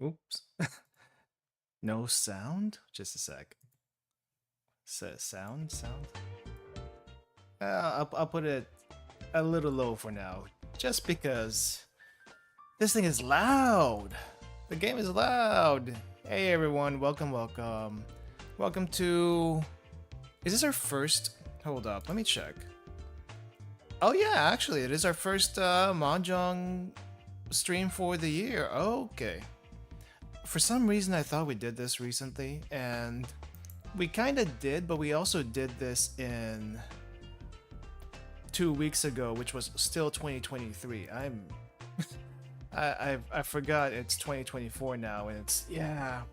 Oops. No sound? Just a sec. Sound? I'll put it a little low for now. Just because this thing is loud. The game is loud. Hey everyone, welcome. Welcome to... Is this our first... Hold up, let me check. Oh yeah, actually it is our first Mahjong stream for the year. Okay. For some reason I thought we did this recently, and we kind of did, but we also did this in 2 weeks ago, which was still 2023. I forgot it's 2024 now, and it's, yeah,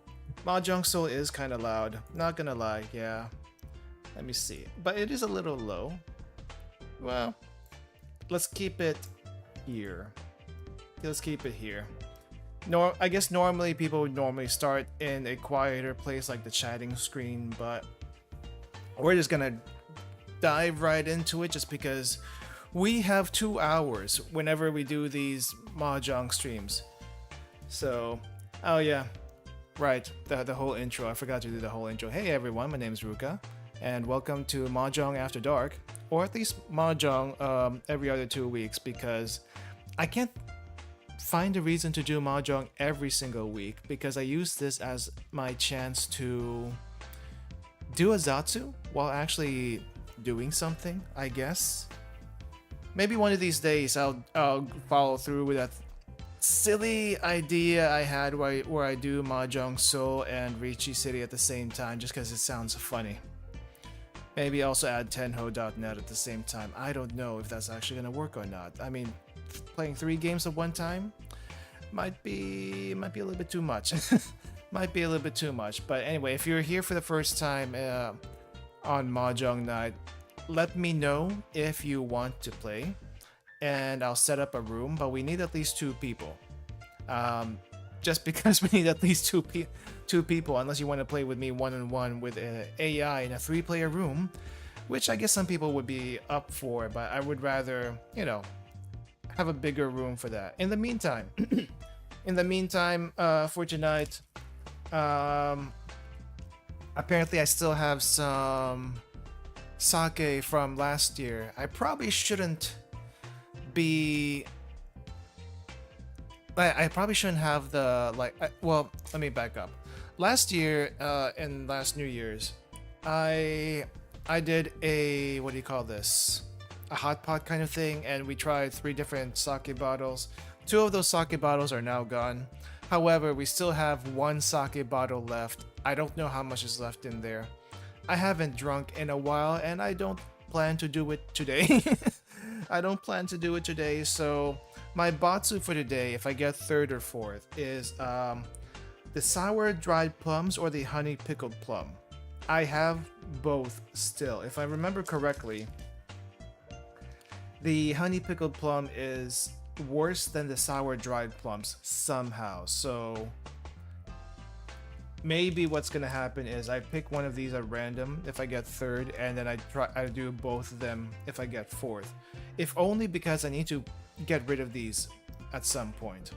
Mahjong Soul is kind of loud, not gonna lie. Yeah, let me see, but it is a little low. Well, let's keep it here. I guess normally people would normally start in a quieter place like the chatting screen, but we're just gonna dive right into it just because we have 2 hours whenever we do these Mahjong streams. So, oh yeah, right, the whole intro. I forgot to do the whole intro. Hey everyone, my name is Ruka, and welcome to Mahjong After Dark, or at least Mahjong every other 2 weeks, because I can't find a reason to do Mahjong every single week, because I use this as my chance to do a Zatsu while actually doing something, I guess. Maybe one of these days I'll follow through with that silly idea I had where I do Mahjong Soul and Richi City at the same time, just because it sounds funny. Maybe also add Tenho.net at the same time. I don't know if that's actually gonna work or not. I mean, playing 3 games at one time might be a little bit too much. Might be a little bit too much. But anyway, if you're here for the first time on Mahjong night, let me know if you want to play, and I'll set up a room. But we need at least 2 people. Just because we need at least two people, unless you want to play with me one-on-one with an AI in a 3-player room, which I guess some people would be up for, but I would rather, you know, have a bigger room for that. In the meantime, for tonight, apparently I still have some sake from last year. I probably shouldn't have the, well, let me back up. Last year, in last New Year's, I did a, what do you call this? A hot pot kind of thing, and we tried 3 different sake bottles. 2 of those sake bottles are now gone. However, we still have 1 sake bottle left. I don't know how much is left in there. I haven't drunk in a while, and I don't plan to do it today. I don't plan to do it today, so my batsu for today, if I get 3rd or 4th, is the sour dried plums or the honey pickled plum. I have both still. If I remember correctly, the honey pickled plum is worse than the sour dried plums somehow. So maybe what's gonna happen is I pick one of these at random if I get 3rd, and then I do both of them if I get 4th. If only because I need to get rid of these at some point.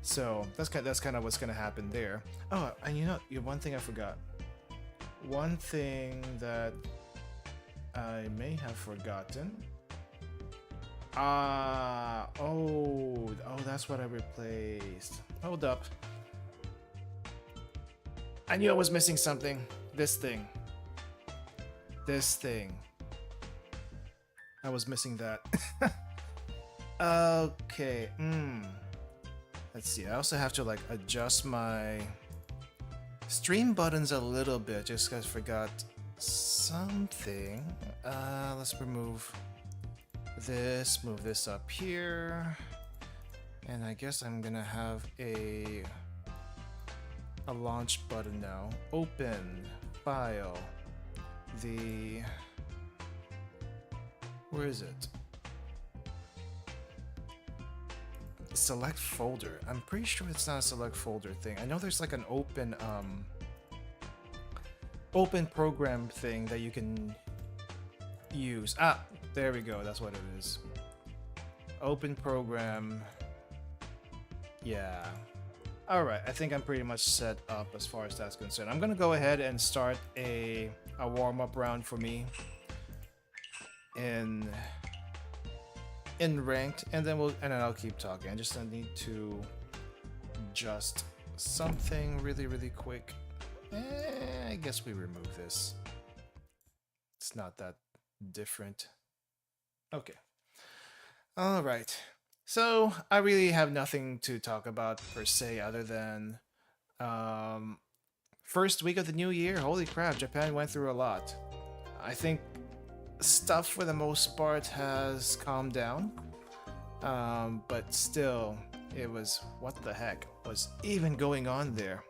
So that's kind of what's gonna happen there. Oh, and you know, one thing I forgot. One thing that I may have forgotten. Oh, that's what I replaced. Hold up. I knew I was missing something. This thing. I was missing that. Okay. Let's see. I also have to like adjust my stream buttons a little bit just because I forgot something. Let's remove this, move this up here, and I guess I'm gonna have a launch button now. Open file. Where is it? Select folder. I'm pretty sure it's not a select folder thing. I know there's like an open program thing that you can use. There we go. That's what it is. Open program. Yeah. Alright, I think I'm pretty much set up as far as that's concerned. I'm gonna go ahead and start a warm-up round for me in ranked, and then I'll keep talking. I need to adjust something really quick. I guess we remove this. It's not that different. Okay. Alright. So, I really have nothing to talk about per se other than first week of the new year. Holy crap, Japan went through a lot. I think stuff for the most part has calmed down. But still, it was, what the heck was even going on there?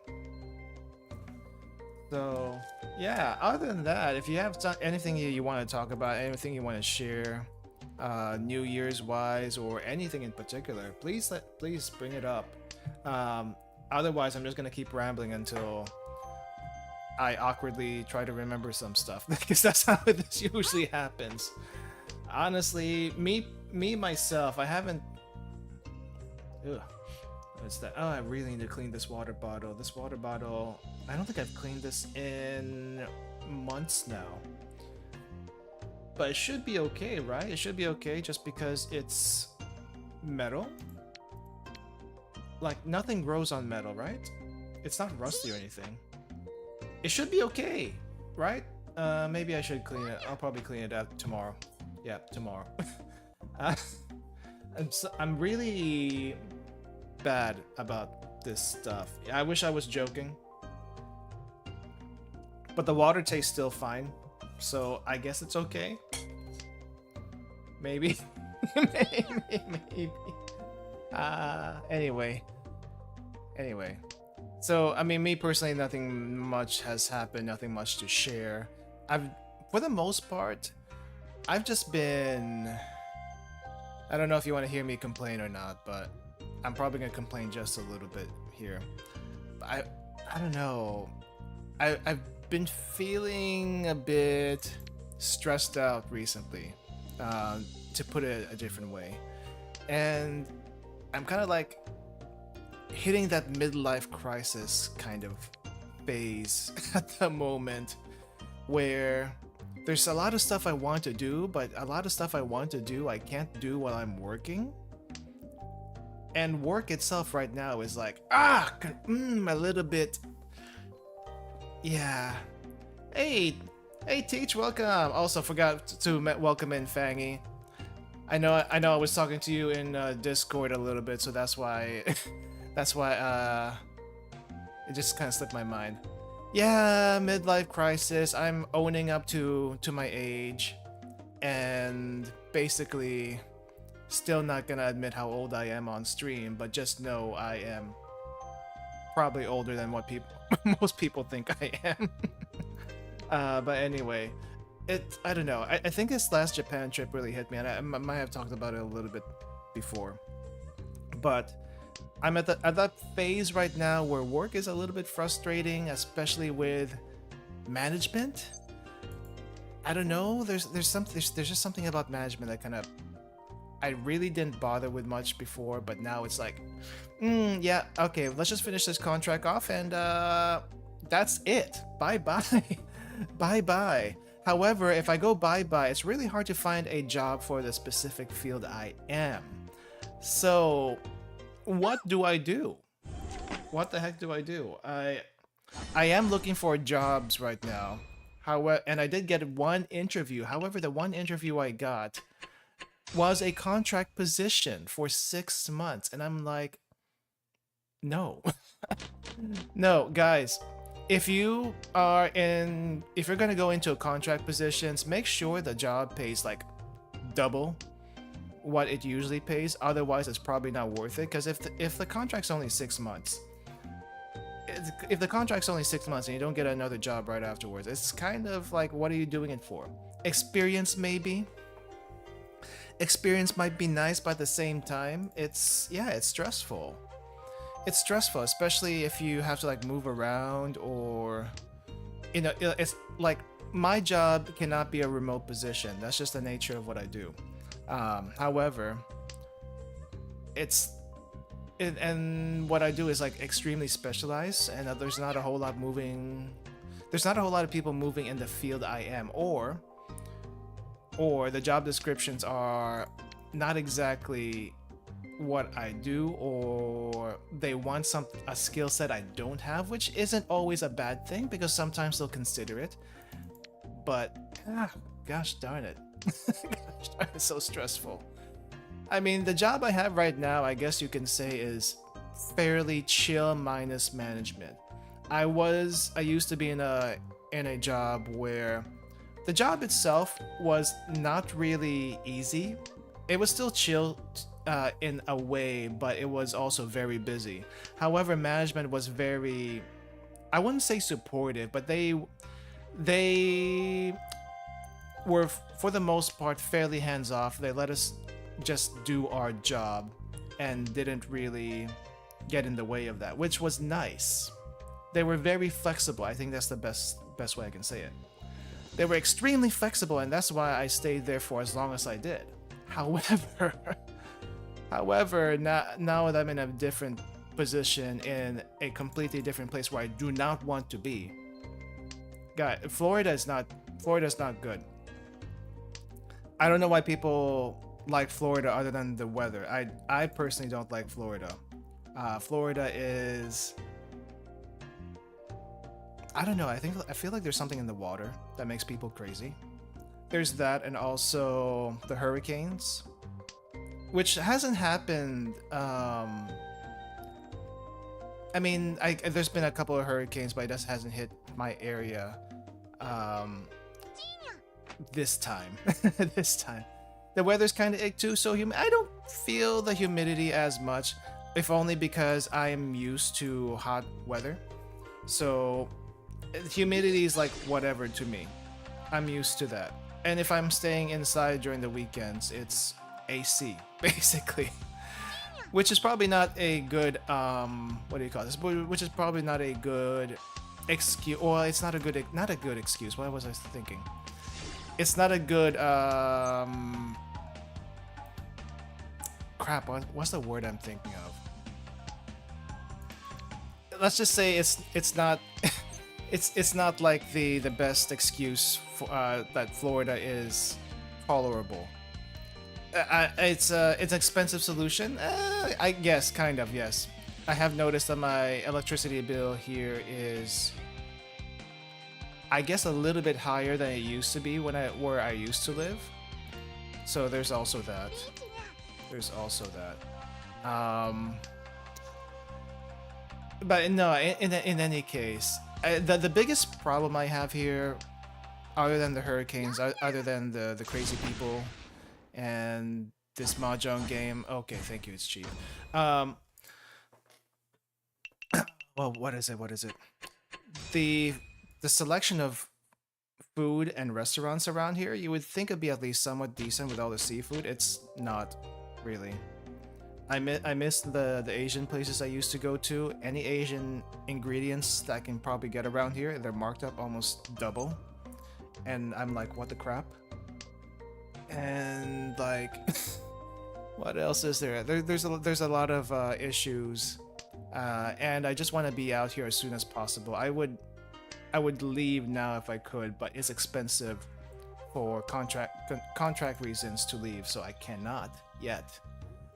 So, yeah, other than that, if you have anything you want to talk about, anything you want to share, New Year's wise or anything in particular, please bring it up. Otherwise, I'm just gonna keep rambling until I awkwardly try to remember some stuff, because that's how this usually happens. Honestly, me myself, I haven't. Ugh. What's that? Oh, I really need to clean this water bottle. This water bottle, I don't think I've cleaned this in months now. But it should be okay, right? It should be okay just because it's metal. Like, nothing grows on metal, right? It's not rusty or anything. It should be okay, right? Maybe I should clean it. I'll probably clean it out tomorrow. Yeah, tomorrow. I'm really bad about this stuff. I wish I was joking. But the water tastes still fine. So I guess it's okay. Maybe. Maybe. Anyway. So, I mean, me personally, nothing much has happened. Nothing much to share. For the most part, I've just been... I don't know if you want to hear me complain or not, but I'm probably going to complain just a little bit here. I don't know. I've been feeling a bit stressed out recently, to put it a different way. And I'm kind of like hitting that midlife crisis kind of phase at the moment, where there's a lot of stuff I want to do, but a lot of stuff I want to do I can't do while I'm working. And work itself right now is like, a little bit. Yeah. Hey Teach, welcome. Also forgot to welcome in Fangy. I was talking to you in Discord a little bit, so that's why that's why it just kind of slipped my mind. Yeah, midlife crisis. I'm owning up to my age, and basically still not gonna admit how old I am on stream, but just know I am probably older than what people most people think I am. But anyway, I don't know. I think this last Japan trip really hit me, and I might have talked about it a little bit before. But I'm at that phase right now where work is a little bit frustrating, especially with management. I don't know. There's just something about management that kind of I really didn't bother with much before, but now it's like, yeah, okay, let's just finish this contract off, and that's it. Bye bye, bye bye. However, if I go bye bye, it's really hard to find a job for the specific field I am. So, what do I do? What the heck do I do? I am looking for jobs right now. However, and I did get one interview. However, the one interview I got was a contract position for 6 months, and I'm like, no. No, guys, if you're gonna go into contract positions, make sure the job pays like double what it usually pays. Otherwise, it's probably not worth it. Because if the contract's only 6 months, if the contract's only 6 months and you don't get another job right afterwards, it's kind of like, what are you doing it for? Experience, maybe. Experience might be nice, but at the same time, it's stressful. It's stressful, especially if you have to like move around, or it's like my job cannot be a remote position. That's just the nature of what I do. However, and what I do is like extremely specialized, and there's not a whole lot moving. There's not a whole lot of people moving in the field I am, or the job descriptions are not exactly what I do, or they want a skill set I don't have, which isn't always a bad thing because sometimes they'll consider it. But gosh darn it. Gosh darn, it's so stressful. I mean, the job I have right now, I guess you can say, is fairly chill minus management. I used to be in a job where the job itself was not really easy. It was still chill in a way, but it was also very busy. However, management was very, I wouldn't say supportive, but they were, for the most part, fairly hands-off. They let us just do our job and didn't really get in the way of that, which was nice. They were very flexible. I think that's the best way I can say it. They were extremely flexible, and that's why I stayed there for as long as I did. However, now that I'm in a different position, in a completely different place where I do not want to be. God, Florida's not good. I don't know why people like Florida other than the weather. I personally don't like Florida. Florida is, I don't know, I feel like there's something in the water that makes people crazy. There's that, and also the hurricanes, which hasn't happened. I mean, there's been a couple of hurricanes, but it just hasn't hit my area this time. This time. The weather's kind of ick too, so I don't feel the humidity as much, if only because I'm used to hot weather. So humidity is like whatever to me. I'm used to that. And if I'm staying inside during the weekends, it's AC, basically. Which is probably not a good, what do you call this? Which is probably not a good excuse. Well, it's not a good excuse. What was I thinking? It's not a good, crap, what's the word I'm thinking of? Let's just say it's not it's not like the best excuse for, that Florida is tolerable. It's an expensive solution, I guess, kind of, yes. I have noticed that my electricity bill here is, I guess, a little bit higher than it used to be where I used to live. So there's also that. There's also that. But no, in any case, the biggest problem I have here, other than the hurricanes, other than the crazy people, and this Mahjong game. Okay, thank you. It's cheap. Well, what is it? What is it? The selection of food and restaurants around here, you would think it'd be at least somewhat decent with all the seafood. It's not really. I miss the Asian places I used to go to. Any Asian ingredients that I can probably get around here, they're marked up almost double. And I'm like, what the crap? And like, what else is there? There's a lot of issues, and I just want to be out here as soon as possible. I would leave now if I could, but it's expensive for contract reasons to leave, so I cannot yet.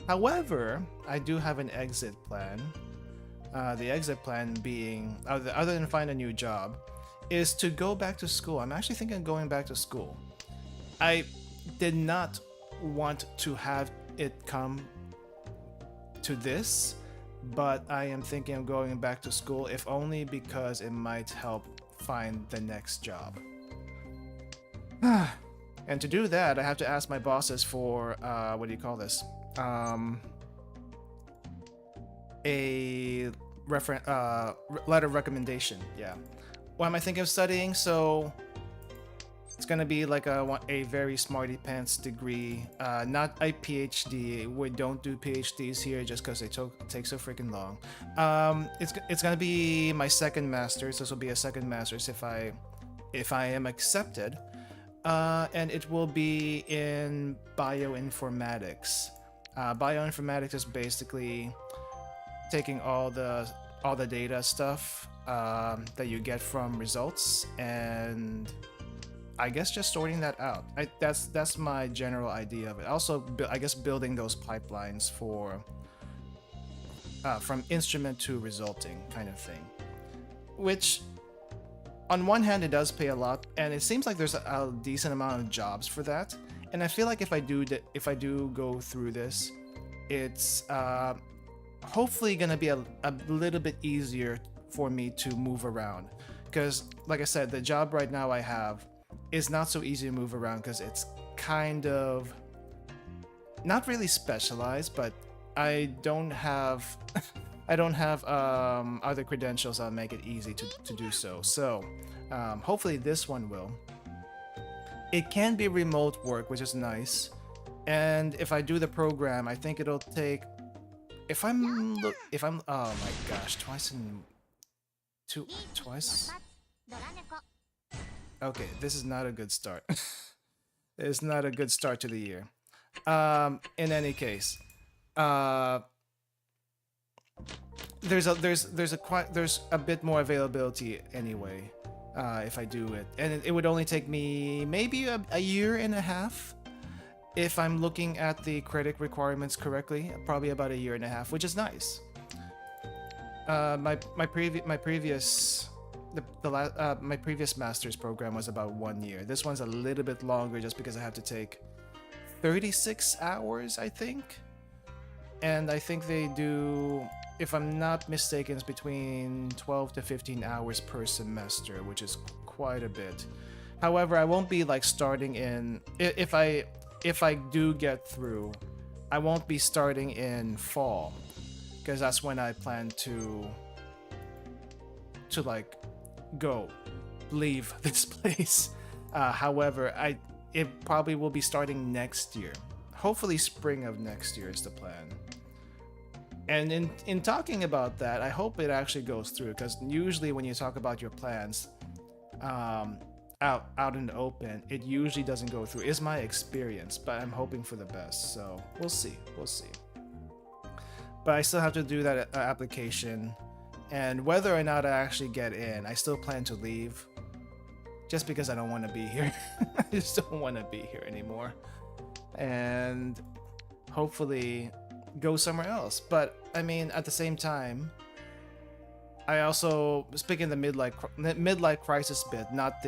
However, I do have an exit plan. The exit plan being, other than find a new job, is to go back to school. I'm actually thinking of going back to school. I did not want to have it come to this, but I am thinking of going back to school, if only because it might help find the next job. And to do that, I have to ask my bosses for, what do you call this? A letter of recommendation. Yeah. What am I thinking of studying? So it's gonna be like a very smarty pants degree, not a PhD. We don't do PhDs here just because they take so freaking long. It's gonna be my second master's. This will be a second master's if I am accepted, and it will be in bioinformatics. Bioinformatics is basically taking all the data stuff that you get from results, and I guess just sorting that out. That's my general idea of it. Also, I guess building those pipelines for from instrument to resulting kind of thing, which on one hand it does pay a lot, and it seems like there's a decent amount of jobs for that. And I feel like if I do go through this, it's hopefully gonna be a little bit easier for me to move around, because like I said, the job right now I have is not so easy to move around because it's kind of not really specialized, but I don't have other credentials that make it easy to do so. So hopefully this one will. It can be remote work, which is nice. And if I do the program, I think it'll take, if I'm oh my gosh, twice. Okay, this is not a good start. It's not a good start to the year. In any case, there's a bit more availability anyway, if I do it, and it would only take me maybe a year and a half if I'm looking at the credit requirements correctly. Probably about a year and a half, which is nice. My previous master's program was about 1 year. This one's a little bit longer just because I have to take 36 hours, I think. And I think they do, if I'm not mistaken, it's between 12 to 15 hours per semester, which is quite a bit. However, I won't be like starting in, if I do get through, I won't be starting in fall, because that's when I plan to like leave this place. However, it probably will be starting next year. Hopefully spring of next year is the plan. And in talking about that, I hope it actually goes through, because usually when you talk about your plans out in the open, it usually doesn't go through, is my experience, but I'm hoping for the best, so we'll see. But I still have to do that application, and whether or not I actually get in, I still plan to leave, just because I don't want to be here. I just don't want to be here anymore, and hopefully go somewhere else. But I mean, at the same time, I also, speaking of the midlife crisis bit, not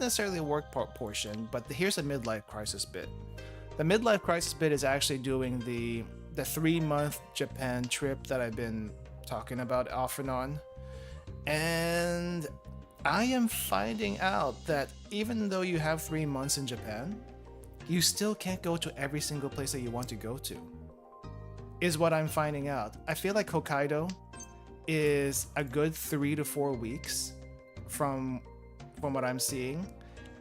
necessarily a work portion, but here's a midlife crisis bit. The midlife crisis bit is actually doing the 3-month Japan trip that I've been talking about off and on. And I am finding out that even though you have 3 months in Japan, you still can't go to every single place that you want to go to, is what I'm finding out. I feel like Hokkaido is a good 3 to 4 weeks from what I'm seeing.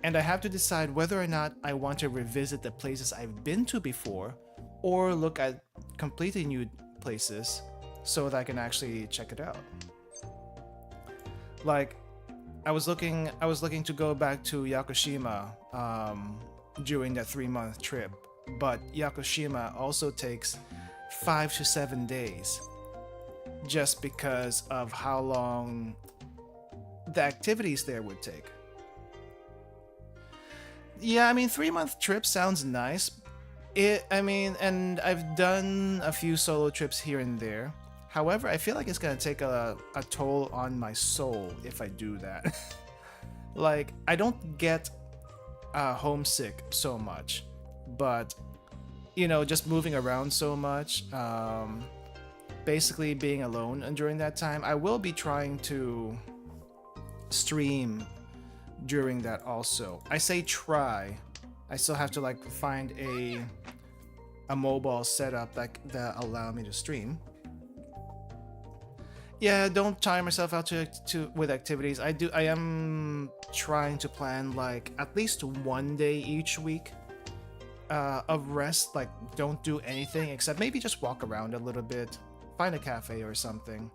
And I have to decide whether or not I want to revisit the places I've been to before or look at completely new places so that I can actually check it out. Like, I was looking to go back to Yakushima during that 3-month trip, but Yakushima also takes 5 to 7 days just because of how long the activities there would take. Yeah, I mean, 3-month trip sounds nice. And I've done a few solo trips here and there. However, I feel like it's gonna take a toll on my soul if I do that. Like, I don't get homesick so much, but just moving around so much, basically being alone, and during that time, I will be trying to stream during that also. I say try. I still have to like find a mobile setup that allow me to stream. Yeah, don't tire myself out with activities. I am trying to plan like at least 1 day each week of rest. Like, don't do anything except maybe just walk around a little bit, find a cafe or something,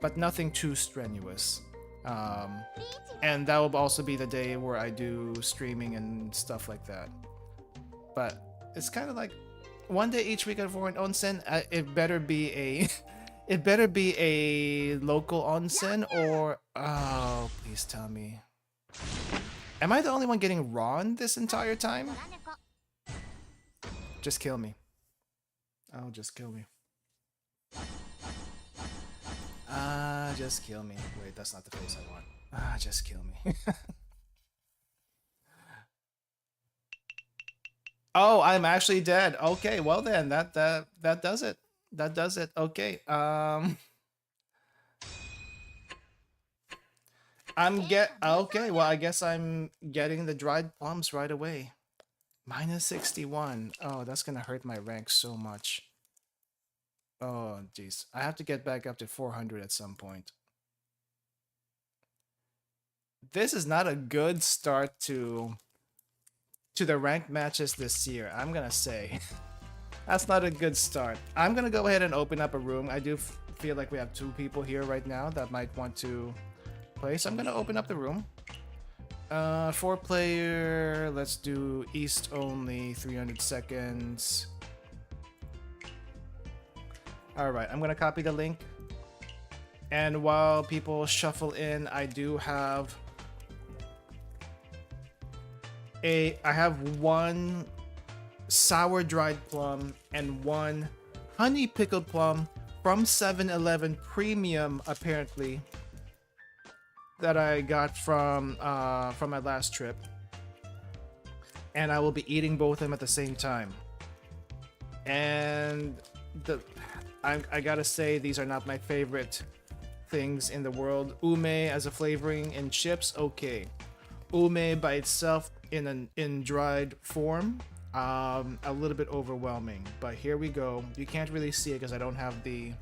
but nothing too strenuous. And that will also be the day where I do streaming and stuff like that. But it's kind of like 1 day each week for an onsen. It better be a it better be a local onsen, or oh, please tell me, am I the only one getting Ron this entire time? Just kill me. Oh, just kill me. Just kill me. Wait, that's not the face I want. Just kill me. Oh, I'm actually dead. Okay, well then, that does it. That does it. Okay. Okay, well, I guess I'm getting the dried plums right away. Minus 61. Oh, that's gonna hurt my rank so much. Oh, jeez. I have to get back up to 400 at some point. This is not a good start to the ranked matches this year, I'm gonna say. That's not a good start. I'm gonna go ahead and open up a room. I do feel like we have 2 people here right now that might want to play, so I'm gonna open up the room. 4-player, let's do East only, 300 seconds. Alright, I'm gonna copy the link. And while people shuffle in, I do have I have 1 sour dried plum and 1 honey pickled plum from 7-Eleven Premium, apparently, that I got from my last trip, and I will be eating both of them at the same time. And I gotta say, these are not my favorite things in the world. Ume as a flavoring in chips, okay. Ume by itself in dried form, a little bit overwhelming. But here we go. You can't really see it because I don't have the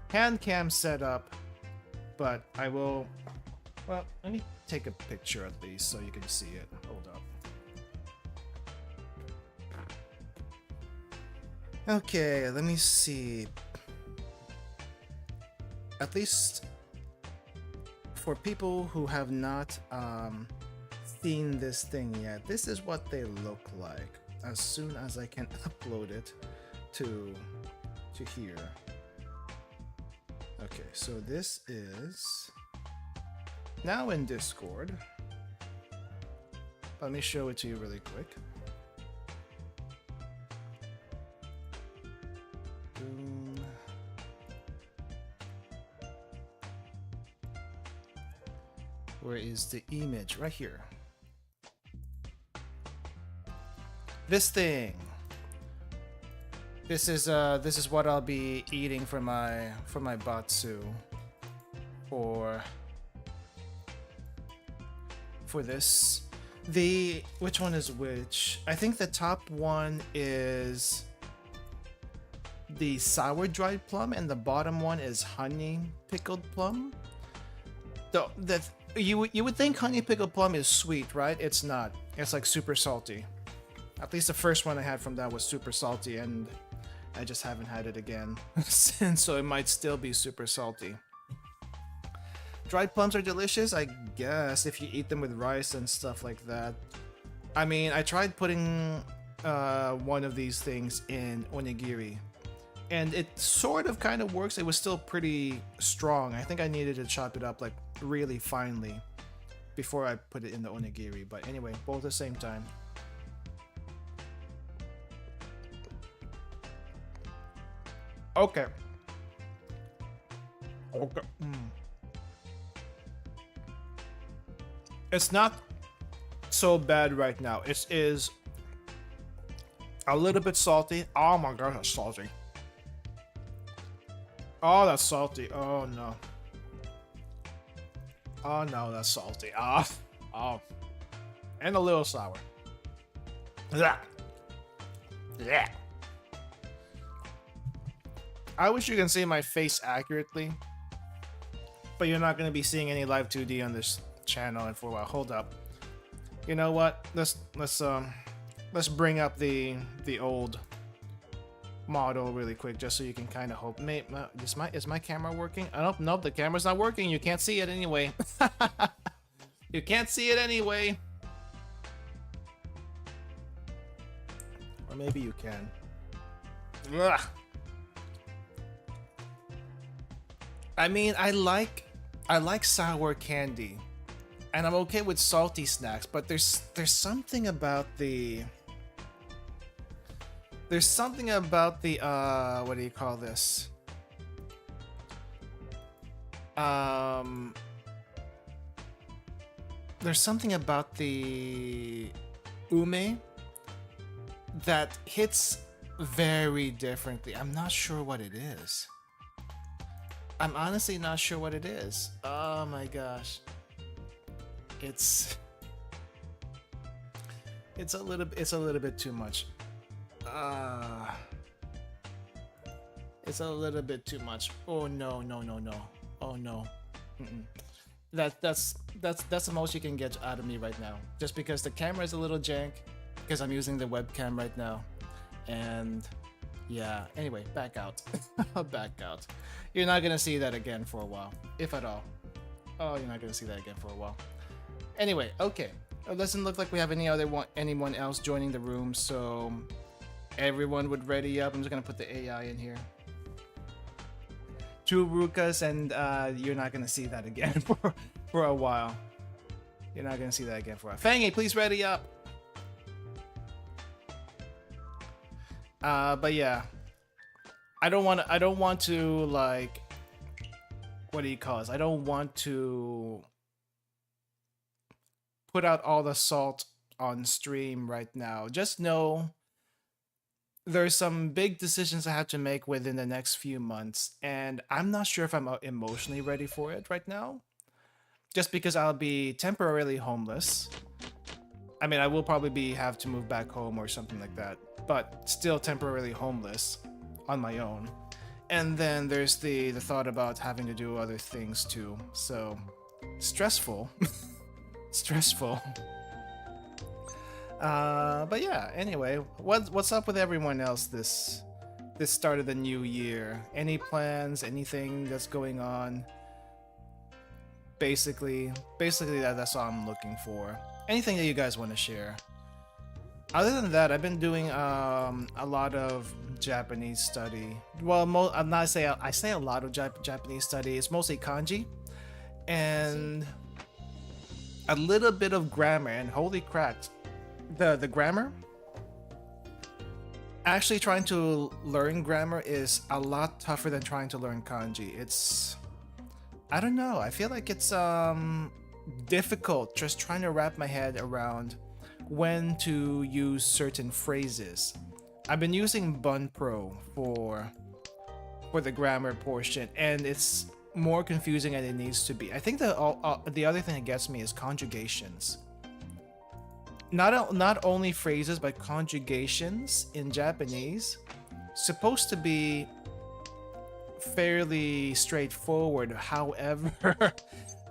hand cam set up, but I will. Well, let me take a picture at least so you can see it. Hold up. Okay, let me see. At least for people who have not seen this thing yet, this is what they look like as soon as I can upload it to here. Okay, so this is now in Discord. Let me show it to you really quick. Boom. Where is the image? Right here. This thing. This is what I'll be eating for my batsu for this. Which one is which? I think the top one is the sour dried plum and the bottom one is honey pickled plum. You would think honey pickled plum is sweet, right? It's not. It's like super salty. At least the first one I had from that was super salty, and I just haven't had it again since, so it might still be super salty. Dried plums are delicious, I guess, if you eat them with rice and stuff like that. I mean, I tried putting one of these things in onigiri, and it sort of kind of works. It was still pretty strong. I think I needed to chop it up like really finely before I put it in the onigiri, but anyway, both at the same time. Okay. It's not so bad right now. It is a little bit salty. Oh my god, that's salty. Oh, that's salty. Oh no. Oh no, that's salty. Oh. And a little sour. Yeah. Yeah. I wish you can see my face accurately, but you're not going to be seeing any live 2D on this channel and for a while. Hold up. You know what? Let's bring up the old model really quick, just so you can kind of hope. Is my camera working? Nope, the camera's not working. You can't see it anyway. You can't see it anyway. Or maybe you can. Ugh. I mean, I like sour candy, and I'm okay with salty snacks, but there's something about the what do you call this? There's something about the ume that hits very differently. I'm not sure what it is. I'm honestly not sure what it is. Oh my gosh. It's a little bit too much. It's a little bit too much. Oh no. Oh no. That's the most you can get out of me right now. Just because the camera is a little jank, because I'm using the webcam right now. And yeah, anyway, back out. Back out. You're not gonna see that again for a while, if at all. Oh, you're not gonna see that again for a while. Anyway, okay. It doesn't look like we have anyone else joining the room, so everyone would ready up. I'm just gonna put the AI in here. 2 Rukas, and you're not gonna see that again for a while. You're not gonna see that again for a while. Fangy, please ready up. But yeah, I don't want to like, what do you call this? I don't want to put out all the salt on stream right now. Just know there's some big decisions I have to make within the next few months, and I'm not sure if I'm emotionally ready for it right now. Just because I'll be temporarily homeless. I mean, I will probably have to move back home or something like that, but still temporarily homeless on my own. And then there's the thought about having to do other things too. So stressful. Stressful. But yeah, anyway, what's up with everyone else this start of the new year? Any plans, anything that's going on? Basically that's all I'm looking for. Anything that you guys want to share. Other than that, I've been doing a lot of Japanese study. Well, I say a lot of Japanese study. It's mostly kanji and a little bit of grammar. And holy crap, the grammar. Actually, trying to learn grammar is a lot tougher than trying to learn kanji. I don't know. I feel like it's difficult just trying to wrap my head around when to use certain phrases I've been using Bun Pro for the grammar portion, and it's more confusing than it needs to be. I think the other thing that gets me is conjugations. Not only phrases, but conjugations in Japanese supposed to be fairly straightforward. However,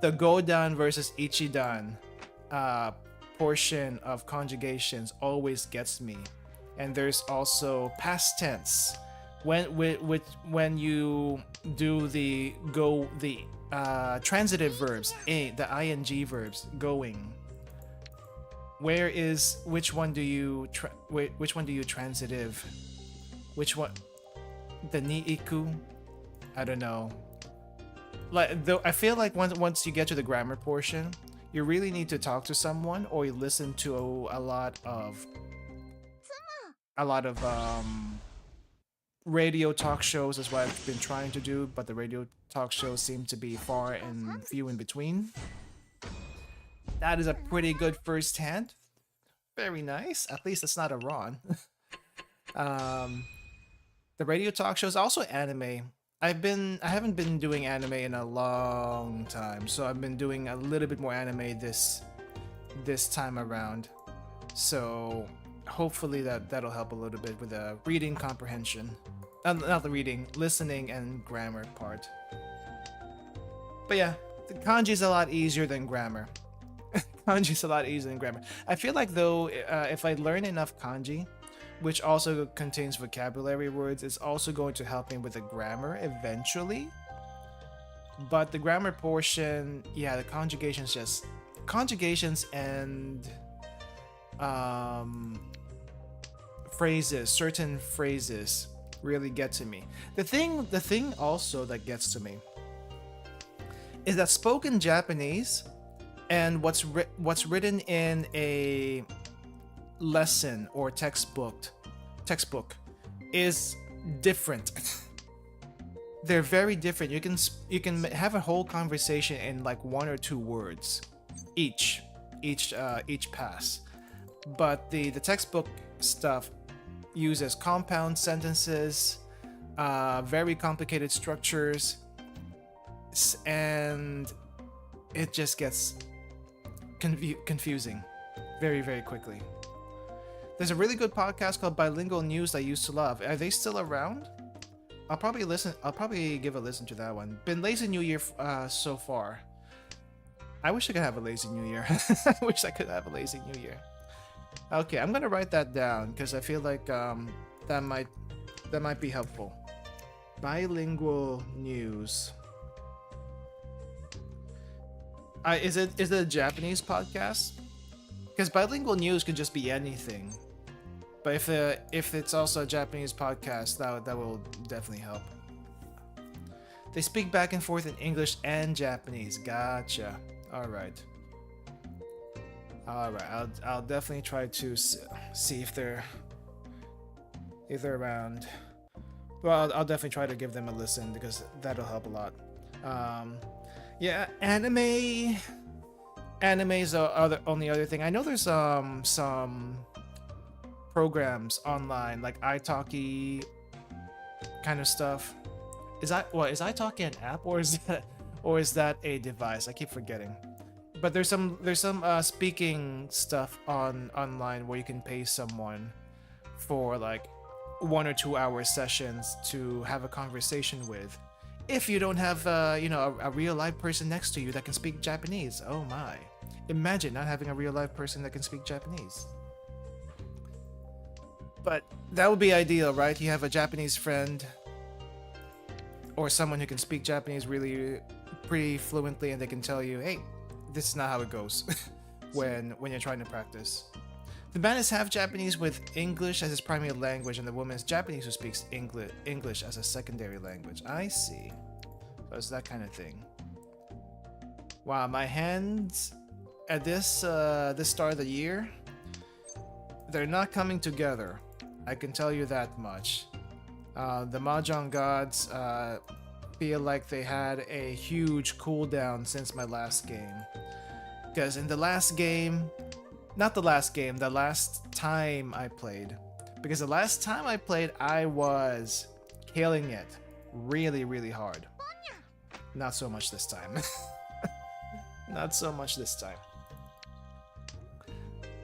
the Godan versus Ichidan portion of conjugations always gets me. And there's also past tense. When you do the transitive verbs, the ing verbs, going. Which one do you transitive? Which one? The ni iku? I don't know. Like, though, I feel like once you get to the grammar portion, you really need to talk to someone, or you listen to a lot of radio talk shows. Is what I've been trying to do, but the radio talk shows seem to be far and few in between. That is a pretty good first hand. Very nice. At least it's not a Ron. The radio talk shows, also anime. I haven't been doing anime in a long time, so I've been doing a little bit more anime this time around. So hopefully that'll help a little bit with the reading comprehension. Not the reading, listening and grammar part. But yeah, the kanji's a lot easier than grammar. Kanji's a lot easier than grammar. I feel like though, if I learn enough kanji, which also contains vocabulary words, it's also going to help me with the grammar eventually. But the grammar portion, yeah, the conjugations and phrases, certain phrases really get to me. The thing also that gets to me is that spoken Japanese and what's written in a lesson or textbook is different. They're very different. You can have a whole conversation in like 1 or 2 words each pass, but the textbook stuff uses compound sentences, very complicated structures, and it just gets confusing very, very quickly. There's a really good podcast called Bilingual News I used to love. Are they still around? I'll probably give a listen to that one. Been lazy New Year so far. I wish I could have a lazy New Year. I wish I could have a lazy New Year. Okay, I'm gonna write that down because I feel like that might be helpful. Bilingual News. Is it a Japanese podcast? Because Bilingual News could just be anything. But if it's also a Japanese podcast, that will definitely help. They speak back and forth in English and Japanese. Gotcha. All right. I'll definitely try to see if they're around. Well, I'll definitely try to give them a listen because that'll help a lot. Yeah, anime. Anime's the only other thing. I know there's some programs online like italki kind of stuff. Is italki an app or is that a device? I keep forgetting. But there's some speaking stuff online where you can pay someone for like 1 or 2 hour sessions to have a conversation with. If you don't have a real live person next to you that can speak Japanese. Oh my. Imagine not having a real live person that can speak Japanese. But that would be ideal, right? You have a Japanese friend or someone who can speak Japanese really pretty fluently and they can tell you, hey, this is not how it goes when you're trying to practice. The man is half Japanese with English as his primary language, and the woman is Japanese who speaks English as a secondary language. I see. So it's that kind of thing. Wow, my hands at this start of the year, they're not coming together. I can tell you that much. The Mahjong gods feel like they had a huge cooldown since my last game. Because in the last game, not the last game, the last time I played, Because the last time I played, I was killing it really, really hard. Not so much this time. Not so much this time.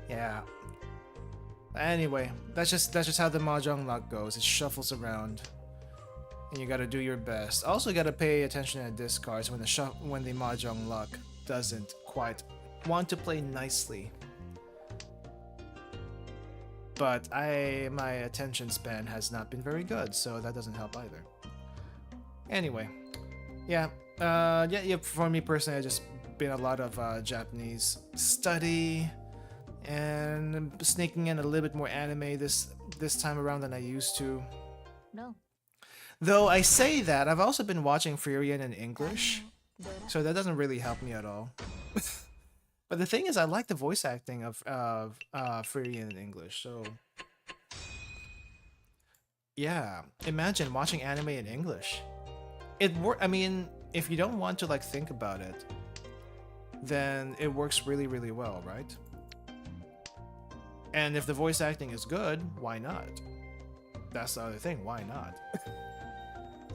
Yeah. Anyway, that's just how the Mahjong luck goes. It shuffles around, and you gotta do your best. Also, gotta pay attention to discards when the Mahjong luck doesn't quite want to play nicely. But my attention span has not been very good, so that doesn't help either. Anyway, yeah, for me personally, it's just been a lot of Japanese study and sneaking in a little bit more anime this time around than I used to. No. Though I say that, I've also been watching Furian in English, so that doesn't really help me at all. But the thing is, I like the voice acting of Furian in English, so yeah. Imagine watching anime in English. I mean, if you don't want to like think about it, then it works really, really well, right? And if the voice acting is good, why not? That's the other thing, why not?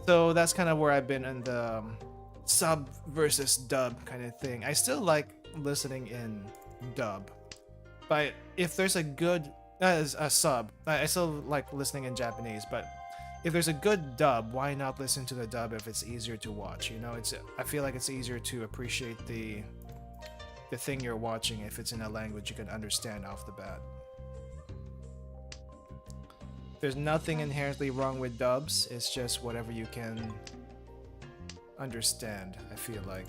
So that's kind of where I've been in the sub versus dub kind of thing. I still like listening in dub, but if there's a good sub, I still like listening in Japanese, but if there's a good dub, why not listen to the dub if it's easier to watch? You know, I feel like it's easier to appreciate the thing you're watching if it's in a language you can understand off the bat. There's nothing inherently wrong with dubs, it's just whatever you can understand, I feel like.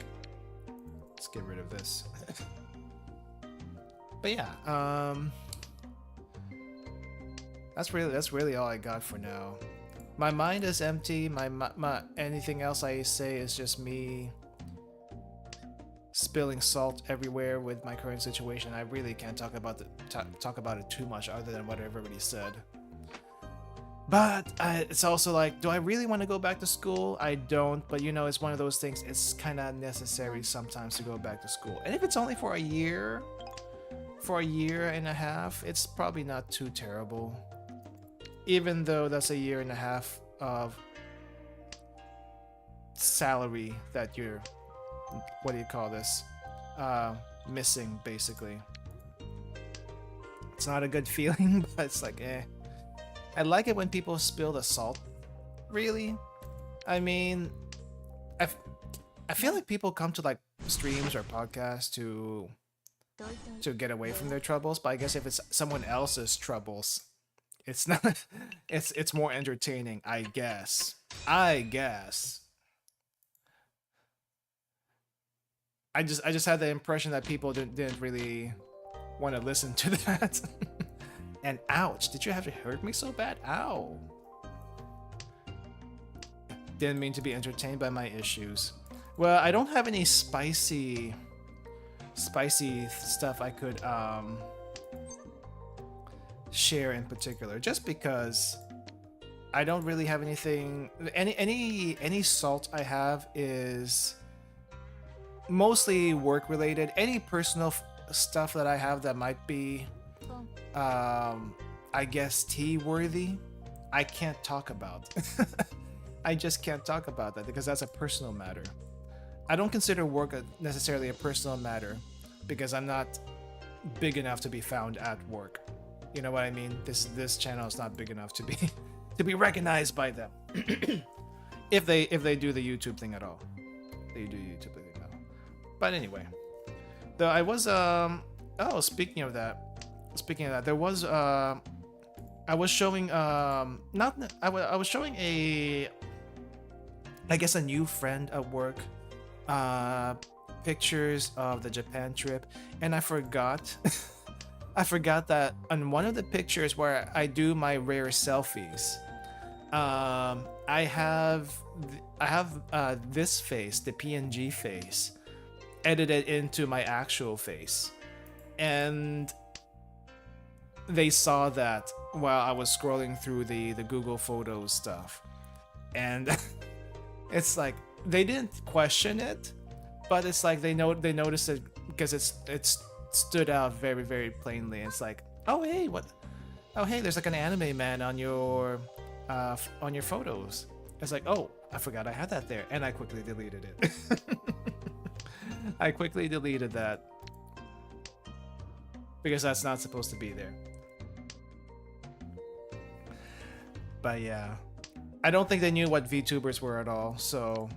Let's get rid of this. But yeah, that's really all I got for now. My mind is empty. My anything else I say is just me spilling salt everywhere with my current situation. I really can't talk about it too much other than what everybody said. But it's also like, do I really want to go back to school? I don't, but you know, it's one of those things, it's kind of necessary sometimes to go back to school. And if it's only for a year and a half, it's probably not too terrible. Even though that's a year and a half of salary that you're, what do you call this? Missing, basically. It's not a good feeling, but it's like, eh. I like it when people spill the salt. Really? I mean, I feel like people come to like streams or podcasts to get away from their troubles, but I guess if it's someone else's troubles, it's not. It's more entertaining, I guess. I just had the impression that people didn't really want to listen to that. And ouch, did you have to hurt me so bad? Ow. Didn't mean to be entertained by my issues. Well, I don't have any spicy stuff I could share in particular, just because I don't really have anything. Any salt I have is mostly work related. Any personal stuff that I have that might be I guess tea worthy, I can't talk about. I just can't talk about that because that's a personal matter. I don't consider work necessarily a personal matter because I'm not big enough to be found at work. You know what I mean? This channel is not big enough to be recognized by them. if they do the YouTube thing at all. They do YouTube thing at all. But anyway, though I was speaking of that, there was I was showing I was showing I guess a new friend at work pictures of the Japan trip, and I forgot that on one of the pictures where I do my rare selfies, I have this face, the PNG face, edited into my actual face, and they saw that while I was scrolling through the Google Photos stuff, and it's like they didn't question it, but it's like they noticed it because it stood out very, very plainly. It's like, oh hey, what oh hey, there's like an anime man on your photos. It's like, oh, I forgot I had that there, and I quickly deleted it. I quickly deleted that because that's not supposed to be there. But yeah, I don't think they knew what VTubers were at all, so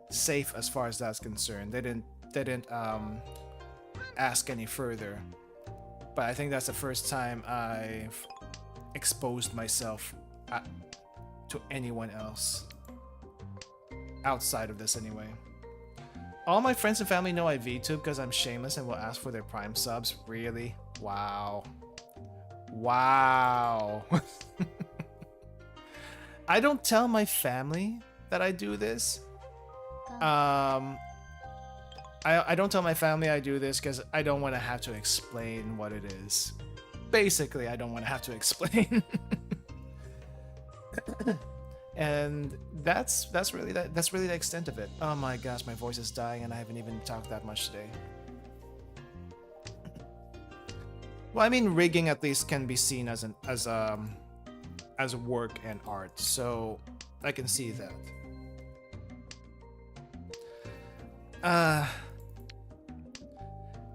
safe as far as that's concerned. They didn't ask any further. But I think that's the first time I've exposed myself to anyone else outside of this anyway. All my friends and family know I VTube because I'm shameless and will ask for their Prime subs. Really? Wow. Wow. I don't tell my family that I do this. I don't tell my family I do this because I don't want to have to explain what it is. Basically, I don't want to have to explain. And that's really the extent of it. Oh my gosh, my voice is dying and I haven't even talked that much today. Well, I mean, rigging at least can be seen as work and art, so I can see that.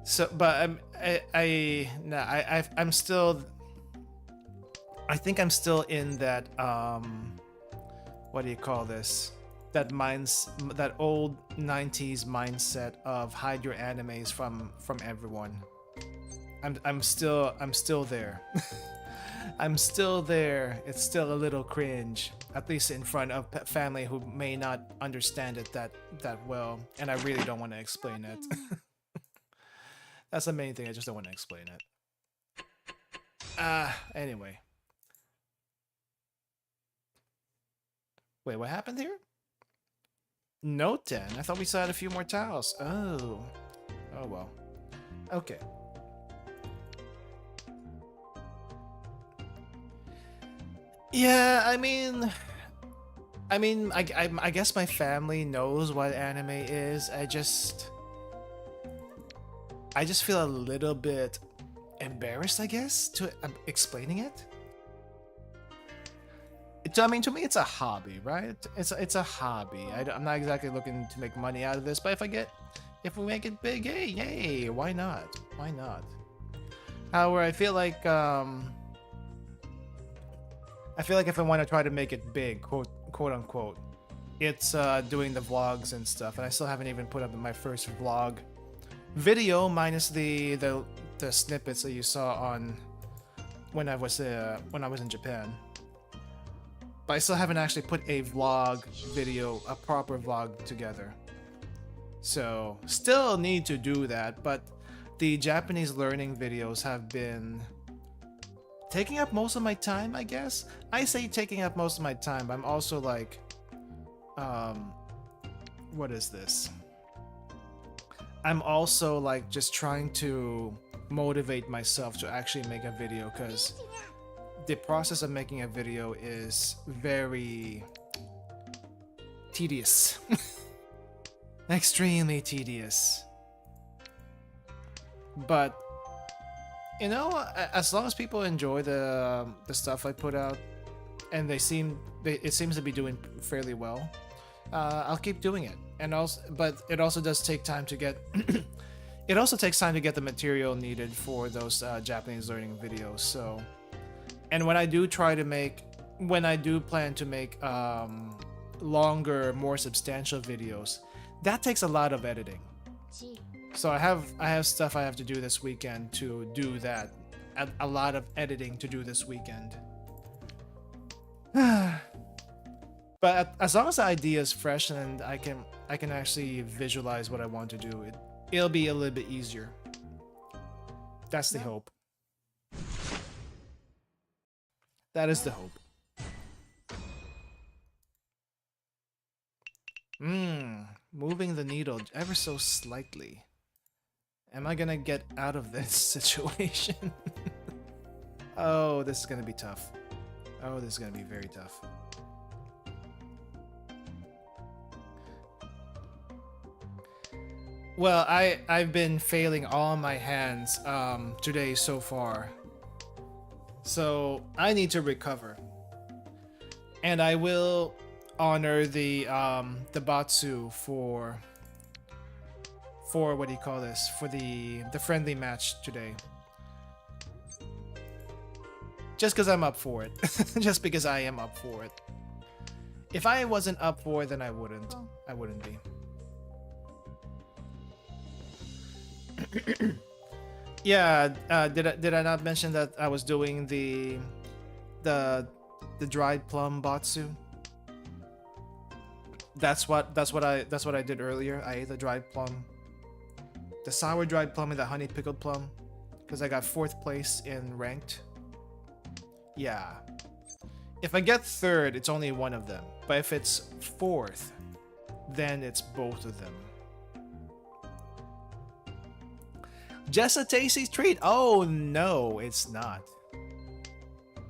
So, but I'm still. I think I'm still in that what do you call this? That old 90s mindset of hide your animes from everyone. I'm still there. I'm still there. It's still a little cringe, at least in front of family who may not understand it that well, and I really don't want to explain it. That's the main thing. I just don't want to explain it. Anyway. Wait, what happened here? No 10. I thought we still had a few more tiles. Oh. Oh well. Okay. Yeah, I mean, I guess my family knows what anime is. I just feel a little bit embarrassed, I guess, to explaining it. I mean, to me, it's a hobby, right? It's a hobby. I'm not exactly looking to make money out of this, but if we make it big, hey, yay! Why not? Why not? However, I feel like if I want to try to make it big, quote unquote, it's doing the vlogs and stuff, and I still haven't even put up my first vlog video, minus the snippets that you saw on when I was in Japan. But I still haven't actually put a vlog video, a proper vlog together. So still need to do that, but the Japanese learning videos have been taking up most of my time, I guess. I say taking up most of my time, but I'm also like, what is this? I'm also like just trying to motivate myself to actually make a video, because the process of making a video is very tedious. Extremely tedious. But you know, as long as people enjoy the stuff I put out, and it seems to be doing fairly well, I'll keep doing it. And also, but it also does take time to get. It also takes time to get the material needed for those Japanese learning videos. So, and when I do plan to make longer, more substantial videos, that takes a lot of editing. So I have stuff I have to do this weekend to do that. A lot of editing to do this weekend. But as long as the idea is fresh and I can actually visualize what I want to do, it'll be a little bit easier. That's the hope. That is the hope. Moving the needle ever so slightly. Am I gonna get out of this situation? Oh, this is gonna be tough. Oh, this is gonna be very tough. Well, I've been failing all my hands today so far. So I need to recover, and I will honor the Batsu for what do you call this, for the friendly match today. Just because I'm up for it. Just because I am up for it. If I wasn't up for it, then I wouldn't. I wouldn't be. Yeah, did I not mention that I was doing the dried plum Batsu? That's what I did earlier. I ate the dried plum, the sour dried plum and the honey pickled plum, because I got 4th place in ranked. Yeah. If I get 3rd, it's only one of them. But if it's 4th, then it's both of them. Just a tasty treat? Oh no, it's not.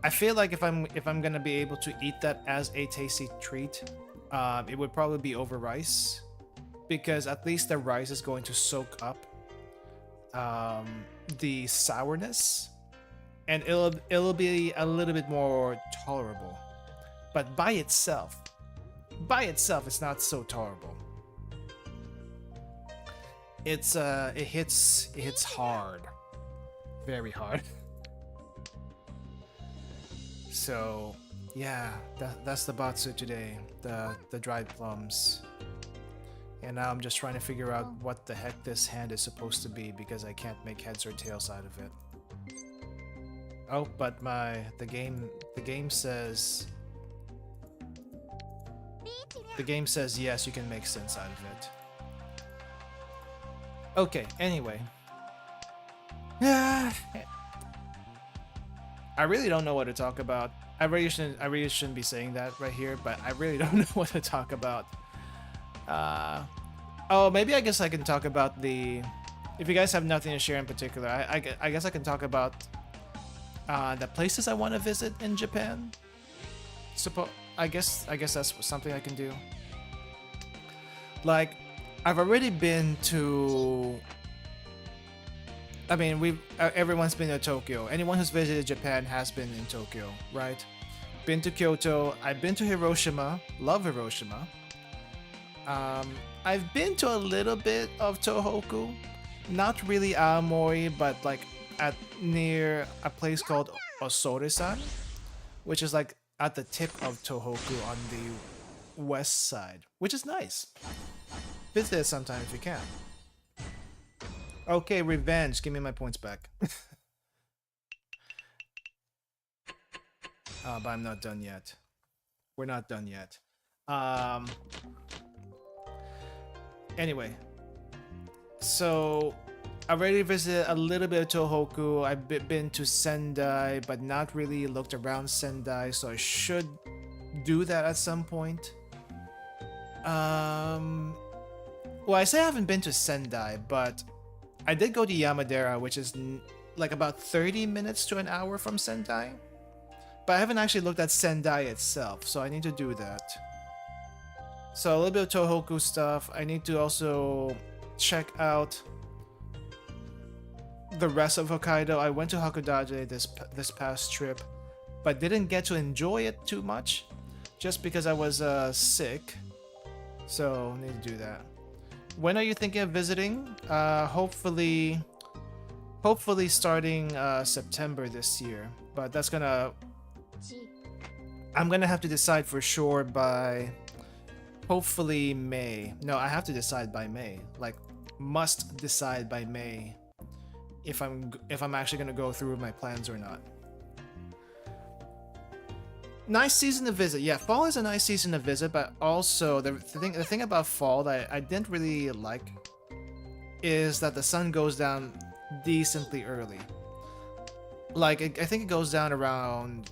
I feel like if I'm gonna be able to eat that as a tasty treat, it would probably be over rice, because at least the rice is going to soak up the sourness, and it'll be a little bit more tolerable. But by itself, it's not so tolerable. It hits hard, very hard. So yeah, that's the Batsu today, the dried plums. And now I'm just trying to figure out what the heck this hand is supposed to be, because I can't make heads or tails out of it. Oh, but the game says yes, you can make sense out of it. Okay, anyway. I really don't know what to talk about. I really shouldn't be saying that right here, but I really don't know what to talk about. Oh, maybe I guess I can talk about if you guys have nothing to share in particular, I guess I can talk about the places I want to visit in Japan. I guess that's something I can do. Like, I've already been to. I mean, everyone's been to Tokyo. Anyone who's visited Japan has been in Tokyo, right? Been to Kyoto. I've been to Hiroshima. Love Hiroshima. I've been to a little bit of Tohoku. Not really Aomori, but like near a place called Osore-san, which is like at the tip of Tohoku on the west side, which is nice. Visit it sometime if you can. Okay, revenge. Give me my points back. But I'm not done yet. We're not done yet. Anyway. So, I already visited a little bit of Tohoku. I've been to Sendai, but not really looked around Sendai, so I should do that at some point. Well, I say I haven't been to Sendai, but I did go to Yamadera, which is like about 30 minutes to an hour from Sendai. But I haven't actually looked at Sendai itself, so I need to do that. So a little bit of Tohoku stuff. I need to also check out the rest of Hokkaido. I went to Hakodate this past trip, but didn't get to enjoy it too much, just because I was sick. So need to do that. When are you thinking of visiting? Hopefully starting September this year. But that's I'm gonna have to decide for sure by hopefully May. No, I have to decide by May. Like, must decide by May if I'm actually gonna go through with my plans or not. Nice season to visit. Yeah, fall is a nice season to visit, but also the thing about fall that I didn't really like is that the sun goes down decently early. Like, I think it goes down around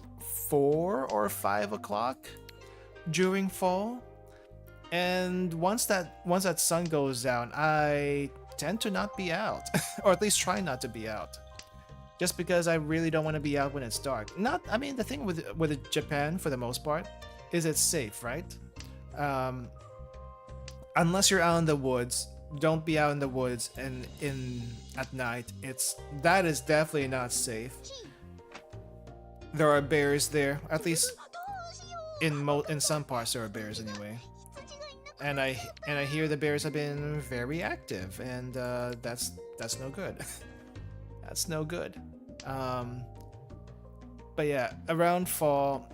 4 or 5 o'clock during fall. And once that sun goes down, I tend to not be out, or at least try not to be out. Just because I really don't want to be out when it's dark. I mean, the thing with Japan, for the most part, is it's safe, right? Unless you're out in the woods, don't be out in the woods and at night. That is definitely not safe. there are bears there. At least in some parts there are bears anyway. And I hear the bears have been very active, and that's no good. That's no good. But yeah, around fall,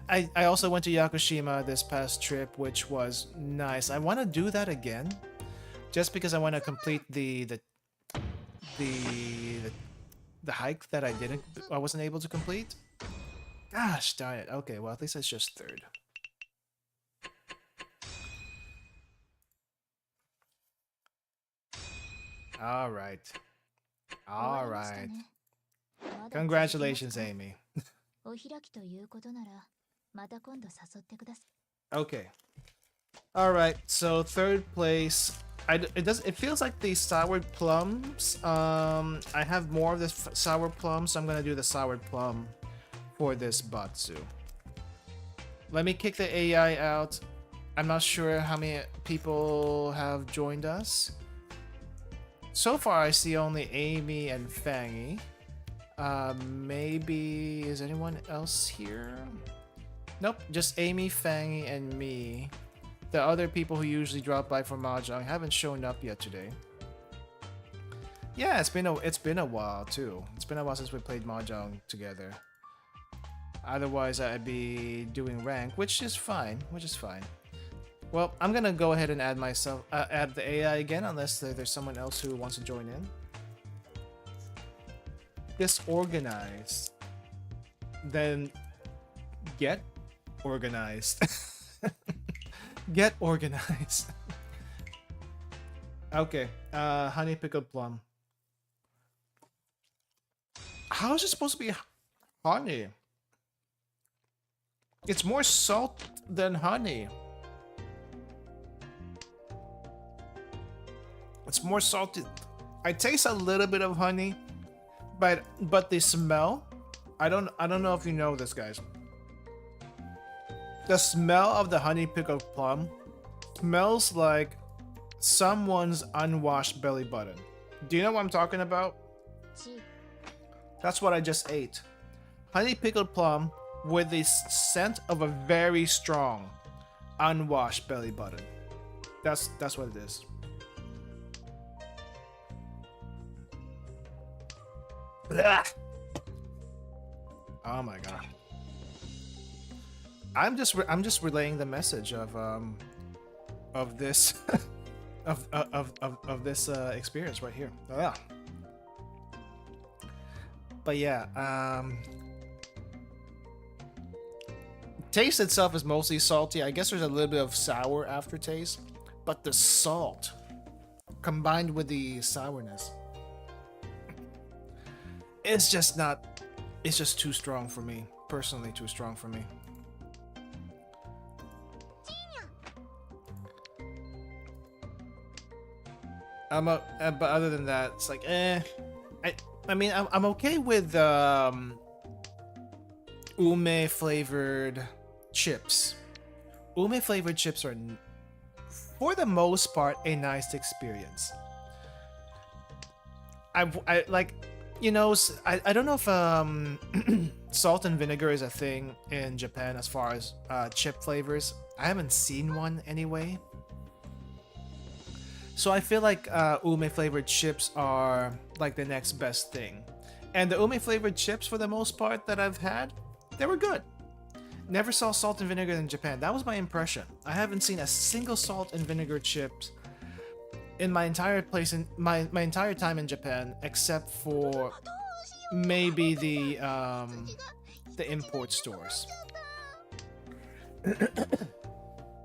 I also went to Yakushima this past trip, which was nice. I want to do that again, just because I want to complete the hike that I wasn't able to complete. Gosh darn it. Okay, well at least it's just third. All right. All right. Congratulations, Amy. Okay. All right. So third place. It feels like the soured plums. I have more of this sour plum, so I'm gonna do the soured plum for this Batsu. Let me kick the AI out. I'm not sure how many people have joined us. So far, I see only Amy and Fangy. Maybe is anyone else here? Nope, just Amy, Fangy, and me. The other people who usually drop by for Mahjong haven't shown up yet today. Yeah, it's been a while too. It's been a while since we played Mahjong together. Otherwise, I'd be doing rank, which is fine. Well, I'm gonna go ahead and add the AI again, unless there's someone else who wants to join in. Disorganized. Then get organized. Get organized. Okay, honey pickled plum. How is it supposed to be honey? It's more salt than honey. It's more salty. I taste a little bit of honey, but the smell, I don't know if you know this, guys. The smell of the honey pickled plum smells like someone's unwashed belly button. Do you know what I'm talking about? That's what I just ate. Honey pickled plum with the scent of a very strong unwashed belly button. That's what it is. Blah. Oh my god. I'm just relaying the message of this of this experience right here. Ah. But yeah, taste itself is mostly salty. I guess there's a little bit of sour aftertaste, but the salt combined with the sourness, it's just too strong for me. Personally, too strong for me. But other than that, it's like, I mean, I'm okay with ume flavored chips. Ume flavored chips are, for the most part, a nice experience. I like, you know, I don't know if salt and vinegar is a thing in Japan as far as chip flavors. I haven't seen one anyway. So I feel like ume flavored chips are like the next best thing. And the ume flavored chips, for the most part, that I've had, they were good. Never saw salt and vinegar in Japan. That was my impression. I haven't seen a single salt and vinegar chips in my entire place in my entire time in Japan, except for maybe the import stores.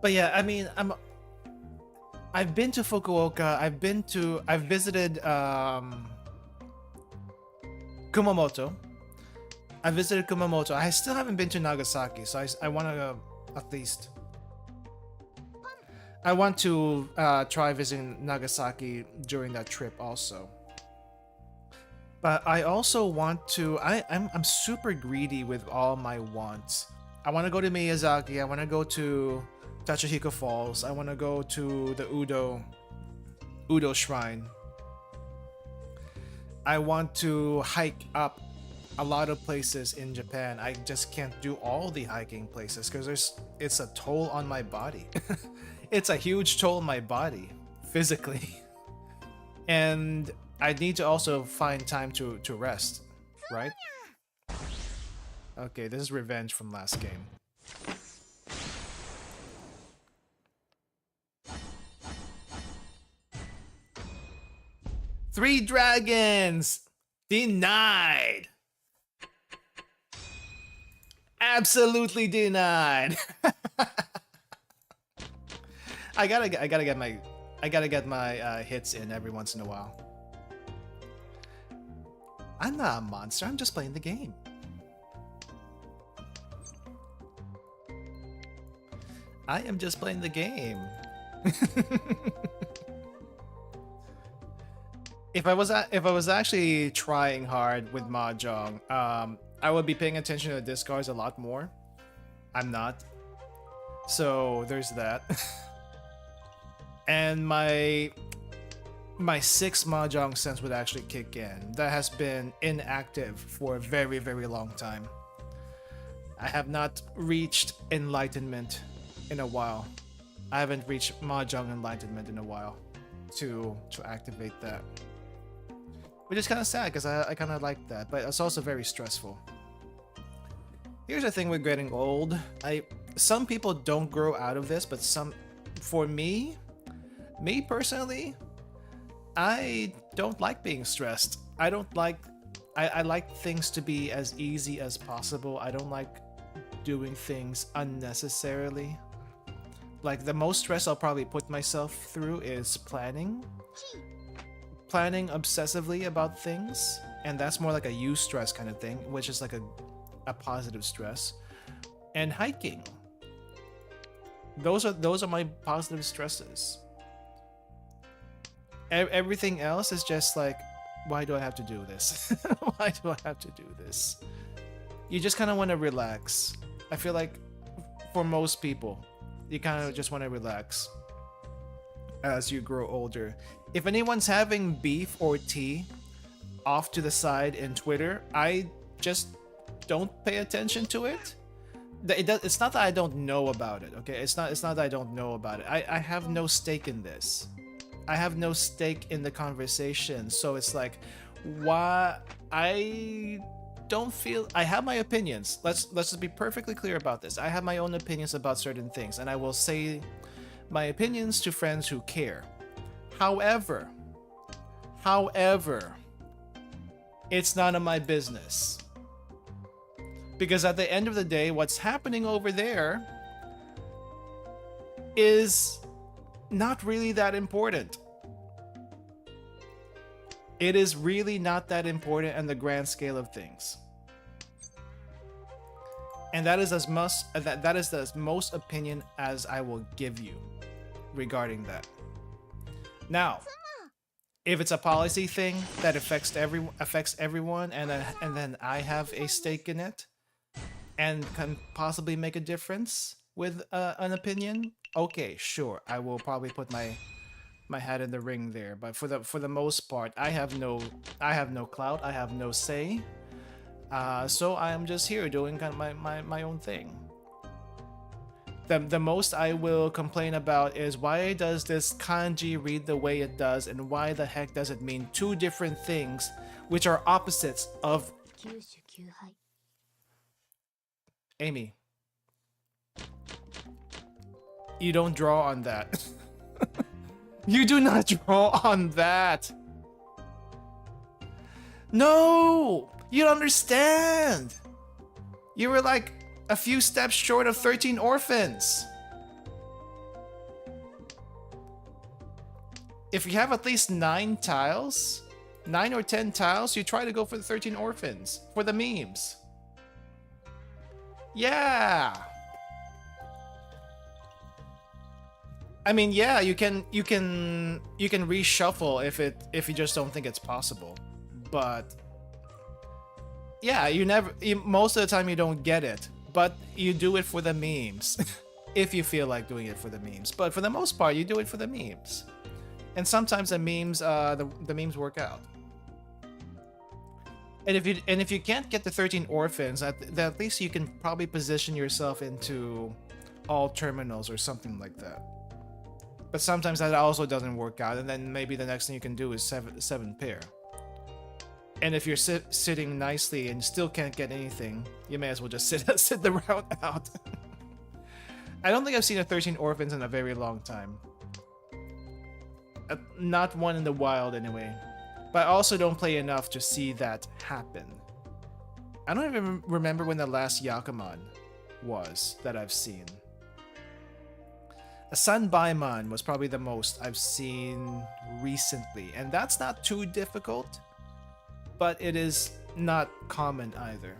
But yeah, I mean, I've been to Fukuoka. I've visited Kumamoto. I visited Kumamoto. I still haven't been to Nagasaki, so I want to at least. I want to try visiting Nagasaki during that trip also. But I also want to. I'm super greedy with all my wants. I want to go to Miyazaki. I want to go to Tachihiko Falls. I want to go to the Udo Shrine. I want to hike up a lot of places in Japan, I just can't do all the hiking places because it's a toll on my body. It's a huge toll on my body physically. And I need to also find time to rest, right? Okay, this is revenge from last game. Three dragons! Denied! Absolutely denied! I gotta get my hits in every once in a while. I'm not a monster, I'm just playing the game. I am just playing the game. If I was actually trying hard with Mahjong, I would be paying attention to the discards a lot more. I'm not. So there's that. And my sixth Mahjong sense would actually kick in. That has been inactive for a very, very long time. I have not reached enlightenment in a while. I haven't reached Mahjong enlightenment in a while to activate that. Which is kind of sad because I kind of like that, but it's also very stressful. Here's the thing with getting old. Some people don't grow out of this, but for me personally, I don't like being stressed. I like things to be as easy as possible. I don't like doing things unnecessarily. Like the most stress I'll probably put myself through is planning obsessively about things, and that's more like a eustress kind of thing, which is like a positive stress. And hiking. Those are my positive stresses. Everything else is just like, why do I have to do this? Why do I have to do this? You just kind of want to relax. I feel like for most people, you kind of just want to relax as you grow older. If anyone's having beef or tea off to the side in Twitter, I just don't pay attention to it. It's not that I don't know about it, okay? It's not that I don't know about it. I have no stake in this. I have no stake in the conversation. So it's like, why? I don't feel... I have my opinions. Let's just be perfectly clear about this. I have my own opinions about certain things, and I will say my opinions to friends who care. However, it's none of my business. Because at the end of the day, what's happening over there is not really that important. It is really not that important in the grand scale of things. And that is as the most opinion as I will give you regarding that. Now, if it's a policy thing that affects everyone, and then I have a stake in it, and can possibly make a difference with an opinion, okay, sure, I will probably put my hat in the ring there. But for the most part, I have no clout, I have no say. So I'm just here doing kind of my own thing. The most I will complain about is, why does this kanji read the way it does, and why the heck does it mean two different things which are opposites of... Amy, you don't draw on that. You do not draw on that. No, you don't understand. You were like a few steps short of 13 orphans. If you have at least 9 tiles, 9 or 10 tiles, you try to go for the 13 orphans for the memes. Yeah. I mean, yeah, you can reshuffle if you just don't think it's possible. But yeah, most of the time you don't get it, but you do it for the memes. If you feel like doing it for the memes. But for the most part, you do it for the memes. And sometimes the memes work out. And if you can't get the 13 orphans, at least you can probably position yourself into all terminals or something like that. But sometimes that also doesn't work out, and then maybe the next thing you can do is seven pair. And if you're sitting nicely and still can't get anything, you may as well just sit the route out. I don't think I've seen a 13 orphans in a very long time. Not one in the wild anyway. But I also don't play enough to see that happen. I don't even remember when the last Yakuman was that I've seen. A Sanbaiman was probably the most I've seen recently, and that's not too difficult, but it is not common either.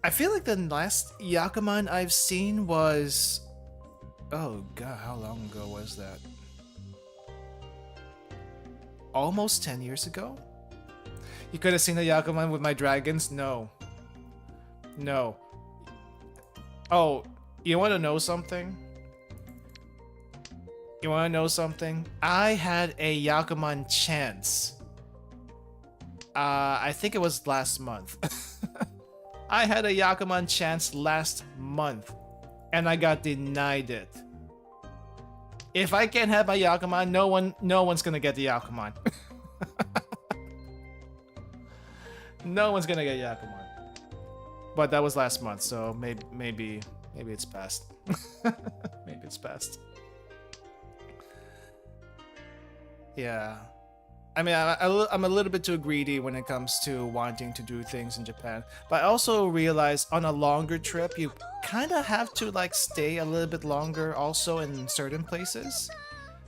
I feel like the last Yakuman I've seen was... Oh god, how long ago was that? Almost 10 years ago? You could have seen the Yakuman with my dragons? No. No. Oh, you want to know something? You want to know something? I had a Yakuman chance. I think it was last month. I had a Yakuman chance last month, and I got denied it. If I can't have my Yakuman, no one's gonna get the Yakuman. No one's gonna get Yakuman. But that was last month, so maybe it's past. Maybe it's past. Yeah. I mean, I'm a little bit too greedy when it comes to wanting to do things in Japan. But I also realize on a longer trip, you kind of have to like stay a little bit longer also in certain places.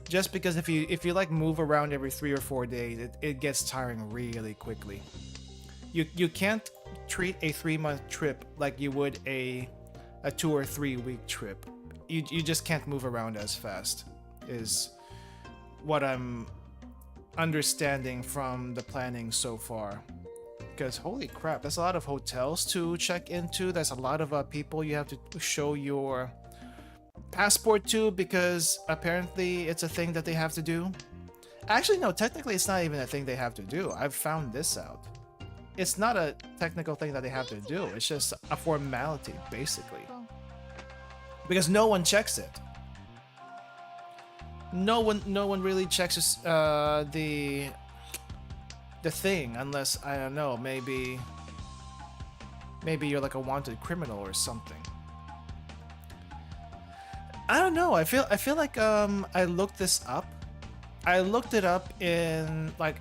Just because if you like move around every 3 or 4 days, it gets tiring really quickly. You can't treat a 3-month trip like you would a 2 or 3 week trip. You just can't move around as fast, is what I'm understanding from the planning so far. Because holy crap, there's a lot of hotels to check into. There's a lot of people you have to show your passport to, because apparently it's a thing that they have to do. Actually, no, technically it's not even a thing they have to do. I've found this out. It's not a technical thing that they have to do. It's just a formality, basically. Because no one checks it. No one really checks the thing unless, I don't know, maybe you're like a wanted criminal or something. I don't know. I feel like I looked this up. I looked it up in like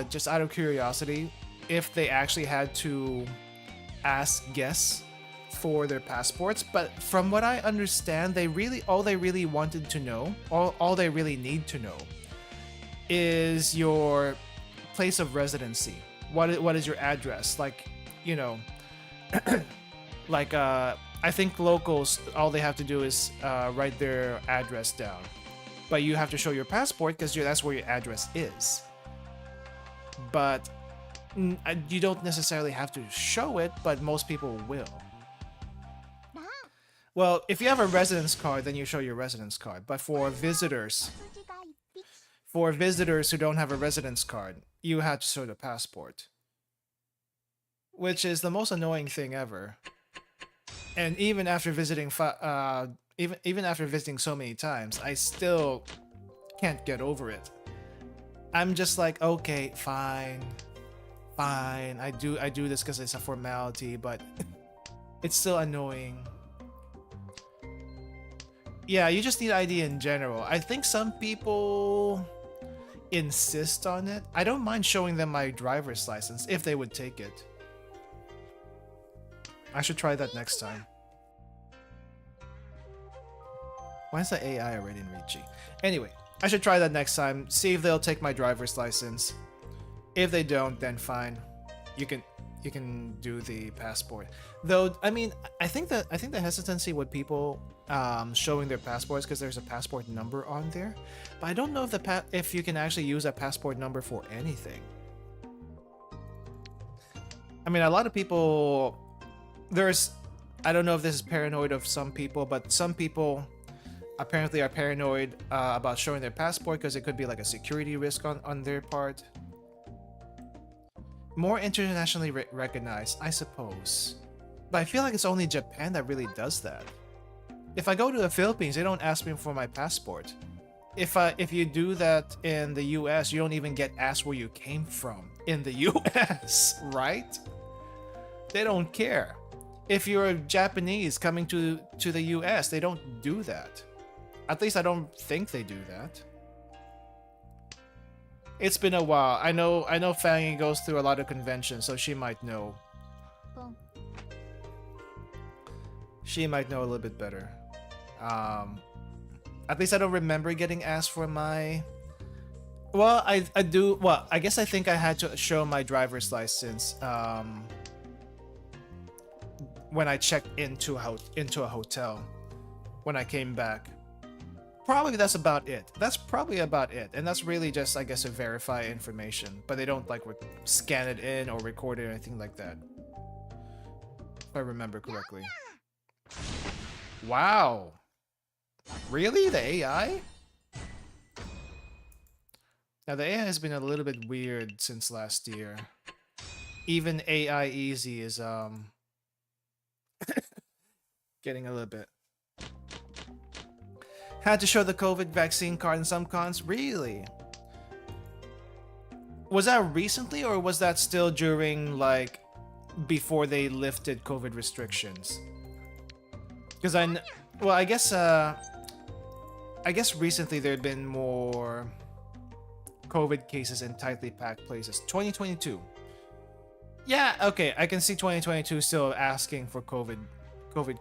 just out of curiosity if they actually had to ask guests for their passports, but from what I understand, all they really wanted to know, all they really need to know is your place of residency. What is your address? Like, you know, like I think locals, all they have to do is write their address down, but you have to show your passport because that's where your address is. But you don't necessarily have to show it, but most people will. Well, if you have a residence card, then you show your residence card. But for visitors who don't have a residence card, you have to show the passport. Which is the most annoying thing ever. And even after visiting even after visiting so many times, I still can't get over it. I'm just like, okay, fine. I do this because it's a formality, but it's still annoying. Yeah, you just need ID in general. I think some people insist on it. I don't mind showing them my driver's license if they would take it. I should try that next time. Why is the AI already in Ricci? Anyway, I should try that next time. See if they'll take my driver's license. If they don't, then fine. You can do the passport. Though, I mean, I think the hesitancy with people showing their passports because there's a passport number on there, but I don't know if you can actually use a passport number for anything. I mean, a lot of people, I don't know if this is paranoid of some people, but some people apparently are paranoid about showing their passport because it could be like a security risk on their part. More internationally recognized, I suppose. But I feel like it's only Japan that really does that. If I go to the Philippines, they don't ask me for my passport. If you do that in the US, you don't even get asked where you came from in the US, right? They don't care. If you're Japanese coming to the US, they don't do that. At least I don't think they do that. It's been a while. I know Fangy goes through a lot of conventions, so she might know. She might know a little bit better. At least I don't remember getting asked for my... Well, I do... Well, I guess I think I had to show my driver's license when I checked into a hotel when I came back. Probably that's about it. That's probably about it. And that's really just, I guess, to verify information. But they don't, like, scan it in or record it or anything like that. If I remember correctly. Wow. Really? The AI? Now, the AI has been a little bit weird since last year. Even AI Easy is, getting a little bit. Had to show the COVID vaccine card in some cons? Really? Was that recently, or was that still during, like, before they lifted COVID restrictions? Because I guess recently there had been more COVID cases in tightly packed places. 2022. Yeah, okay, I can see 2022 still asking for COVID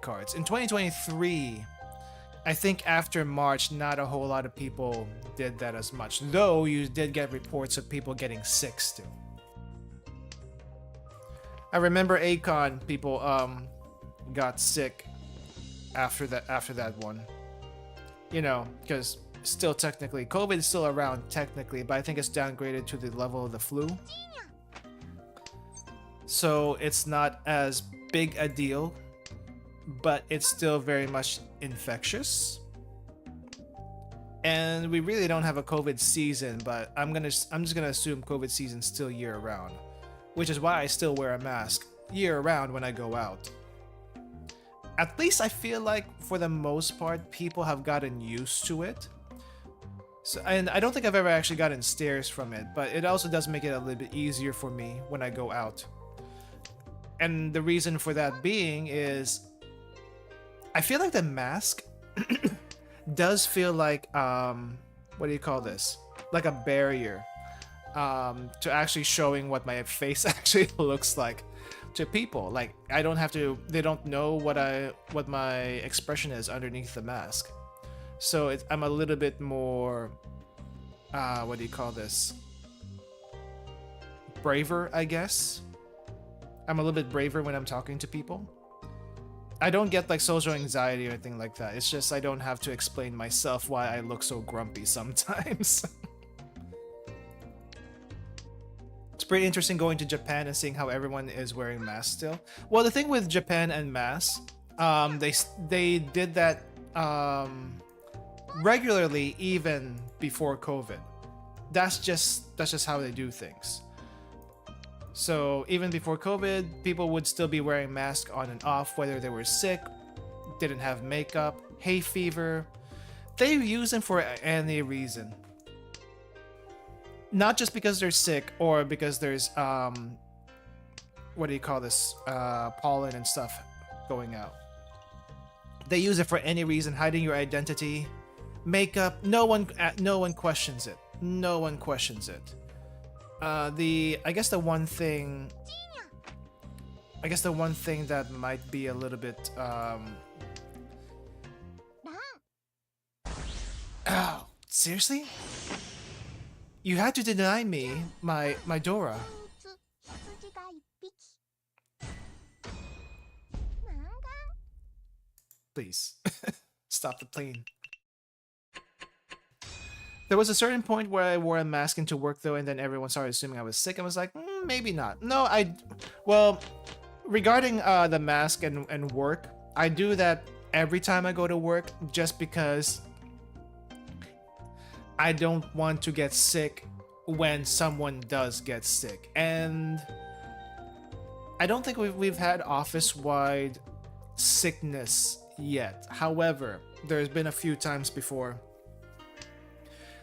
cards. In 2023, I think after March, not a whole lot of people did that as much. Though you did get reports of people getting sick still. I remember Akon people got sick after that one. You know, because still technically COVID is still around technically, but I think it's downgraded to the level of the flu. So it's not as big a deal, but it's still very much infectious. And we really don't have a COVID season, but I'm just gonna assume COVID season's still year round, which is why I still wear a mask year round when I go out. At least I feel like for the most part, people have gotten used to it. So, and I don't think I've ever actually gotten stares from it, but it also does make it a little bit easier for me when I go out. And the reason for that being is I feel like the mask does feel like, what do you call this? Like a barrier to actually showing what my face actually looks like to people. Like, I don't have to, they don't know what my expression is underneath the mask. So I'm a little bit more, what do you call this? Braver, I guess. I'm a little bit braver when I'm talking to people. I don't get like social anxiety or anything like that. It's just I don't have to explain myself why I look so grumpy sometimes. It's pretty interesting going to Japan and seeing how everyone is wearing masks still. Well, the thing with Japan and masks, they did that regularly even before COVID. That's just how they do things. So even before COVID, people would still be wearing masks on and off, whether they were sick, didn't have makeup, hay fever. They use them for any reason. Not just because they're sick or because there's, what do you call this, pollen and stuff going out. They use it for any reason, hiding your identity, makeup. No one questions it. No one questions it. I guess the one thing that might be a little bit oh, seriously? You had to deny me my Dora. Please stop the plane. There was a certain point where I wore a mask into work though, and then everyone started assuming I was sick. I was like, maybe not. No, well, regarding the mask and work, I do that every time I go to work just because I don't want to get sick when someone does get sick. And I don't think we've had office-wide sickness yet. However, there's been a few times before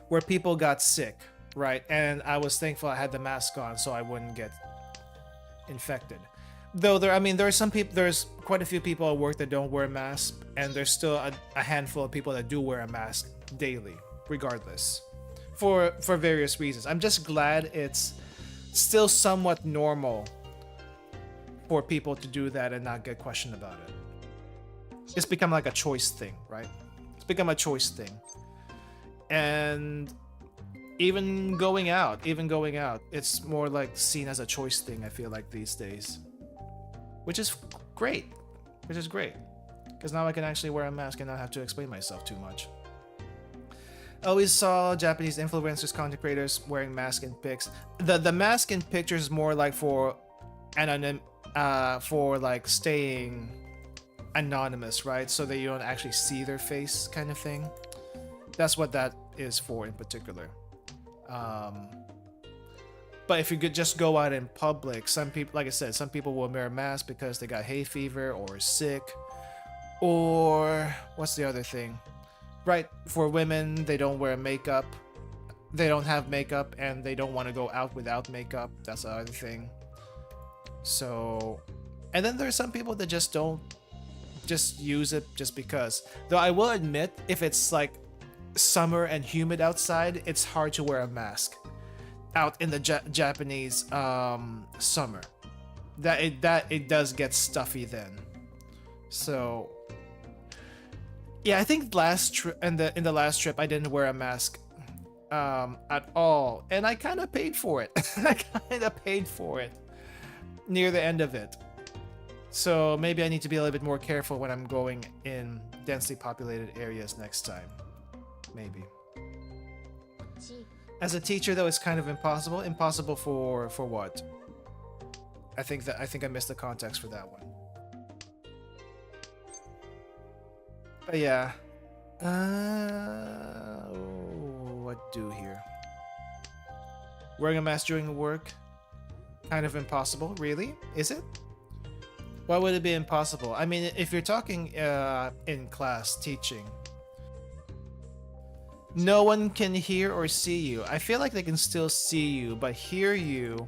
where people got sick, right? And I was thankful I had the mask on so I wouldn't get infected. Though there's quite a few people at work that don't wear masks, and there's still a handful of people that do wear a mask daily, regardless, for various reasons. I'm just glad it's still somewhat normal for people to do that and not get questioned about it. It's become like a choice thing, right? It's become a choice thing. And even going out, it's more like seen as a choice thing, I feel like, these days. Which is great. Because now I can actually wear a mask and not have to explain myself too much. I always saw Japanese influencers, content creators wearing masks in pics. The mask in pictures is more like for like staying anonymous, right? So that you don't actually see their face, kind of thing. That's what that is for in particular. But if you could just go out in public, some people, like I said, some people will wear a mask because they got hay fever or sick, or what's the other thing? Right, for women, they don't wear makeup. They don't have makeup and they don't want to go out without makeup. That's the other thing. So, and then there's some people that just don't just use it just because. Though I will admit, if it's like summer and humid outside, it's hard to wear a mask out in the Japanese summer. It does get stuffy then. So yeah, I think in the last trip I didn't wear a mask at all, and I kind of paid for it. I kind of paid for it near the end of it. So maybe I need to be a little bit more careful when I'm going in densely populated areas next time. Maybe. As a teacher, though, it's kind of impossible. Impossible for what? I think I missed the context for that one. But yeah. What do here? Wearing a mask during work? Kind of impossible. Really? Is it? Why would it be impossible? I mean, if you're talking in class teaching, no one can hear or see you. I feel like they can still see you, but hear you,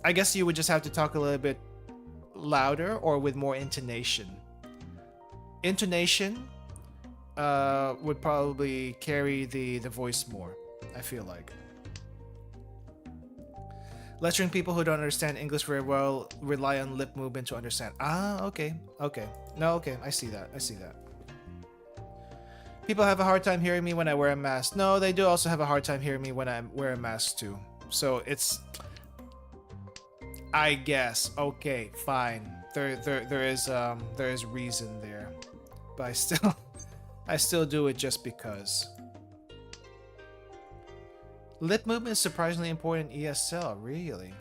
I guess you would just have to talk a little bit louder or with more intonation. Intonation would probably carry the voice more, I feel like. Lecturing people who don't understand English very well rely on lip movement to understand. Ah, okay. No, okay, I see that. People have a hard time hearing me when I wear a mask. No, they do also have a hard time hearing me when I wear a mask too. So it's, I guess, okay, fine. There is reason there, but I still do it just because. Lip movement is surprisingly important in ESL, really?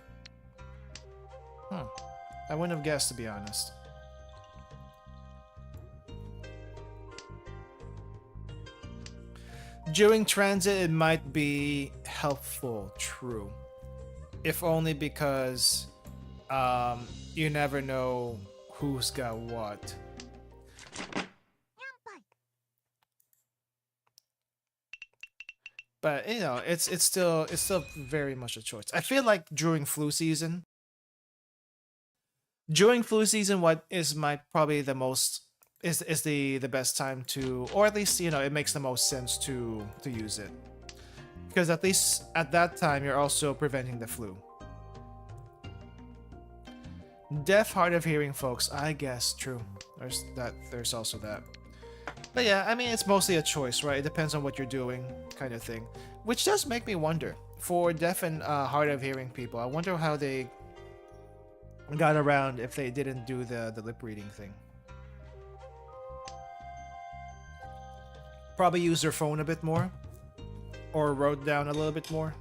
I wouldn't have guessed, to be honest. During transit, it might be helpful, true. If only because you never know who's got what. But you know, it's still very much a choice. I feel like during flu season, what is probably the most is the best time to, or at least, you know, it makes the most sense to use it, because at least at that time you're also preventing the flu. Deaf, hard of hearing folks, I guess, true. There's also that. But yeah, I mean, it's mostly a choice, right? It depends on what you're doing, kind of thing. Which does make me wonder, for deaf and hard of hearing people, I wonder how they got around if they didn't do the lip reading thing. Probably use their phone a bit more, or wrote down a little bit more.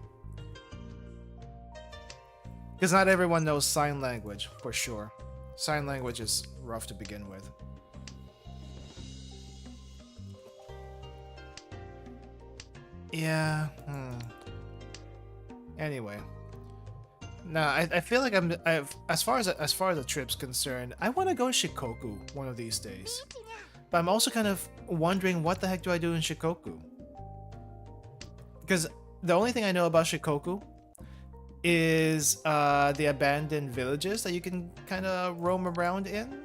Because not everyone knows sign language, for sure. Sign language is rough to begin with. Yeah, Anyway, now I feel like as far as the trip's concerned, I want to go Shikoku one of these days. But I'm also kind of wondering what the heck do I do in Shikoku? Because the only thing I know about Shikoku is the abandoned villages that you can kind of roam around in.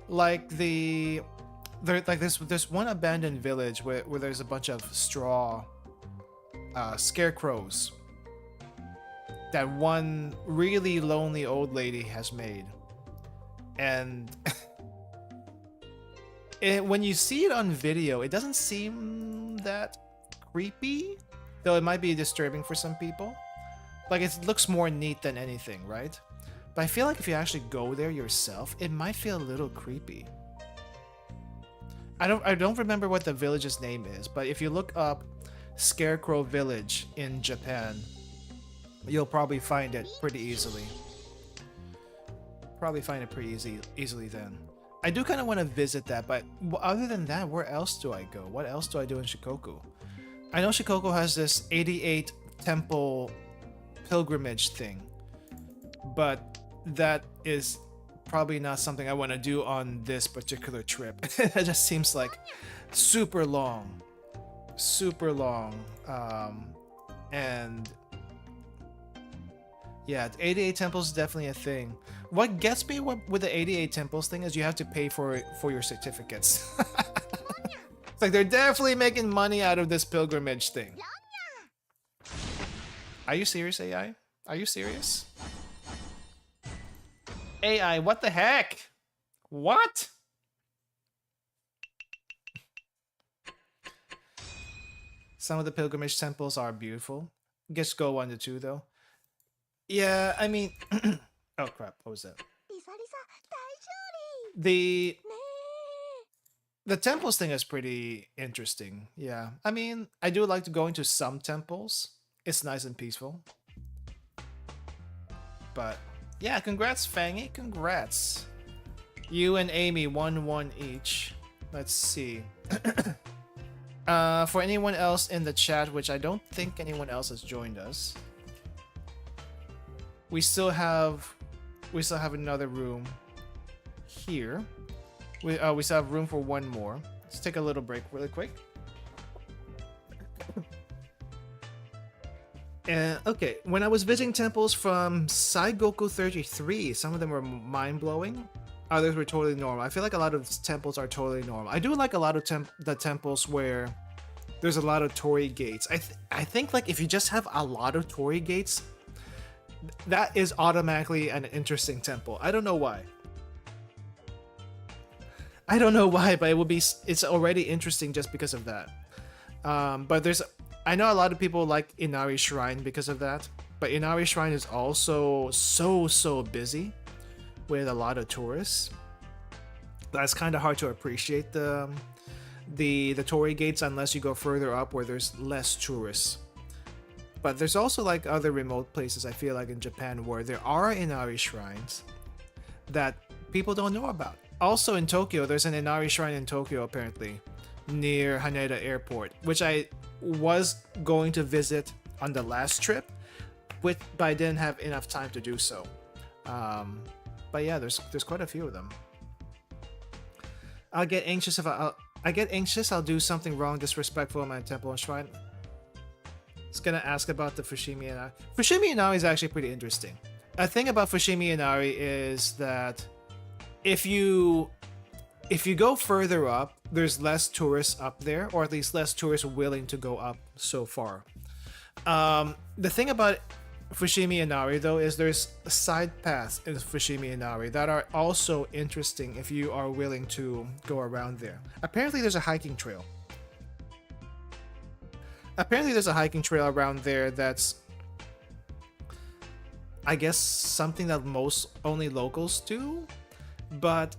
Like there's one abandoned village where there's a bunch of straw scarecrows that one really lonely old lady has made. And when you see it on video, it doesn't seem that creepy, though it might be disturbing for some people. Like, it looks more neat than anything, right? But I feel like if you actually go there yourself, it might feel a little creepy. I don't remember what the village's name is, but if you look up Scarecrow Village in Japan, you'll probably find it pretty easily. Easily then. I do kind of want to visit that, but other than that, where else do I go? What else do I do in Shikoku? I know Shikoku has this 88 temple pilgrimage thing, but that is probably not something I want to do on this particular trip. It just seems like super long. And yeah, 88 temples is definitely a thing. What gets me with the 88 temples thing is you have to pay for your certificates. It's like they're definitely making money out of this pilgrimage thing. Are you serious, AI? Are you serious? AI, what the heck? What? Some of the pilgrimage temples are beautiful. Just go 1 to 2 though. Yeah, I mean... oh crap, what was that? The temples thing is pretty interesting. Yeah, I mean, I do like to go into some temples. It's nice and peaceful. But yeah, congrats, Fangy. Congrats. You and Amy 1-1 each. Let's see. For anyone else in the chat, which I don't think anyone else has joined us, we still have another room here. We still have room for one more. Let's take a little break really quick. Okay, when I was visiting temples from Saigoku 33, some of them were mind-blowing. Others were totally normal. I feel like a lot of temples are totally normal. I do like a lot of the temples where there's a lot of torii gates. I think like if you just have a lot of torii gates, that is automatically an interesting temple. I don't know why. But it's already interesting just because of that. But I know a lot of people like Inari Shrine because of that, but Inari Shrine is also so busy with a lot of tourists. That's kind of hard to appreciate the torii gates unless you go further up where there's less tourists. But there's also like other remote places, I feel like, in Japan where there are Inari shrines that people don't know about. Also in Tokyo, there's an Inari shrine in Tokyo apparently near Haneda Airport, which I was going to visit on the last trip, but I didn't have enough time to do so. But yeah, there's quite a few of them. I'll get anxious if I'll do something wrong, disrespectful in my temple and shrine. It's gonna ask about the Fushimi Inari. Fushimi Inari is actually pretty interesting. A thing about Fushimi Inari is that if you go further up, there's less tourists up there, or at least less tourists willing to go up so far. The thing about Fushimi Inari though is there's side paths in Fushimi Inari that are also interesting if you are willing to go around there. Apparently there's a hiking trail. Around there that's, I guess, something that only locals do, but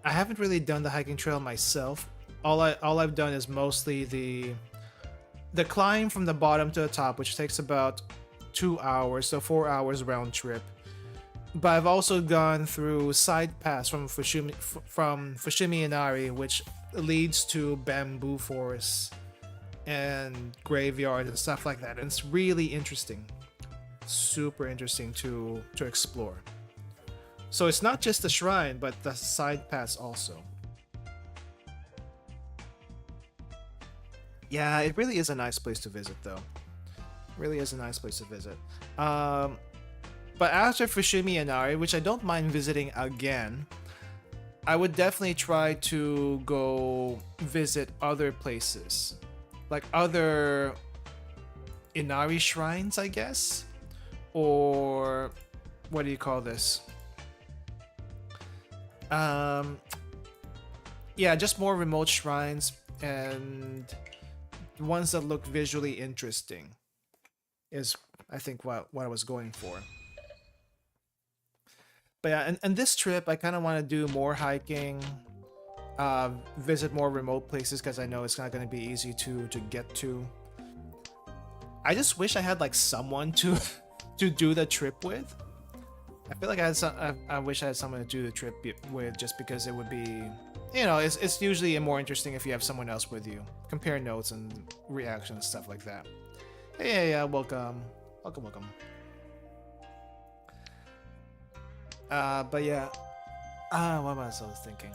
I haven't really done the hiking trail myself. All I've done is mostly the climb from the bottom to the top, which takes about 2 hours, so 4 hours round trip. But I've also gone through side paths from Fushimi Inari, which leads to bamboo forests and graveyard and stuff like that, and it's really interesting. super interesting to explore. So it's not just the shrine, but the side paths also. Yeah, it really is a nice place to visit, though. Really is a nice place to visit. But after Fushimi Inari, which I don't mind visiting again, I would definitely try to go visit other places, like other Inari shrines, I guess, or what do you call this? Yeah, just more remote shrines and ones that look visually interesting is, I think, what I was going for. But yeah, and this trip, I kind of want to do more hiking, visit more remote places because I know it's not going to be easy to get to. I just wish I had like someone to do the trip with. I feel like I wish I had someone to do the trip with, just because it would be, you know, it's usually more interesting if you have someone else with you. Compare notes and reactions, stuff like that. Hey, yeah, welcome. But yeah, what was I thinking?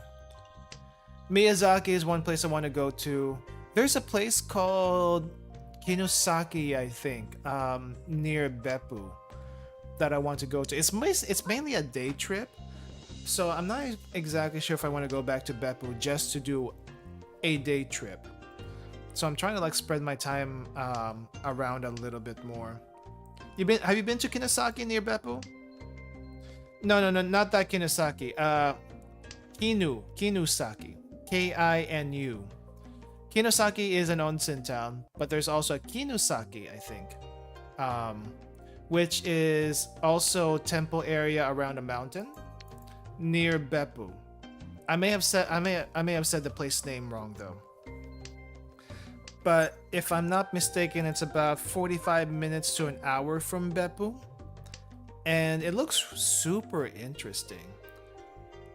Miyazaki is one place I want to go to. There's a place called Kinosaki, I think, near Beppu, that I want to go to. It's mainly a day trip, so I'm not exactly sure if I want to go back to Beppu just to do a day trip. So I'm trying to like spread my time around a little bit more. Have you been to Kinosaki near Beppu? No, not that Kinosaki. Kinusaki. Kinu. Kinosaki is an onsen town, but there's also a Kinusaki, I think, which is also temple area around a mountain near Beppu. I may have said the place name wrong though. But if I'm not mistaken, it's about 45 minutes to an hour from Beppu, and it looks super interesting.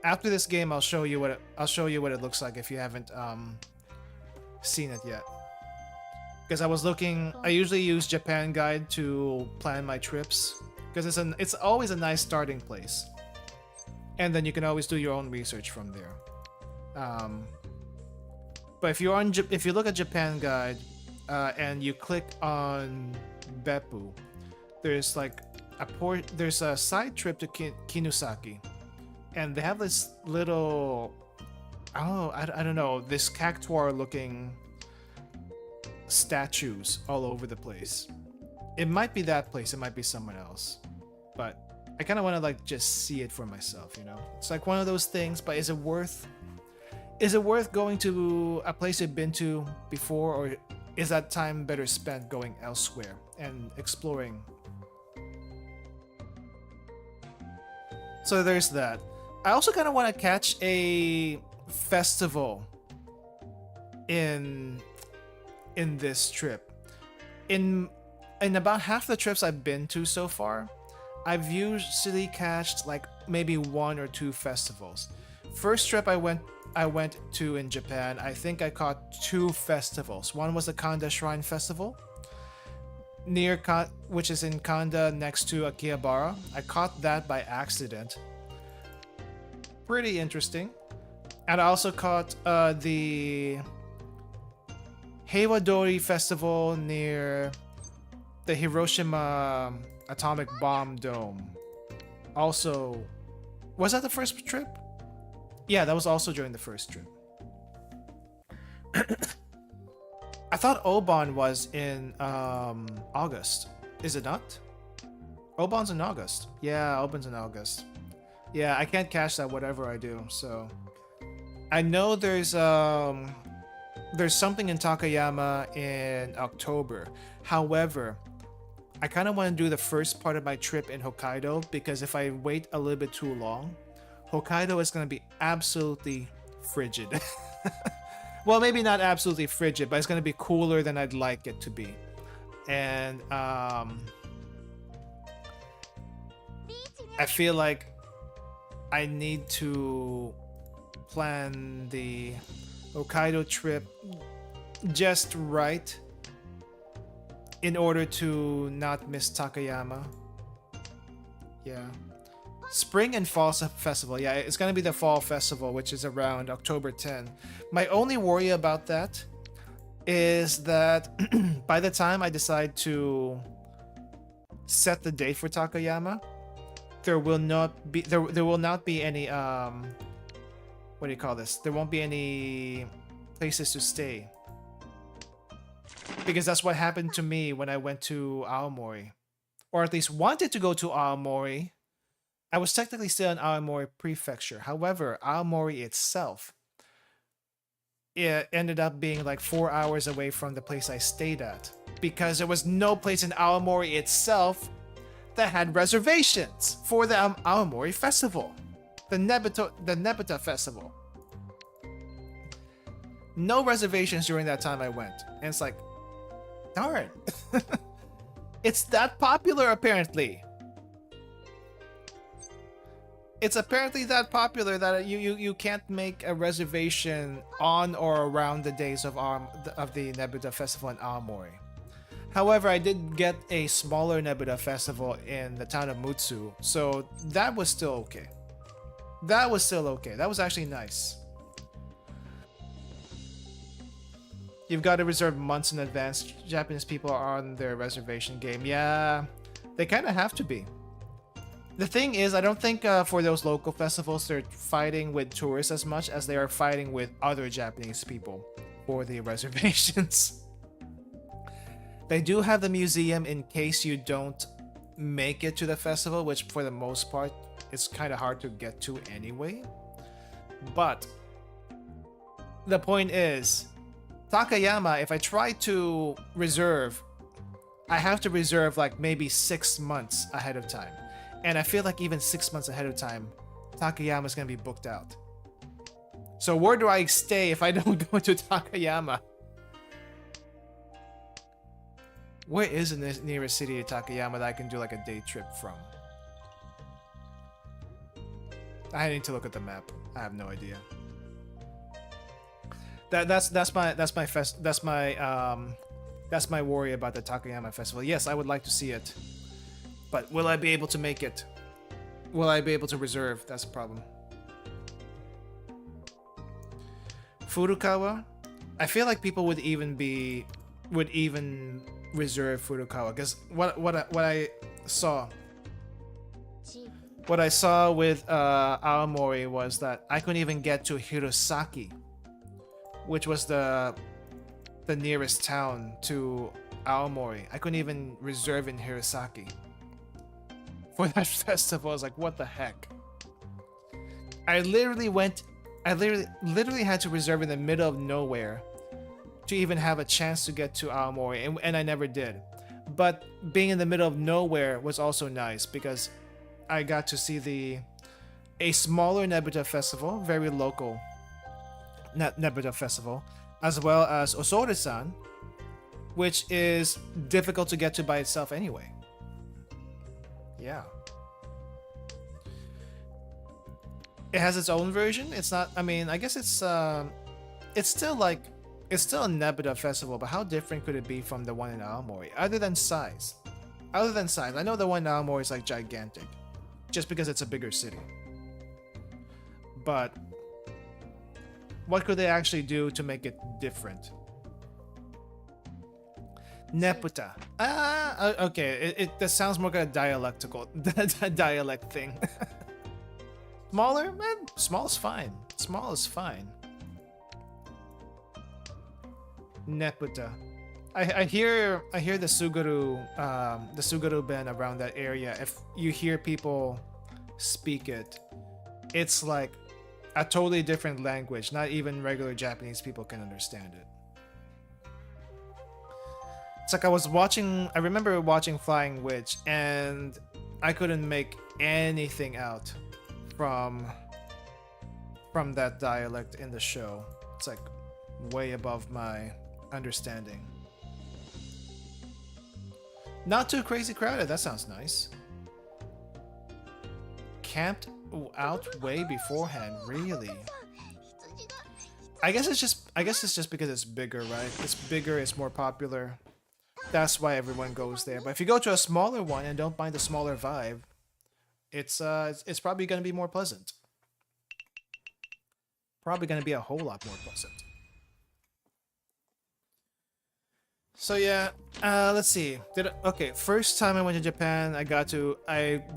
After this game, I'll show you what it looks like if you haven't seen it yet. Because I usually use Japan Guide to plan my trips, because it's always a nice starting place, and then you can always do your own research from there. But if you look at Japan Guide and you click on Beppu, there's like there's a side trip to Kinusaki, and they have this little, I don't know, this cactuar looking statues all over the place. It might be that place, it might be someone else, but I kind of want to like just see it for myself, you know? It's like one of those things, but is it worth going to a place you've been to before, or is that time better spent going elsewhere and exploring? So there's that. I also kind of want to catch a festival in this trip. In about half the trips I've been to so far, I've usually catched like maybe one or two festivals. First trip I went to in Japan, I think I caught two festivals. One was the Kanda Shrine Festival, which is in Kanda next to Akihabara. I caught that by accident. Pretty interesting. And I also caught the Heiwadori Festival near the Hiroshima Atomic Bomb Dome. Also, was that the first trip? Yeah, that was also during the first trip. I thought Obon was in August. Is it not? Obon's in August. Yeah, Obon's in August. Yeah, I can't catch that whatever I do, so I know there's something in Takayama in October. However, I kind of want to do the first part of my trip in Hokkaido, because if I wait a little bit too long, Hokkaido is going to be absolutely frigid. Well, maybe not absolutely frigid, but it's going to be cooler than I'd like it to be. And I feel like I need to plan the Hokkaido trip just right in order to not miss Takayama, Yeah. Spring and Fall Festival. Yeah, it's gonna be the Fall Festival, which is around October 10. My only worry about that is that by the time I decide to set the date for Takayama, there will not be any what do you call this? There won't be any places to stay. Because that's what happened to me when I went to Aomori. Or at least wanted to go to Aomori. I was technically still in Aomori Prefecture. However, Aomori itself, it ended up being like 4 hours away from the place I stayed at. Because there was no place in Aomori itself that had reservations for the Aomori Festival. The Nebuta Festival. No reservations during that time I went. And it's like, darn. It's that popular apparently. It's apparently that popular that you can't make a reservation on or around the days of the Nebuta Festival in Aomori. However, I did get a smaller Nebuta Festival in the town of Mutsu, so that was still okay. That was still okay. That was actually nice. You've got to reserve months in advance. Japanese people are on their reservation game. Yeah, they kind of have to be. The thing is, I don't think for those local festivals they're fighting with tourists as much as they are fighting with other Japanese people for the reservations. They do have the museum in case you don't make it to the festival, which for the most part it's kind of hard to get to anyway. But the point is, Takayama, if I try to reserve, I have to reserve like maybe 6 months ahead of time. And I feel like even 6 months ahead of time, Takayama's gonna be booked out. So where do I stay if I don't go to Takayama? Where is the nearest city to Takayama that I can do like a day trip from? I need to look at the map. I have no idea. That's my worry about the Takayama festival. Yes, I would like to see it. But will I be able to make it? Will I be able to reserve? That's a problem. Furukawa? I feel like people would even reserve Furukawa because what I saw with Aomori was that I couldn't even get to Hirosaki, which was the nearest town to Aomori. I couldn't even reserve in Hirosaki for that festival. I was like, what the heck? I literally had to reserve in the middle of nowhere to even have a chance to get to Aomori, and I never did. But being in the middle of nowhere was also nice because I got to see a smaller Nebuta festival, very local Nebuta festival, as well as Osore-san, which is difficult to get to by itself anyway. Yeah. It has its own version. It's not, I mean, I guess it's still a Nebuta festival, but how different could it be from the one in Aomori? Other than size. I know the one in Aomori is like gigantic, just because it's a bigger city. But what could they actually do to make it different? Nebuta. Okay. That sounds more like a dialect thing. Smaller? Man, small is fine. Small is fine. Nebuta. I hear the Suguru Ben around that area. If you hear people speak it, it's like a totally different language. Not even regular Japanese people can understand it. It's like I remember watching Flying Witch, and I couldn't make anything out from that dialect in the show. It's like way above my understanding. Not too crazy crowded. That sounds nice. Camped out way beforehand. Really? I guess it's just because it's bigger, right? It's bigger. It's more popular. That's why everyone goes there. But if you go to a smaller one and don't mind the smaller vibe, it's probably going to be more pleasant. Probably going to be a whole lot more pleasant. So yeah, let's see. Okay, first time I went to Japan, I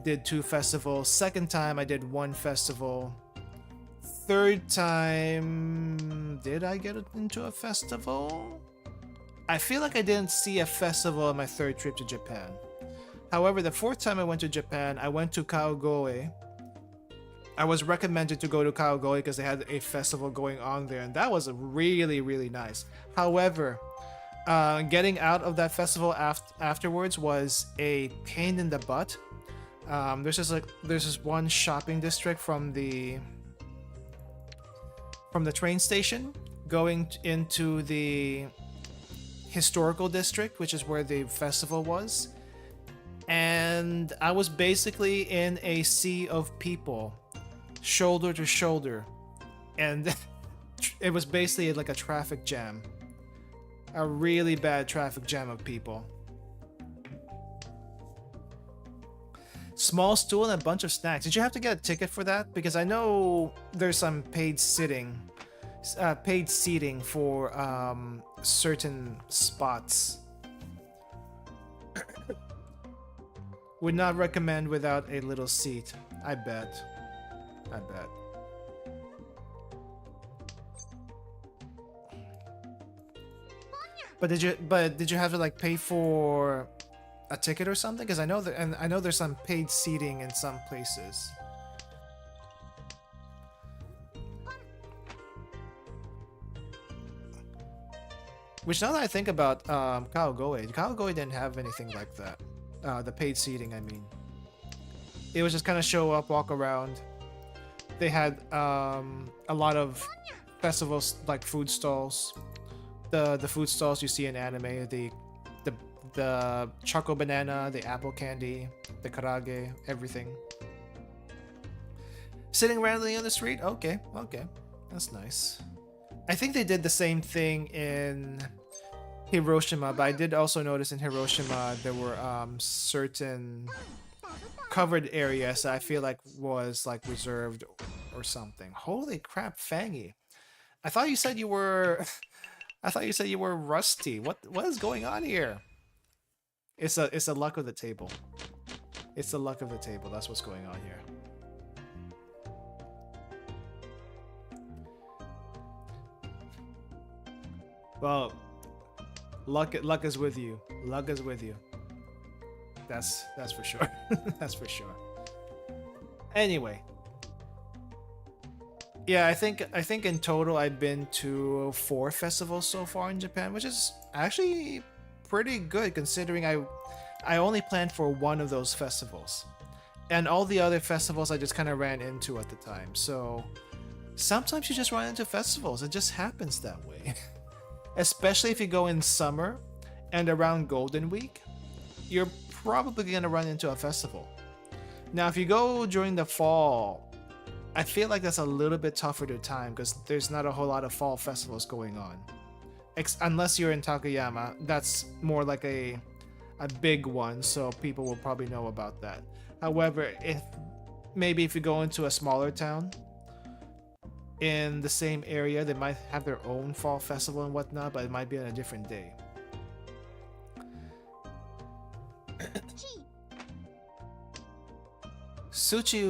did 2 festivals. Second time I did 1 festival. Third time, did I get into a festival? I feel like I didn't see a festival on my 3rd trip to Japan. However, the 4th time I went to Japan, I went to Kaogoe. I was recommended to go to Kaogoe because they had a festival going on there, and that was really, really nice. However, getting out of that festival afterwards was a pain in the butt. There's this one shopping district from the train station going into the historical district, which is where the festival was, and I was basically in a sea of people, shoulder to shoulder, and it was basically like a traffic jam, a really bad traffic jam of people. Small stool and a bunch of snacks. Did you have to get a ticket for that? Because I know there's some paid seating for certain spots. Would not recommend without a little seat. I bet. But did you have to like pay for a ticket or something? Because I know there's some paid seating in some places. Which, now that I think about Kaogoe didn't have anything like that. The paid seating, I mean. It was just kind of show up, walk around. They had a lot of festivals, like food stalls. The food stalls you see in anime, the choco banana, the apple candy, the karage, everything. Sitting randomly on the street? Okay. That's nice. I think they did the same thing in Hiroshima, but I did also notice in Hiroshima there were certain covered areas that I feel like was like reserved or something. Holy crap, Fangy. I thought you said you were rusty. What is going on here? It's a luck of the table. It's the luck of the table. That's what's going on here. Well, luck is with you. Luck is with you. That's for sure. That's for sure. Anyway. Yeah, I think in total I've been to 4 festivals so far in Japan, which is actually pretty good considering I only planned for 1 of those festivals. And all the other festivals I just kind of ran into at the time. So sometimes you just run into festivals. It just happens that way. Especially if you go in summer and around Golden Week, you're probably going to run into a festival. Now, if you go during the fall, I feel like that's a little bit tougher to time because there's not a whole lot of fall festivals going on. Unless you're in Takayama, that's more like a big one, so people will probably know about that. However, if you go into a smaller town in the same area, they might have their own fall festival and whatnot, but it might be on a different day. Suchiura.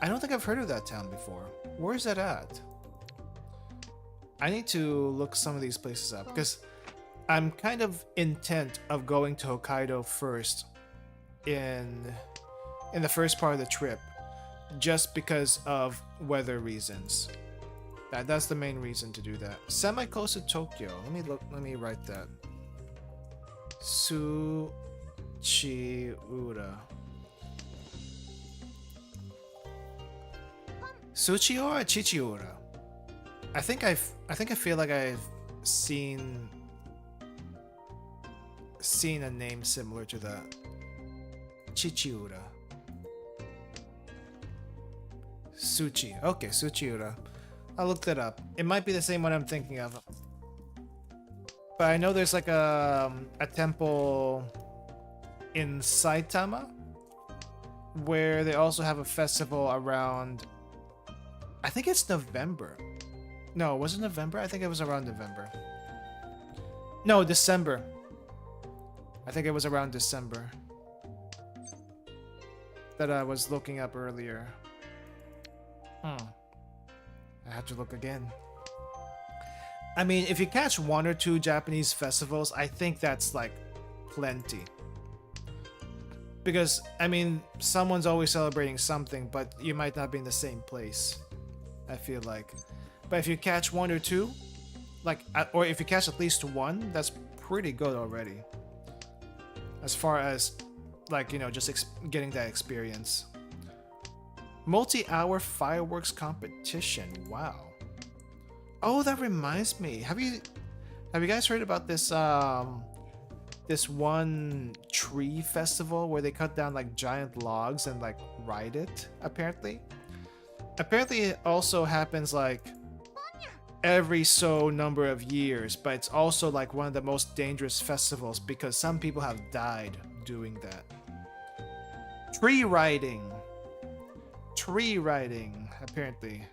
I don't think I've heard of that town before. Where is that at? I need to look some of these places up because I'm kind of intent of going to Hokkaido first in the first part of the trip, just because of weather reasons. That's the main reason to do that. Semi close to Tokyo. Let me write that. Suchiura. Suchi or Chichiura? I feel like I've seen a name similar to that. Chichiura. Suchi. Okay, Suchiura. I'll look that up. It might be the same one I'm thinking of. But I know there's like a temple in Saitama, where they also have a festival around, I think it's November. No, was it November? I think it was around November. No, December. I think it was around December that I was looking up earlier. I have to look again. I mean, if you catch 1 or 2 Japanese festivals, I think that's like plenty. Because, I mean, someone's always celebrating something, but you might not be in the same place, I feel like. But if you catch 1 or 2, like, or if you catch at least 1, that's pretty good already. As far as, like, you know, just getting that experience. Multi-hour fireworks competition. Wow. Oh, that reminds me. Have you guys heard about this this one tree festival where they cut down like giant logs and like ride it? Apparently it also happens like every so number of years, but it's also like one of the most dangerous festivals because some people have died doing that. Tree riding, apparently.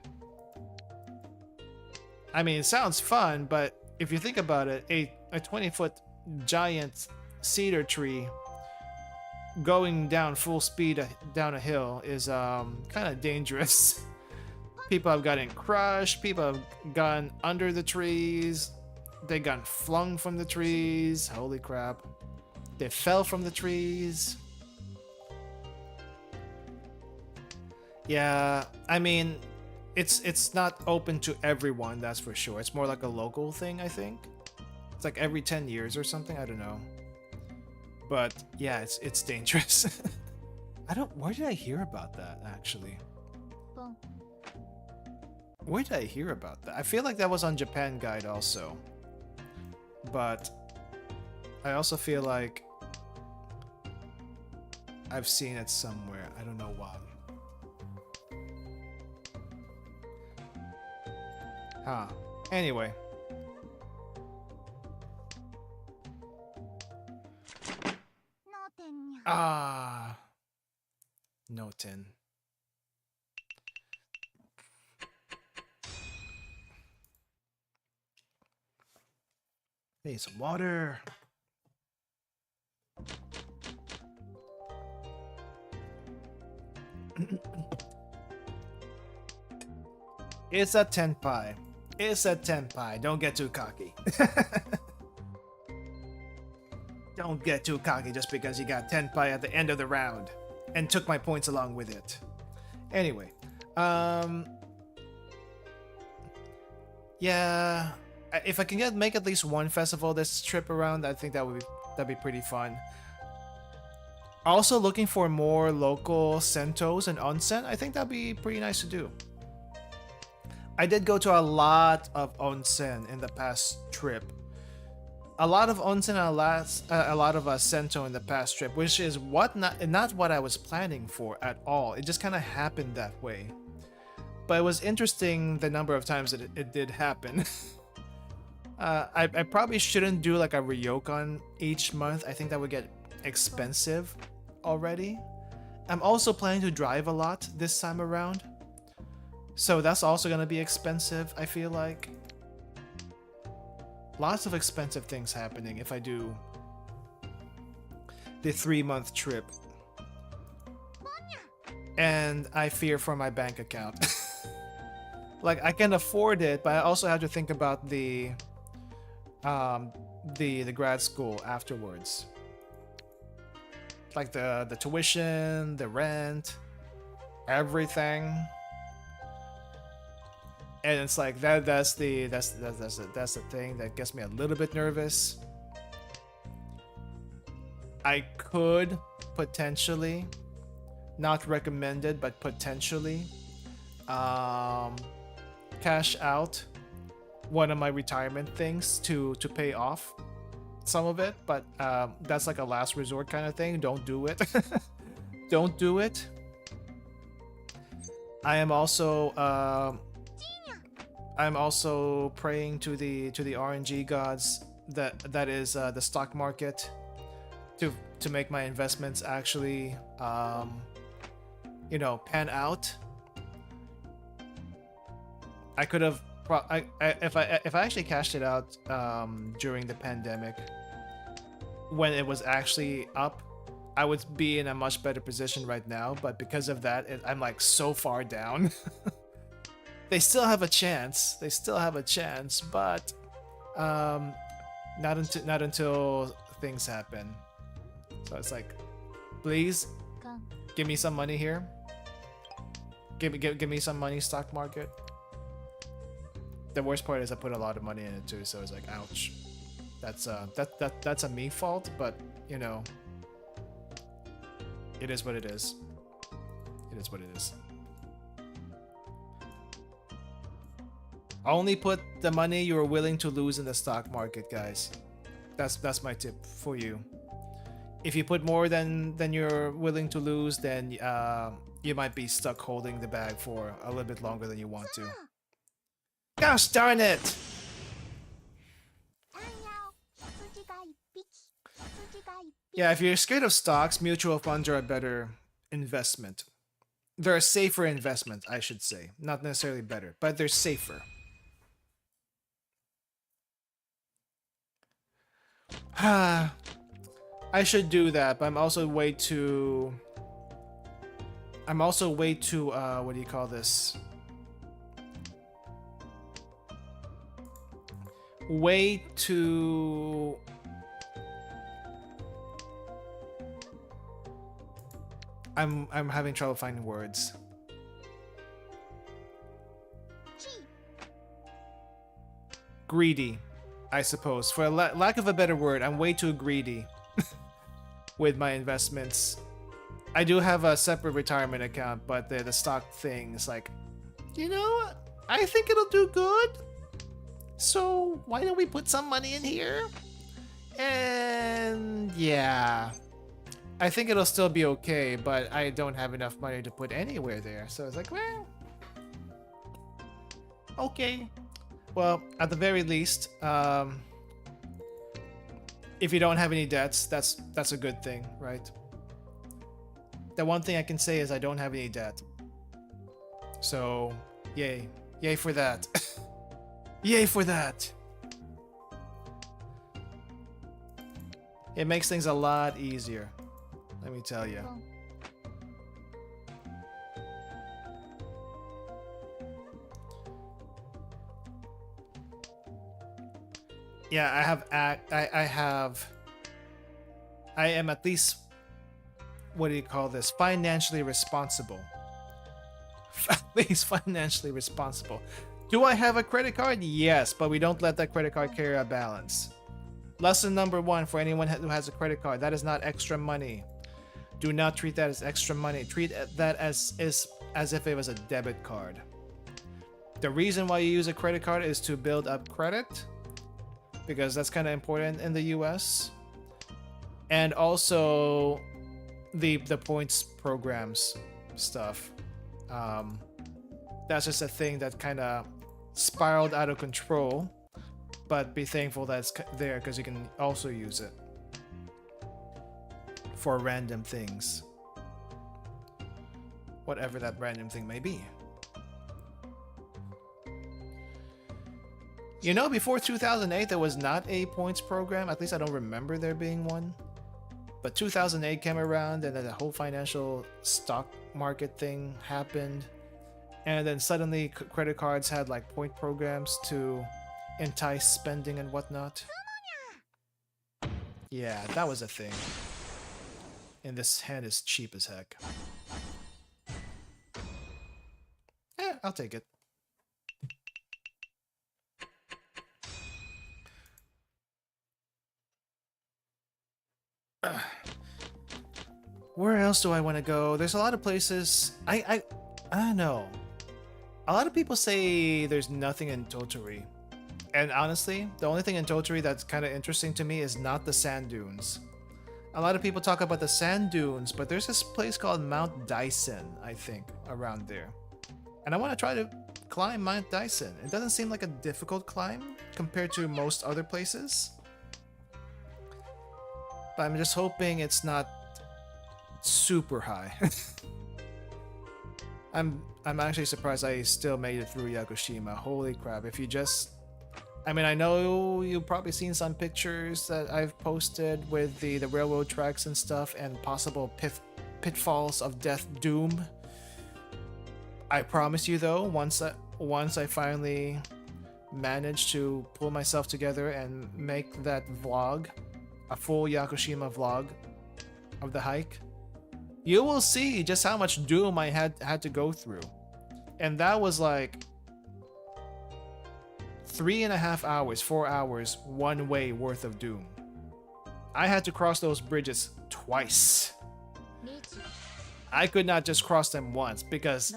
I mean, it sounds fun, but if you think about it, a 20-foot giant cedar tree going down full speed down a hill is kind of dangerous. People have gotten crushed, people have gone under the trees, they got flung from the trees, holy crap. They fell from the trees. Yeah, I mean, it's not open to everyone, that's for sure. It's more like a local thing, I think. It's like every 10 years or something, I don't know. But yeah, it's dangerous. Where did I hear about that, actually? Where did I hear about that? I feel like that was on Japan Guide also. But I also feel like I've seen it somewhere. I don't know why. Huh. Anyway. Noten. Need some water. It's a tenpai. It's a tenpai. Don't get too cocky. Don't get too cocky just because you got tenpai at the end of the round and took my points along with it. Anyway, yeah, if I can make at least one festival this trip around, I think that'd be pretty fun. Also looking for more local sentos and onsen. I think that'd be pretty nice to do. I did go to a lot of onsen in the past trip. A lot of onsen and a lot of sento in the past trip, which is not what I was planning for at all. It just kind of happened that way. But it was interesting the number of times that it did happen. I probably shouldn't do like a ryokan each month. I think that would get expensive already. I'm also planning to drive a lot this time around. So that's also going to be expensive, I feel like. Lots of expensive things happening if I do the 3-month trip. And I fear for my bank account. Like, I can afford it, but I also have to think about the grad school afterwards. Like the tuition, the rent, everything. And it's like that's the thing that gets me a little bit nervous. I could potentially, not recommended, but potentially cash out one of my retirement things to pay off some of it, but that's like a last resort kind of thing. Don't do it. Don't do it. I'm also praying to the RNG gods that is the stock market to to make my investments actually, you know, pan out. I could have, if I actually cashed it out during the pandemic, when it was actually up, I would be in a much better position right now. But because of that, I'm like so far down. They still have a chance. They still have a chance, but not until things happen. So it's like, please give me some money here. Give me some money, stock market. The worst part is I put a lot of money in it too, so it's like, ouch. That's a me fault, but you know, it is what it is. It is what it is. Only put the money you are willing to lose in the stock market, guys. That's my tip for you. If you put more than you're willing to lose, then you might be stuck holding the bag for a little bit longer than you want to. Gosh darn it! Yeah, if you're scared of stocks, mutual funds are a better investment. They're a safer investment, I should say. Not necessarily better, but they're safer. I should do that, but I'm also way too what do you call this? Way too I'm having trouble finding words. Greedy, I suppose. For lack of a better word, I'm way too greedy with my investments. I do have a separate retirement account, but the stock thing is like, you know, I think it'll do good. So why don't we put some money in here? And yeah, I think it'll still be okay, but I don't have enough money to put anywhere there. So it's like, well, okay. Well, at the very least, if you don't have any debts, that's a good thing, right? The one thing I can say is I don't have any debt. So, yay. Yay for that. Yay for that. It makes things a lot easier, let me tell you. Yeah, I am at least, what do you call this? Financially responsible. At least financially responsible. Do I have a credit card? Yes, but we don't let that credit card carry a balance. Lesson number 1 for anyone who has a credit card: that is not extra money. Do not treat that as extra money. Treat that as if it was a debit card. The reason why you use a credit card is to build up credit, because that's kind of important in the US. And also the points programs stuff. That's just a thing that kind of spiraled out of control, but be thankful that it's there, because you can also use it for random things, whatever that random thing may be. You know, before 2008 there was not a points program. At least I don't remember there being one. But 2008 came around, and then the whole financial stock market thing happened. And then suddenly credit cards had like point programs to entice spending and whatnot. Yeah, that was a thing. And this hand is cheap as heck. Yeah, I'll take it. Where else do I want to go? There's a lot of places. I don't know. A lot of people say there's nothing in Tottori. And honestly, the only thing in Tottori that's kind of interesting to me is not the sand dunes. A lot of people talk about the sand dunes, but there's this place called Mount Dyson, I think, around there. And I want to try to climb Mount Dyson. It doesn't seem like a difficult climb compared to most other places. But I'm just hoping it's not super high. I'm actually surprised I still made it through Yakushima. Holy crap. If you just... I mean, I know you've probably seen some pictures that I've posted with the railroad tracks and stuff and possible pitfalls of Death Doom. I promise you though, once I finally manage to pull myself together and make that vlog, a full Yakushima vlog of the hike, you will see just how much Doom I had to go through. And that was like 3.5 hours, 4 hours, one way worth of Doom. I had to cross those bridges twice. I could not just cross them once because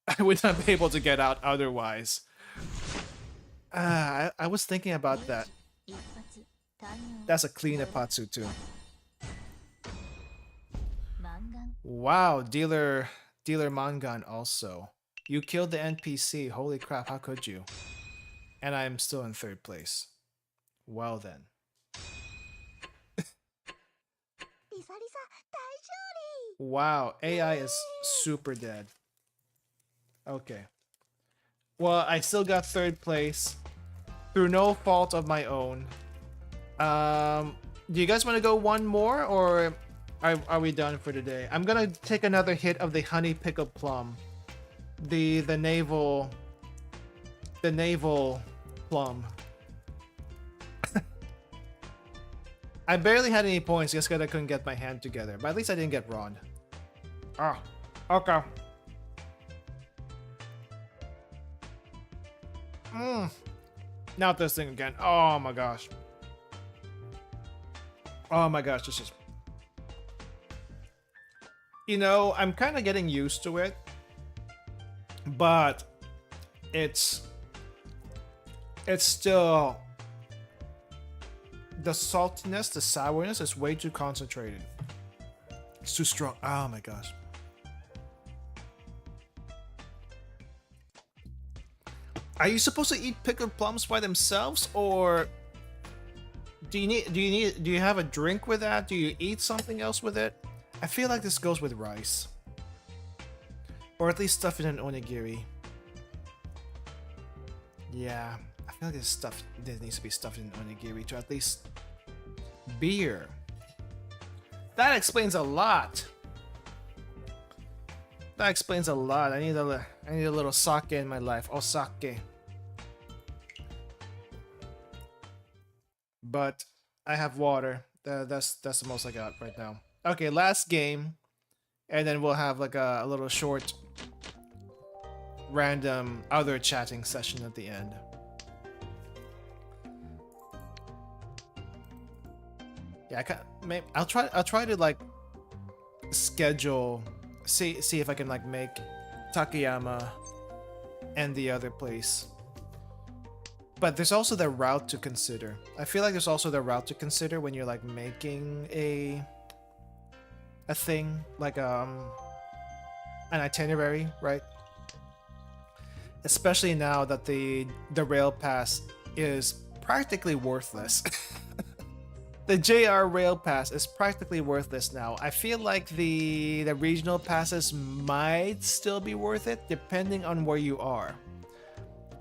I would not be able to get out otherwise. I was thinking about that. That's a clean Ipatsu too. Wow, dealer Mangan also. You killed the NPC. Holy crap, how could you? And I am still in 3rd place. Well then. Wow, AI is super dead. Okay. Well, I still got 3rd place through no fault of my own. Do you guys want to go one more, or are we done for today? I'm gonna take another hit of the honey pickled plum, the naval plum. I barely had any points just because I couldn't get my hand together, but at least I didn't get Ron. Ah, okay. Not this thing again. Oh my gosh. Oh my gosh, this is... You know, I'm kind of getting used to it, but it's still... The saltiness, the sourness is way too concentrated. It's too strong. Oh my gosh. Are you supposed to eat pickled plums by themselves, or do you have a drink with that? Do you eat something else with it? I feel like this goes with rice, or at least stuff in an onigiri. Yeah, I feel like this needs to be stuffed in an onigiri to at least beer. That explains a lot. That explains a lot. I need a little sake in my life. Oh, sake. But I have water. That's the most I got right now. Okay, last game, and then we'll have like a little short, random other chatting session at the end. Yeah, I'll try to like schedule. See if I can like make Takayama and the other place. But there's also the route to consider. I feel like there's also the route to consider when you're like making a thing, like an itinerary, right? Especially now that the rail pass is practically worthless. The JR Rail Pass is practically worthless now. I feel like the regional passes might still be worth it, depending on where you are.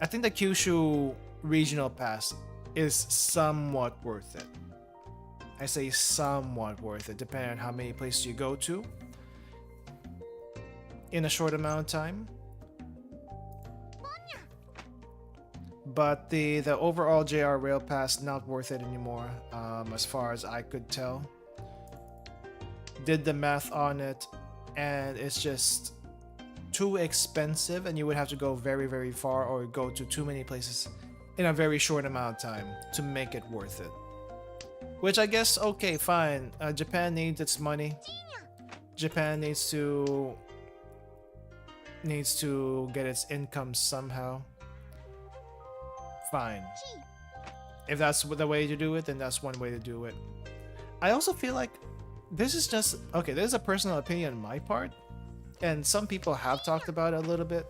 I think the Kyushu Regional Pass is somewhat worth it. I say somewhat worth it, depending on how many places you go to in a short amount of time. But the overall JR Rail Pass, not worth it anymore, as far as I could tell. Did the math on it, and it's just too expensive, and you would have to go very, very far or go to too many places in a very short amount of time to make it worth it. Which I guess, okay, fine. Japan needs its money. Japan needs to get its income somehow. Fine. If that's the way to do it, then that's one way to do it. I also feel like this is just... Okay, this is a personal opinion on my part, and some people have talked about it a little bit.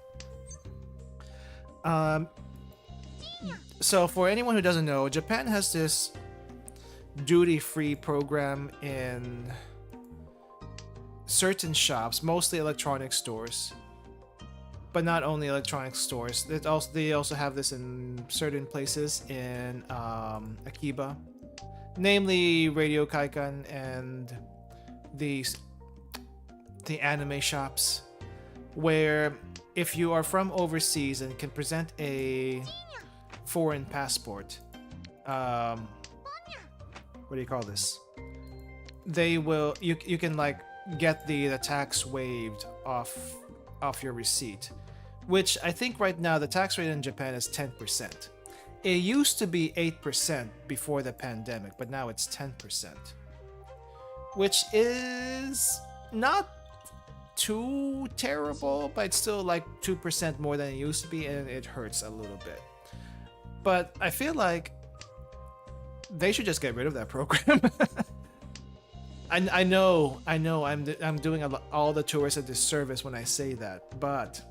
So for anyone who doesn't know, Japan has duty-free program in certain shops, mostly electronic stores. But not only electronic stores. They also have this in certain places in Akiba, namely Radio Kaikan and the anime shops, where if you are from overseas and can present a foreign passport, what do you call this? They will you can like get the tax waived off your receipt, which I think right now the tax rate in Japan is 10%. It used to be 8% before the pandemic, but now it's 10%, which is not too terrible, but it's still like 2% more than it used to be, and it hurts a little bit. But I feel like they should just get rid of that program. I know I'm doing all the tourists a disservice when I say that, but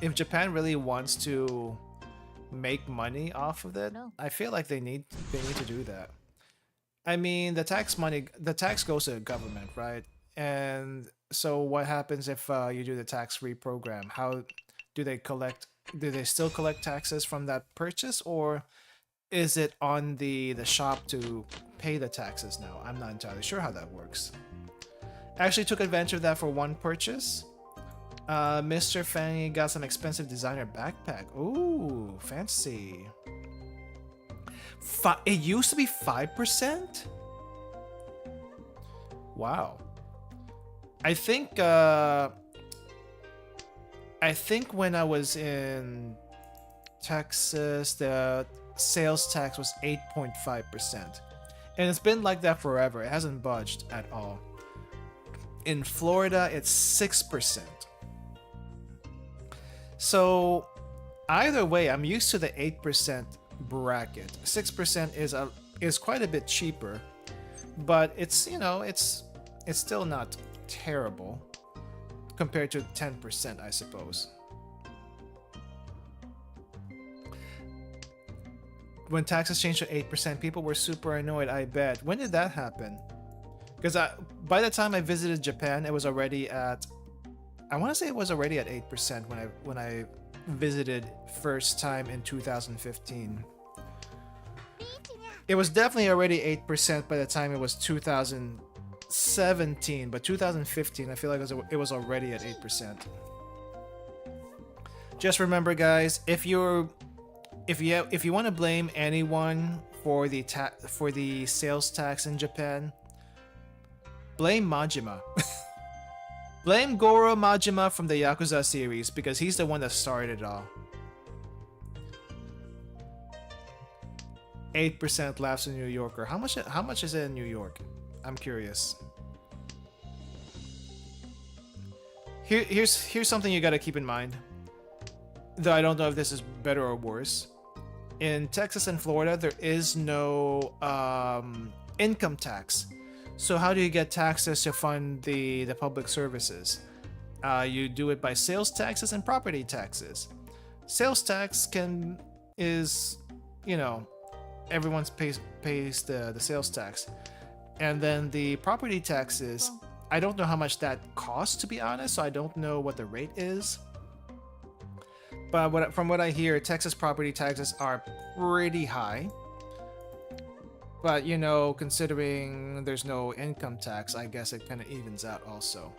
if Japan really wants to make money off of it, I feel like they need to do that. I mean, the tax goes to the government, right? And so what happens if you do the tax-free program? How do they collect? Do they still collect taxes from that purchase, or is it on the shop to pay the taxes now? I'm not entirely sure how that works. I actually took advantage of that for one purchase. Mr. Fanny got some expensive designer backpack. Ooh, fancy. It used to be 5%? Wow. I think when I was in Texas, the sales tax was 8.5%. And it's been like that forever. It hasn't budged at all. In Florida, it's 6%. So either way, I'm used to the 8% bracket. 6% is quite a bit cheaper, but it's still not terrible compared to 10%, I suppose. When taxes changed to 8%, people were super annoyed, I bet. When did that happen? Because by the time I visited Japan, it was already at, I want to say it was already at 8% when I visited first time in 2015. It was definitely already 8% by the time it was 2017, but 2015, I feel like it was already at 8%. Just remember, guys, if you want to blame anyone for the sales tax in Japan, blame Majima. Blame Goro Majima from the Yakuza series, because he's the one that started it all. 8% laughs in New Yorker. How much is it in New York? I'm curious. Here's something you gotta keep in mind. Though I don't know if this is better or worse. In Texas and Florida, there is no income tax. So how do you get taxes to fund the public services? You do it by sales taxes and property taxes. Sales tax is everyone pays the sales tax, and then the property taxes, I don't know how much that costs, to be honest, so I don't know what the rate is. But from what I hear, Texas property taxes are pretty high. But considering there's no income tax, I guess it kind of evens out also.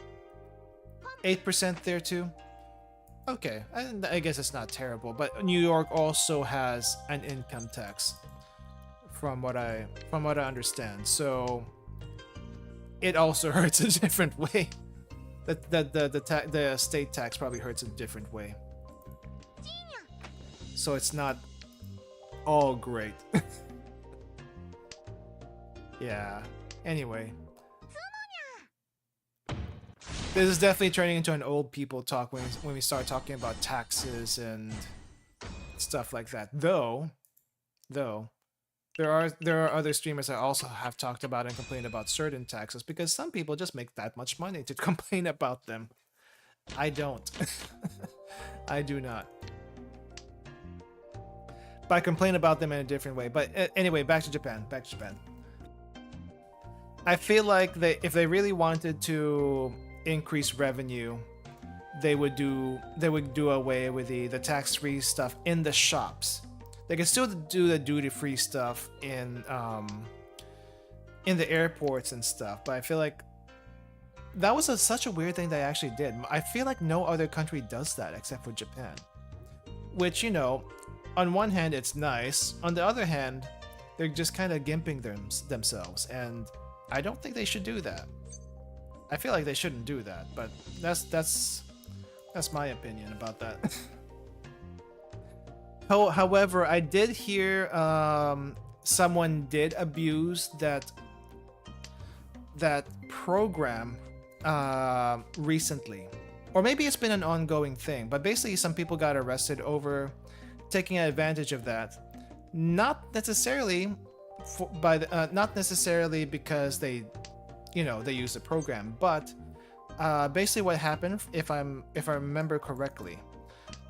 8% there too? Okay, I guess it's not terrible, but New York also has an income tax, from what I understand. So it also hurts a different way. The state tax probably hurts a different way. So it's not all great. Yeah. Anyway. This is definitely turning into an old people talk when we start talking about taxes and stuff like that. Though there are other streamers that also have talked about and complained about certain taxes, because some people just make that much money to complain about them. I don't. I do not. But I complain about them in a different way. But anyway, back to Japan. I feel like if they really wanted to increase revenue, they would do away with the tax-free stuff in the shops. They can still do the duty-free stuff in the airports and stuff, but I feel like that was such a weird thing they actually did. I feel like no other country does that except for Japan. Which, you know, on one hand it's nice, on the other hand, they're just kind of gimping themselves, and I don't think they should do that. I feel like they shouldn't do that, but that's my opinion about that. However, I did hear someone did abuse that program recently, or maybe it's been an ongoing thing, but basically some people got arrested over taking advantage of that, not necessarily because they use the program, but basically what happened, if I remember correctly,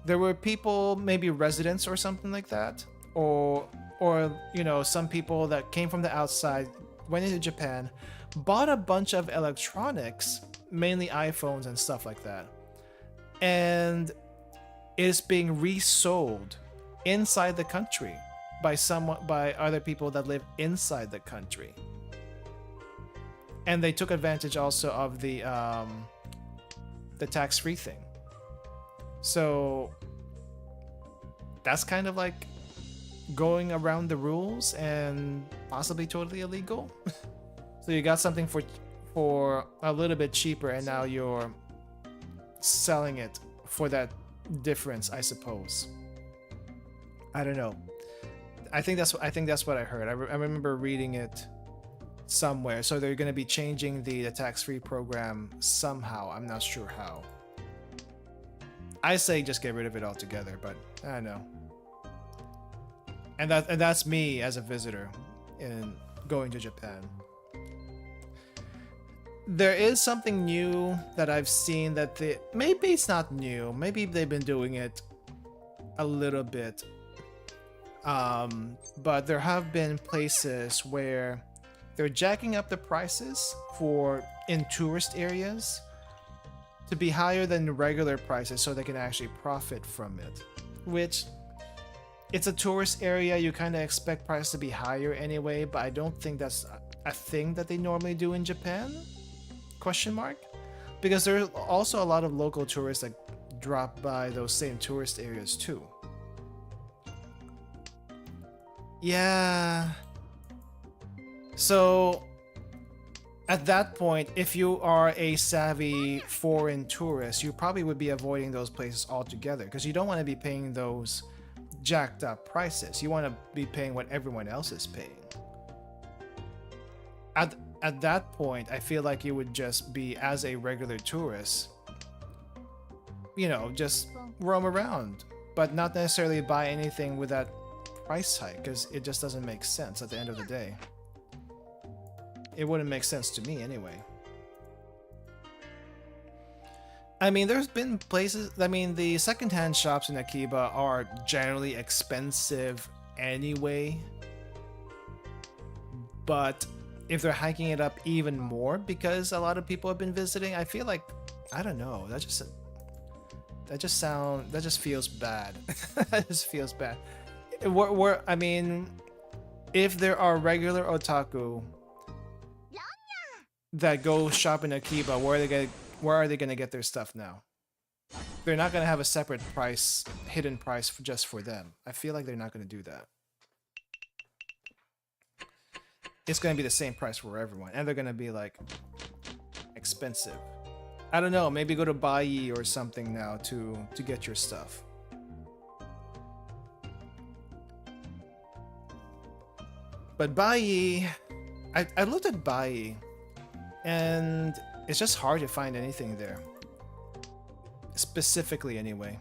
there were people, maybe residents or something like that, or some people that came from the outside, went into Japan, bought a bunch of electronics, mainly iPhones and stuff like that, and is being resold inside the country by other people that live inside the country. And they took advantage also of the tax-free thing. So that's kind of like going around the rules and possibly totally illegal. So you got something for a little bit cheaper, and now you're selling it for that difference, I suppose. I don't know. I think that's what I heard. I remember reading it somewhere. So they're going to be changing the tax-free program somehow. I'm not sure how. I say just get rid of it altogether, but I don't know. And that's me as a visitor in going to Japan. There is something new that I've seen that maybe it's not new. Maybe they've been doing it a little bit. But there have been places where they're jacking up the prices in tourist areas to be higher than regular prices so they can actually profit from it. Which, it's a tourist area, you kind of expect prices to be higher anyway, but I don't think that's a thing that they normally do in Japan? Question mark? Because there's also a lot of local tourists that drop by those same tourist areas too. Yeah. So at that point, if you are a savvy foreign tourist, you probably would be avoiding those places altogether, because you don't want to be paying those jacked up prices. You want to be paying what everyone else is paying. At that point, I feel like you would just be, as a regular tourist, just roam around, but not necessarily buy anything with that price hike, because it just doesn't make sense at the end of the day. It wouldn't make sense to me anyway. I mean, there's been places, the secondhand shops in Akiba are generally expensive anyway, but if they're hiking it up even more because a lot of people have been visiting, I feel like, I don't know, that just feels bad. That just feels bad. If there are regular otaku that go shop in Akiba, where are they gonna get their stuff now? They're not gonna have a separate hidden price just for them. I feel like they're not gonna do that. It's gonna be the same price for everyone, and they're gonna be like expensive. I don't know, maybe go to Bai or something now to get your stuff. But Bai, I looked at Bai, and it's just hard to find anything there. Specifically anyway.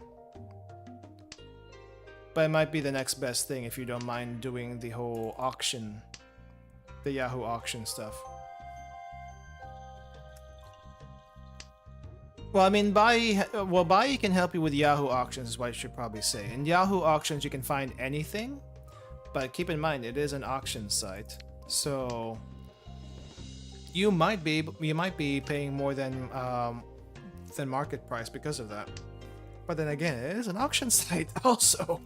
But it might be the next best thing if you don't mind doing the whole auction, the Yahoo auction stuff. Well, I mean, Bai can help you with Yahoo auctions, is what I should probably say. In Yahoo auctions, you can find anything, but keep in mind it is an auction site, so you might be paying more than market price because of that. But then again, it is an auction site also.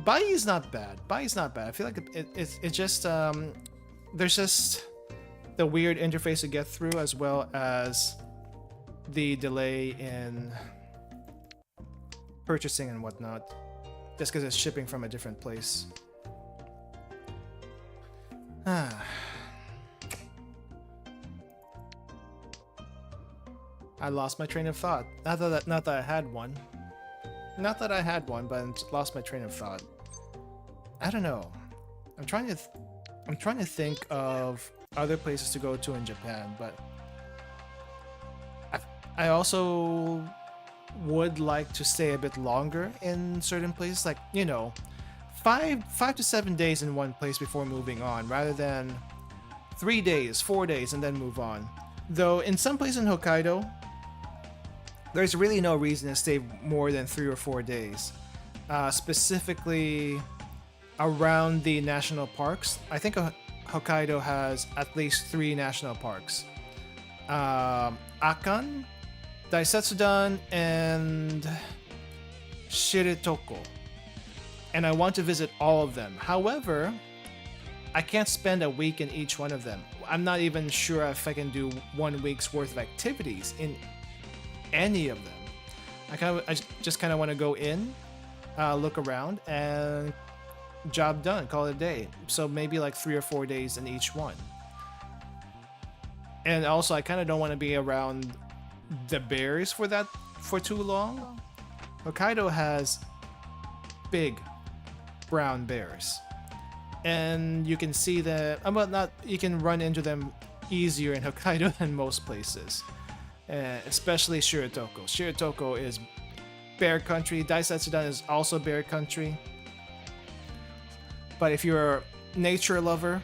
Bai is not bad. I feel like it's just there's just the weird interface to get through, as well as the delay in purchasing and whatnot, just because it's shipping from a different place. I lost my train of thought. Not that I had one, but I lost my train of thought. I don't know. I'm trying to think of other places to go to in Japan, but I also would like to stay a bit longer in certain places, like, you know, 5 to 7 days in one place before moving on, rather than 3 days, 4 days, and then move on. Though in some places in Hokkaido, there's really no reason to stay more than 3 or 4 days. Specifically around the national parks. I think Hokkaido has at least 3 national parks. Akan, Daisetsudan, and Shiretoko. And I want to visit all of them. However, I can't spend a week in each one of them. I'm not even sure if I can do 1 week's worth of activities in any of them. I just kind of want to go in, look around, and job done, call it a day. So maybe like 3 or 4 days in each one. And also, I kind of don't want to be around the bears for too long. Hokkaido has big brown bears, and you can see that. You can run into them easier in Hokkaido than most places, especially Shiretoko. Shiretoko is bear country. Daisetsudan is also bear country. But if you're a nature lover,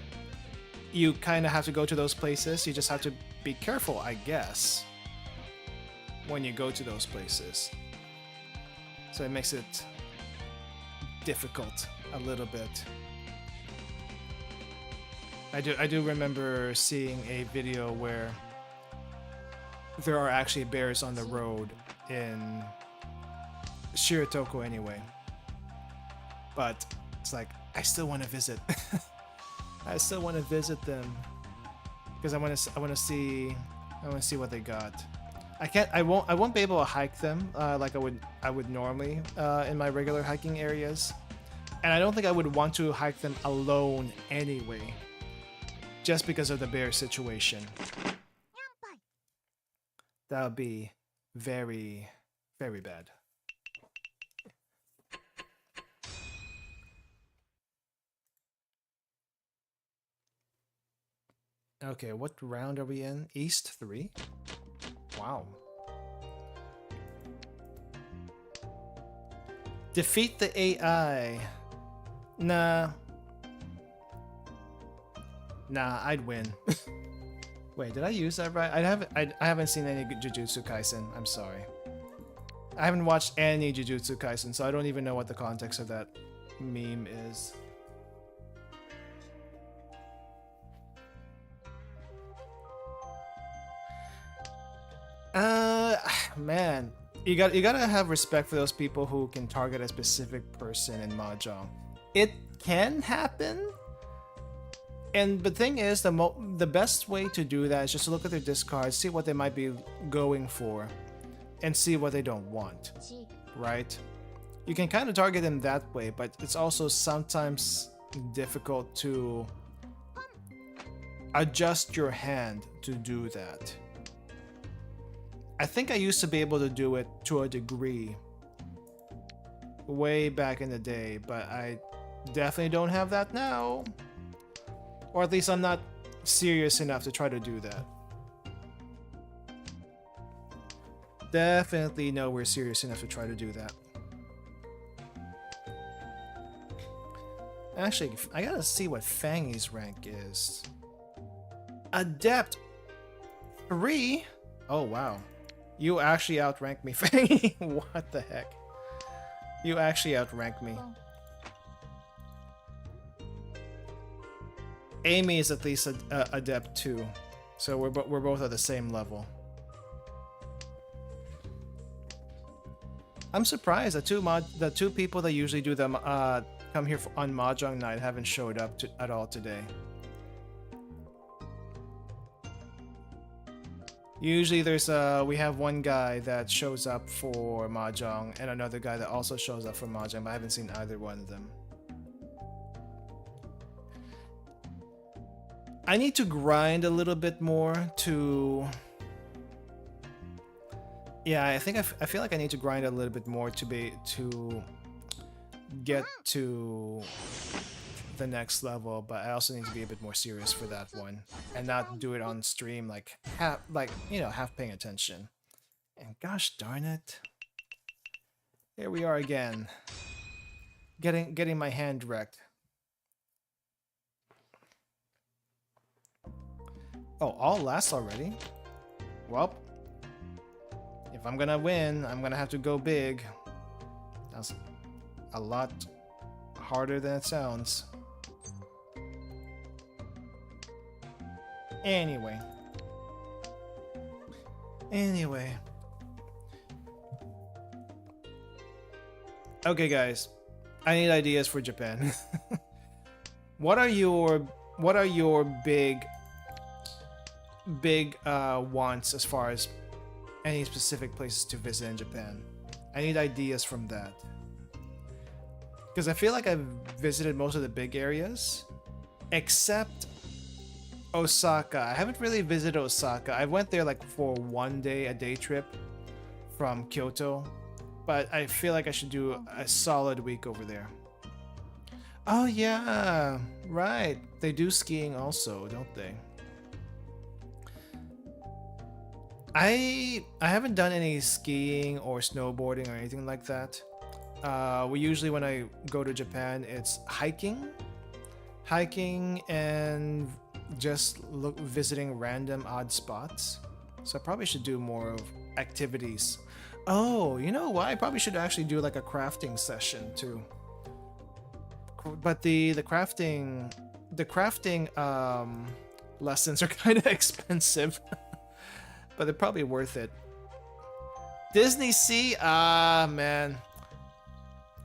you kind of have to go to those places. You just have to be careful, I guess, when you go to those places. So it makes it difficult a little bit. I do remember seeing a video where there are actually bears on the road in Shiretoko anyway. But it's like, I still want to visit. I still want to visit them because I want to see what they got. I won't be able to hike them like I would normally in my regular hiking areas, and I don't think I would want to hike them alone anyway, just because of the bear situation. That would be very, very bad. Okay, what round are we in? East 3? Wow. Defeat the AI. Nah, I'd win. Wait, did I use that right? I haven't seen any Jujutsu Kaisen. I'm sorry. I haven't watched any Jujutsu Kaisen, so I don't even know what the context of that meme is. Man, you gotta have respect for those people who can target a specific person in Mahjong. It can happen, and the thing is, the best way to do that is just to look at their discards, see what they might be going for, and see what they don't want. Right? You can kind of target them that way, but it's also sometimes difficult to adjust your hand to do that. I think I used to be able to do it to a degree way back in the day, but I definitely don't have that now. Or at least I'm not serious enough to try to do that. Definitely nowhere serious enough to try to do that. Actually, I gotta see what Fangy's rank is. Adept 3? Oh wow. You actually outrank me, Fangy. What the heck? You actually outrank me. Amy is at least a adept too, so we're both at the same level. I'm surprised the two people that usually do them come here on Mahjong night haven't showed up at all today. Usually there's we have one guy that shows up for Mahjong and another guy that also shows up for Mahjong, but I haven't seen either one of them. I need to grind a little bit more to... Yeah, I think I feel like I need to grind a little bit more to get to the next level, but I also need to be a bit more serious for that one and not do it on stream like half paying attention. And gosh darn it, here we are again, getting my hand wrecked. Oh, all last already? Well, if I'm gonna win, I'm gonna have to go big. That's a lot harder than it sounds. Anyway. Okay, guys. I need ideas for Japan. What are your big wants as far as any specific places to visit in Japan? I need ideas from that. Because I feel like I've visited most of the big areas, except Osaka. I haven't really visited Osaka. I went there like for one day, a day trip from Kyoto, but I feel like I should do a solid week over there. Oh yeah, right. They do skiing also, don't they? I haven't done any skiing or snowboarding or anything like that. We usually, when I go to Japan, it's hiking and just visiting random odd spots. So I probably should do more of activities. Oh, you know what? I probably should actually do like a crafting session too. But the crafting lessons are kind of expensive. But they're probably worth it. Disney Sea? Man.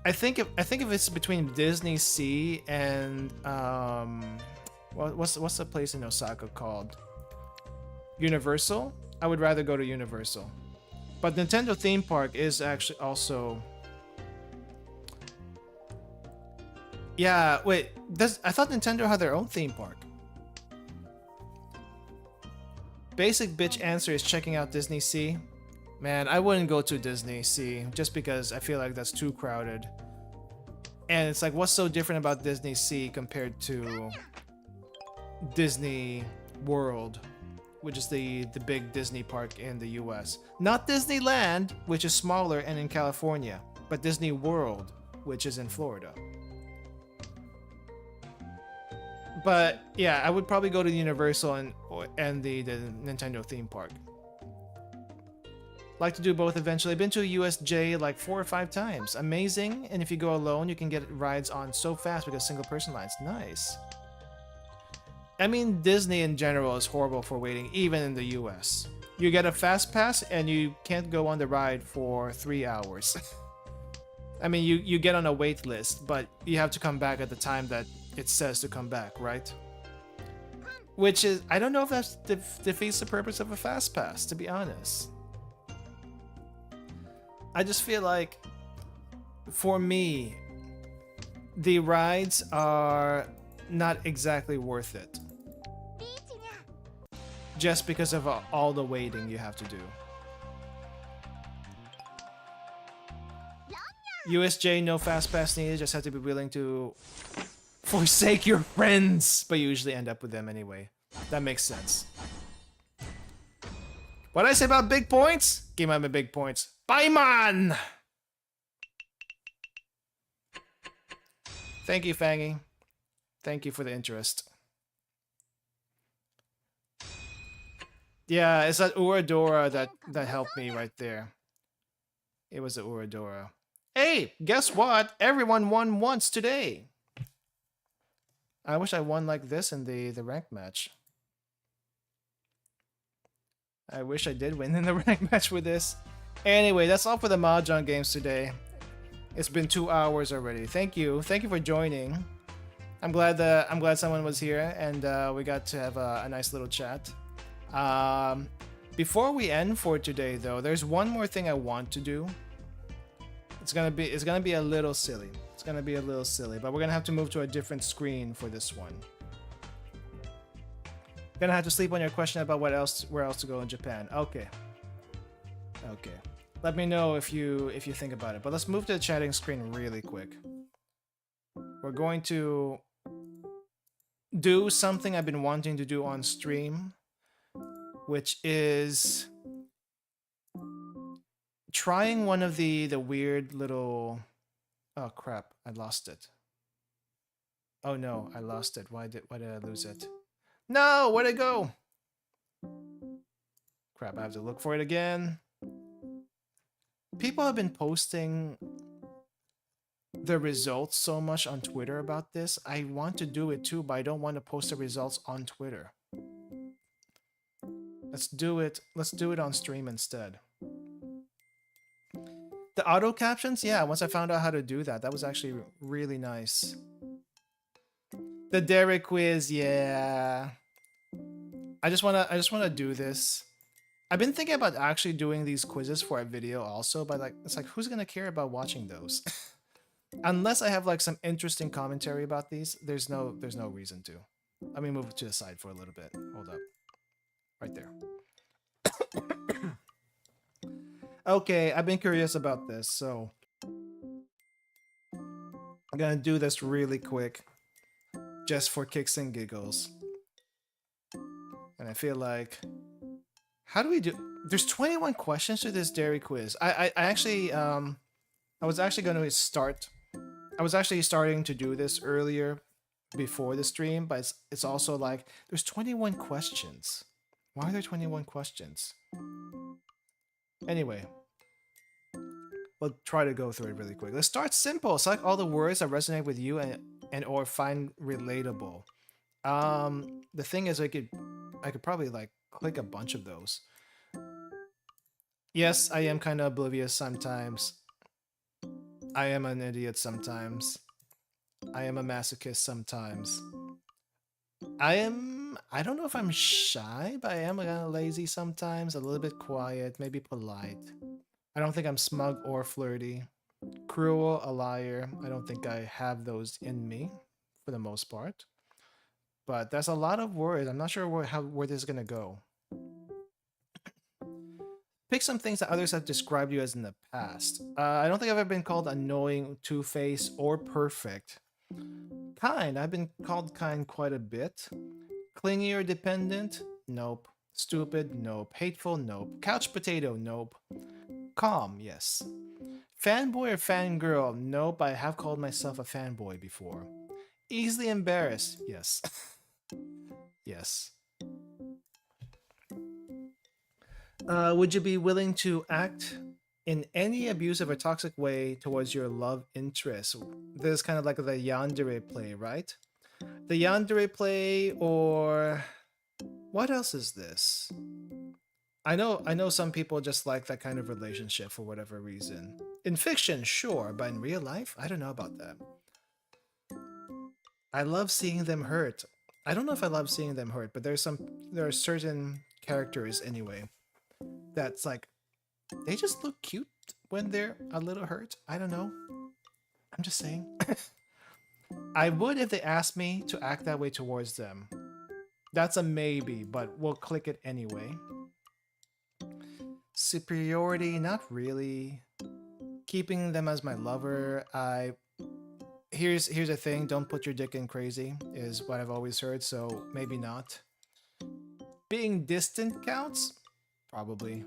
I think if it's between Disney Sea and what's the place in Osaka called? Universal? I would rather go to Universal. But Nintendo theme park is actually also... Yeah, wait. I thought Nintendo had their own theme park. Basic bitch answer is checking out Disney Sea. Man, I wouldn't go to Disney Sea just because I feel like that's too crowded. And it's like, what's so different about Disney Sea compared to Disney World, which is the big Disney park in the US. Not Disneyland, which is smaller and in California, but Disney World, which is in Florida. But yeah, I would probably go to Universal and the Nintendo theme park. Like to do both eventually. I've been to USJ like 4 or 5 times. Amazing. And if you go alone, you can get rides on so fast because single person lines. Nice. I mean, Disney in general is horrible for waiting, even in the US. You get a fast pass and you can't go on the ride for 3 hours. I mean, you get on a wait list, but you have to come back at the time that it says to come back, right? Which is, I don't know if that defeats the purpose of a fast pass, to be honest. I just feel like, for me, the rides are not exactly worth it. Just because of all the waiting you have to do. USJ, no fast pass needed, just have to be willing to forsake your friends, but you usually end up with them anyway. That makes sense. What I say about big points? Give me my big points. Bye, man! Thank you, Fangy. Thank you for the interest. Yeah, it's that Uradora that helped me right there. It was the Uradora. Hey, guess what? Everyone won once today. I wish I won like this in the ranked match. I wish I did win in the ranked match with this. Anyway, that's all for the Mahjong games today. It's been 2 hours already. Thank you for joining. I'm glad someone was here and we got to have a nice little chat. Before we end for today, though, there's one more thing I want to do. It's gonna be a little silly. It's gonna be a little silly, but we're gonna have to move to a different screen for this one. Gonna have to sleep on your question about where else to go in Japan. Okay. Let me know if you think about it. But let's move to the chatting screen really quick. We're going to do something I've been wanting to do on stream, which is trying one of the weird little... Oh crap, I lost it. Oh no, I lost it. Why did I lose it? No, where'd it go? Crap, I have to look for it again. People have been posting the results so much on Twitter about this. I want to do it too, but I don't want to post the results on Twitter. Let's do it on stream instead. The auto captions, yeah, once I found out how to do that, that was actually really nice. The Derek quiz, yeah. I just wanna do this. I've been thinking about actually doing these quizzes for a video also, but like it's like who's gonna care about watching those? Unless I have like some interesting commentary about these, there's no reason to. Let me move it to the side for a little bit. Hold up. Right there. Okay, I've been curious about this, so I'm gonna do this really quick, just for kicks and giggles. And I feel like, how do we do? There's 21 questions to this dairy quiz. I actually I was actually going to start. I was actually starting to do this earlier before the stream, but it's also like there's 21 questions. Why are there 21 questions? Anyway, we'll try to go through it really quick. Let's start simple. Select all the words that resonate with you and or find relatable. The thing is, I could probably like click a bunch of those. Yes, I am kind of oblivious sometimes. I am an idiot sometimes. I am a masochist sometimes. I don't know if I'm shy, but I am kind of lazy sometimes, a little bit quiet, maybe polite. I don't think I'm smug or flirty. Cruel, a liar. I don't think I have those in me for the most part. But there's a lot of words. I'm not sure where this is going to go. Pick some things that others have described you as in the past. I don't think I've ever been called annoying, two-faced, or perfect. Kind. I've been called kind quite a bit. Clingy or dependent? Nope. Stupid? Nope. Hateful? Nope. Couch potato? Nope. Calm? Yes. Fanboy or fangirl? Nope. I have called myself a fanboy before. Easily embarrassed? Yes. Yes. Would you be willing to act in any abusive or toxic way towards your love interest? This is kind of like the yandere play, right? The yandere play, or what else is this? I know some people just like that kind of relationship for whatever reason. In fiction, sure, but in real life, I don't know about that. I love seeing them hurt. I don't know if I love seeing them hurt, but there are certain characters anyway that's like, they just look cute when they're a little hurt. I don't know. I'm just saying. I would if they asked me to act that way towards them. That's a maybe, but we'll click it anyway. Superiority, not really. Keeping them as my lover, here's the thing, don't put your dick in crazy, is what I've always heard, so maybe not. Being distant counts? Probably.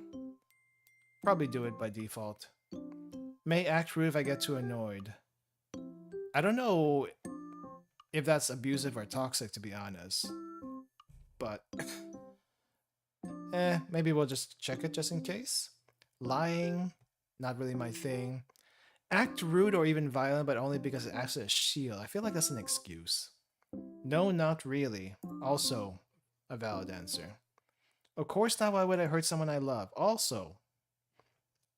Probably do it by default. May act rude if I get too annoyed. I don't know if that's abusive or toxic, to be honest. But maybe we'll just check it just in case. Lying, not really my thing. Act rude or even violent, but only because it acts as a shield. I feel like that's an excuse. No, not really. Also, a valid answer. Of course not. Why would I hurt someone I love? Also,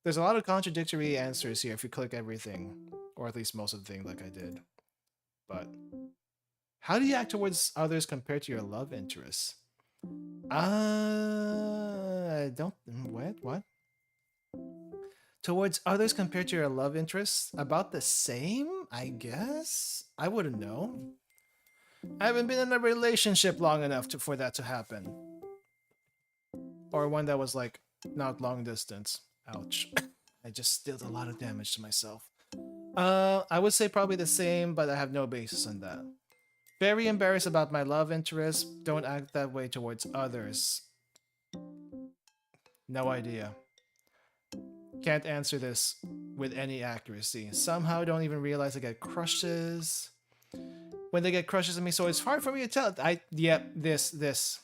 there's a lot of contradictory answers here if you click everything, or at least most of the things like I did. But how do you act towards others compared to your love interests? I don't. What? Towards others compared to your love interests? About the same, I guess? I wouldn't know. I haven't been in a relationship long enough for that to happen. Or one that was like, not long distance. Ouch. I just dealt a lot of damage to myself. I would say probably the same, but I have no basis on that. Very embarrassed about my love interests. Don't act that way towards others. No idea. Can't answer this with any accuracy. Somehow don't even realize I get crushes. When they get crushes on me, so it's hard for me to tell. Yep, this.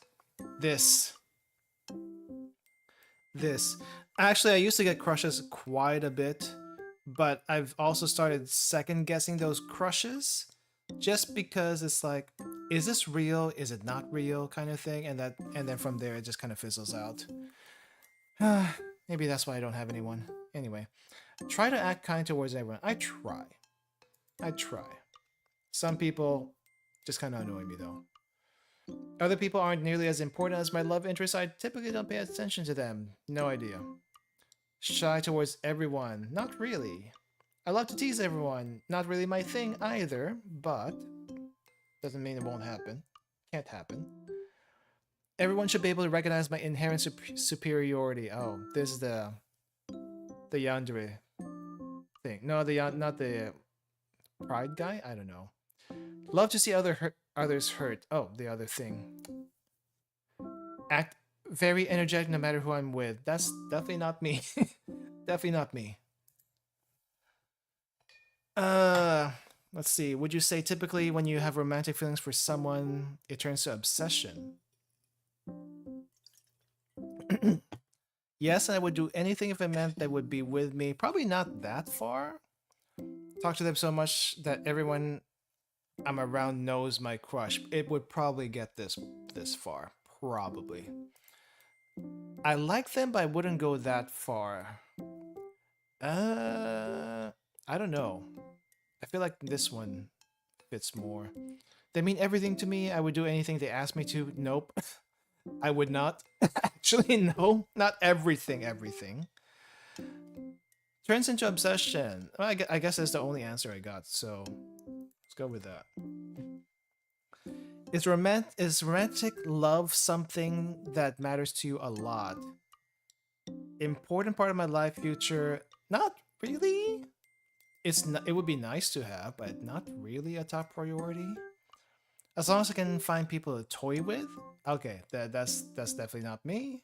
Actually, I used to get crushes quite a bit, but I've also started second guessing those crushes just because it's like, is this real? Is it not real? Kind of thing. And then from there, it just kind of fizzles out. Maybe that's why I don't have anyone. Anyway, try to act kind towards everyone. I try. Some people just kind of annoy me though. Other people aren't nearly as important as my love interests. I typically don't pay attention to them. No idea. Shy towards everyone. Not really. I love to tease everyone. Not really my thing either, but doesn't mean it won't happen. Can't happen. Everyone should be able to recognize my inherent superiority. Oh, this is the yandere thing. No, not the pride guy. I don't know. Love to see others hurt. Oh, the other thing. Act very energetic no matter who I'm with. That's definitely not me. Definitely not me. Let's see. Would you say typically when you have romantic feelings for someone, it turns to obsession? Yes, I would do anything if it meant they would be with me. Probably not that far. Talk to them so much that everyone I'm around knows my crush. It would probably get this far. Probably. I like them, but I wouldn't go that far. I don't know. I feel like this one fits more. They mean everything to me. I would do anything they ask me to. Nope. I would not. Actually, no. Not everything. Turns into obsession. Well, I guess that's the only answer I got, so let's go with that. Is romantic love something that matters to you a lot? Important part of my life future? Not really. It would be nice to have, but not really a top priority. As long as I can find people to toy with. Okay, that's definitely not me.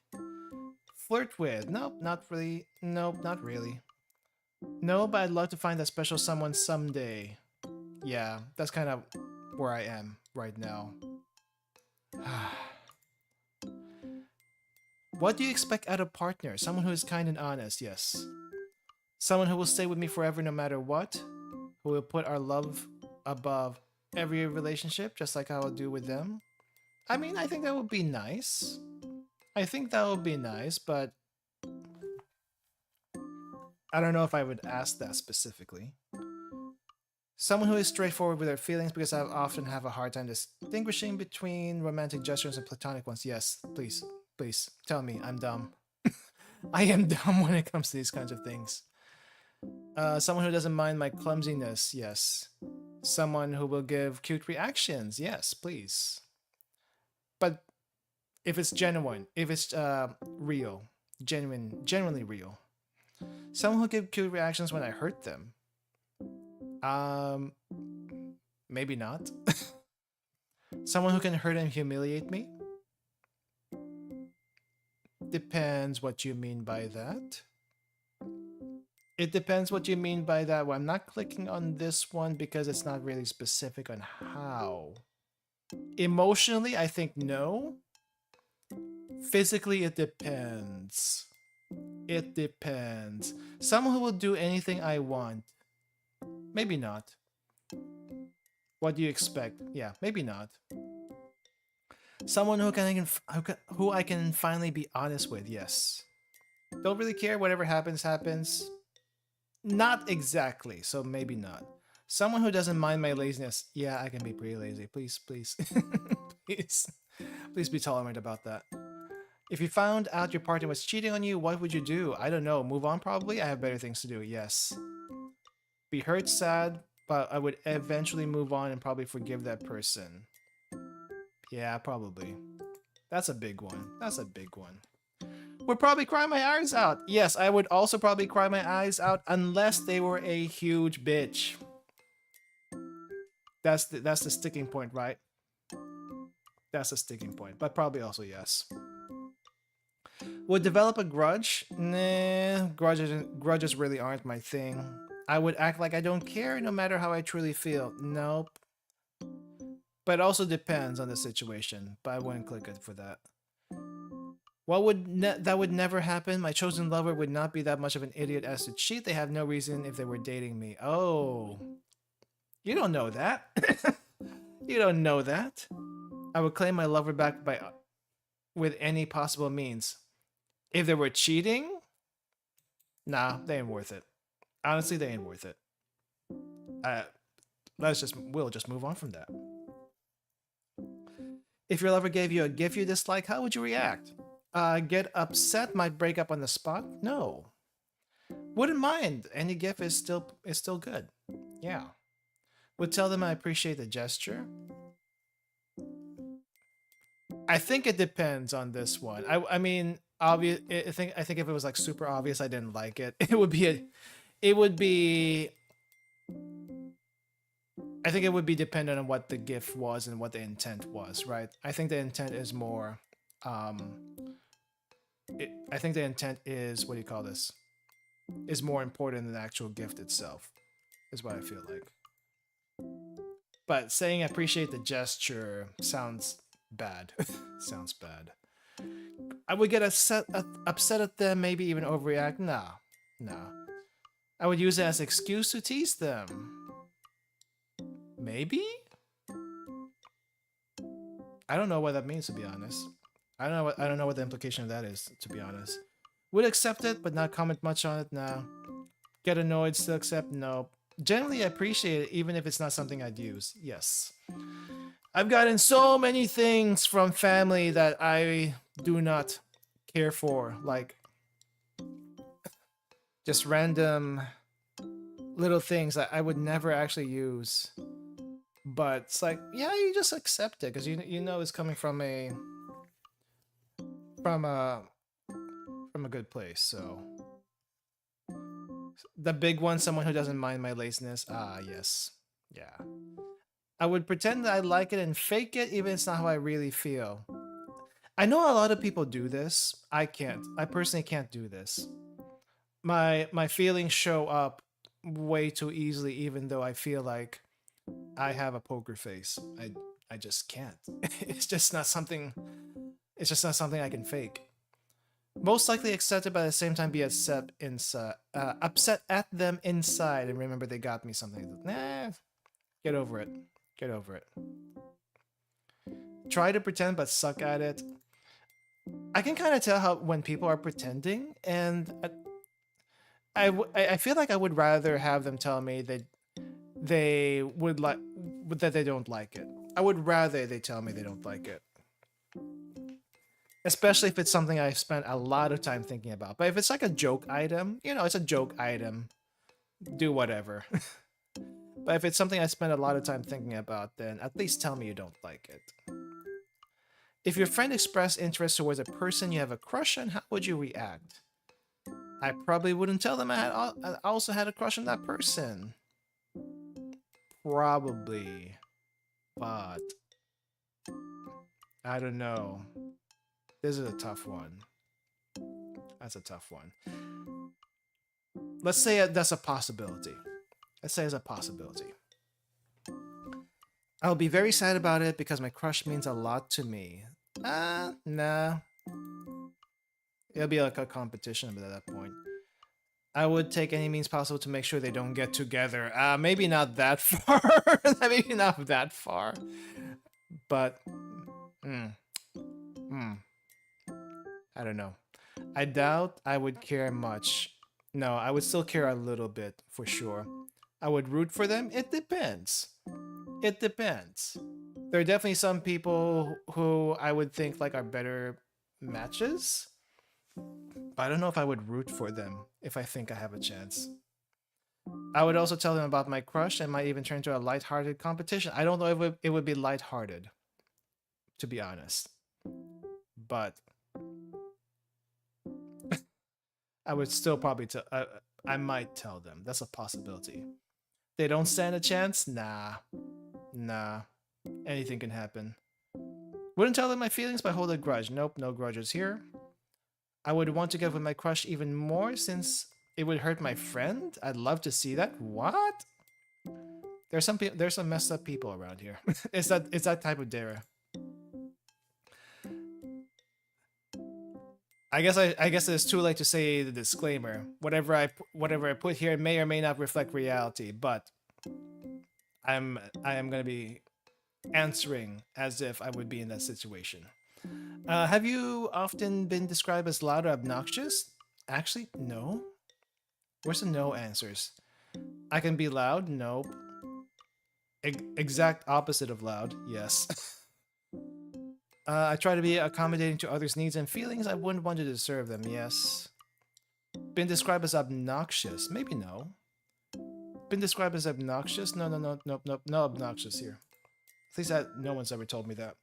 Flirt with? Nope, not really. Nope, not really. No, but I'd love to find that special someone someday. Yeah, that's kind of where I am right now. What do you expect out of a partner? Someone who is kind and honest, yes. Someone who will stay with me forever no matter what. Who will put our love above every relationship, just like I will do with them. I mean, I think that would be nice. But I don't know if I would ask that specifically. Someone who is straightforward with their feelings, because I often have a hard time distinguishing between romantic gestures and platonic ones. Yes, please tell me I'm dumb. I am dumb when it comes to these kinds of things. Someone who doesn't mind my clumsiness. Yes. Someone who will give cute reactions. Yes, please. But if it's genuine, if it's real, genuinely real. Someone who give cute reactions when I hurt them. Maybe not. Someone who can hurt and humiliate me. Depends what you mean by that. It depends what you mean by that. Well, I'm not clicking on this one because it's not really specific on how. Emotionally, I think no. Physically, it depends. It depends. Someone who will do anything I want. Maybe not. What do you expect? Yeah, maybe not. Someone who I can finally be honest with. Yes. Don't really care. Whatever happens, happens. Not exactly. So maybe not. Someone who doesn't mind my laziness. Yeah, I can be pretty lazy. Please, please, please be tolerant about that. If you found out your partner was cheating on you, what would you do? I don't know. Move on probably? I have better things to do. Yes. Be hurt, sad, but I would eventually move on and probably forgive that person. Yeah, probably. That's a big one. That's a big one. Would probably cry my eyes out. Yes, I would also probably cry my eyes out unless they were a huge bitch. That's the sticking point, right? That's the sticking point, but probably also yes. Would develop a grudge? Nah, grudges really aren't my thing. I would act like I don't care no matter how I truly feel. Nope. But it also depends on the situation, but I wouldn't click it for that. What would that would never happen? My chosen lover would not be that much of an idiot as to cheat. They have no reason if they were dating me. Oh. You don't know that. You don't know that. I would claim my lover back with any possible means. If they were cheating, nah, they ain't worth it. Honestly, they ain't worth it. We'll just move on from that. If your lover gave you a gift you dislike, how would you react? Get upset, might break up on the spot? No. Wouldn't mind. Any gift is still good. Yeah. Would tell them I appreciate the gesture. I think it depends on this one. I mean, obvious. I think if it was like super obvious, I didn't like it. It would be. I think it would be dependent on what the gift was and what the intent was, right? I think the intent is more. I think the intent is, what do you call this? Is more important than the actual gift itself. Is what I feel like. But saying I appreciate the gesture sounds bad. Sounds bad. I would get upset at them, maybe even overreact. Nah. I would use it as an excuse to tease them. Maybe? I don't know what that means, to be honest. I don't know what the implication of that is, to be honest. Would accept it, but not comment much on it. Nah. Get annoyed, still accept? No. Generally, I appreciate it, even if it's not something I'd use. Yes. I've gotten so many things from family that I do not care for, like just random little things that I would never actually use. But it's like, yeah, you just accept it because you know it's coming from a good place. So the big one, someone who doesn't mind my laziness. Yes, yeah. I would pretend that I like it and fake it, even if it's not how I really feel. I know a lot of people do this. I can't. I personally can't do this. My feelings show up way too easily, even though I feel like I have a poker face. I just can't. It's just not something. It's just not something I can fake. Most likely accepted, but at the same time be upset at them inside, and remember they got me something. Nah, get over it. Get over it. Try to pretend, but suck at it. I can kind of tell how when people are pretending, and I feel like I would rather have them tell me that they would like that they don't like it. I would rather they tell me they don't like it. Especially if it's something I've spent a lot of time thinking about. But if it's like a joke item, it's a joke item. Do whatever. But if it's something I spent a lot of time thinking about, then at least tell me you don't like it. If your friend expressed interest towards a person you have a crush on, how would you react? I probably wouldn't tell them I also had a crush on that person. Probably. But I don't know. This is a tough one. That's a tough one. Let's say that's a possibility. Let's say it's a possibility. I'll be very sad about it because my crush means a lot to me. Nah. It'll be like a competition at that point. I would take any means possible to make sure they don't get together. Maybe not that far. Maybe not that far. But, I don't know. I doubt I would care much. No, I would still care a little bit, for sure. I would root for them. It depends. It depends. There are definitely some people who I would think like are better matches. But I don't know if I would root for them if I think I have a chance. I would also tell them about my crush and might even turn to a lighthearted competition. I don't know if it would be lighthearted, to be honest. But I would still probably tell. I might tell them. That's a possibility. They don't stand a chance? Nah. Anything can happen. Wouldn't tell them my feelings, but hold a grudge. Nope, no grudges here. I would want to get with my crush even more since it would hurt my friend. I'd love to see that. What? There's some messed up people around here. It's that type of Dara. I guess it's too late to say the disclaimer. Whatever I put here may or may not reflect reality, but I am gonna be answering as if I would be in that situation. Have you often been described as loud or obnoxious? Actually, no. Where's the no answers? I can be loud? Nope. Exact opposite of loud? Yes. I try to be accommodating to others' needs and feelings. I wouldn't want to disturb them. Yes. Been described as obnoxious? Maybe no. Been described as obnoxious? No obnoxious here. At least no one's ever told me that.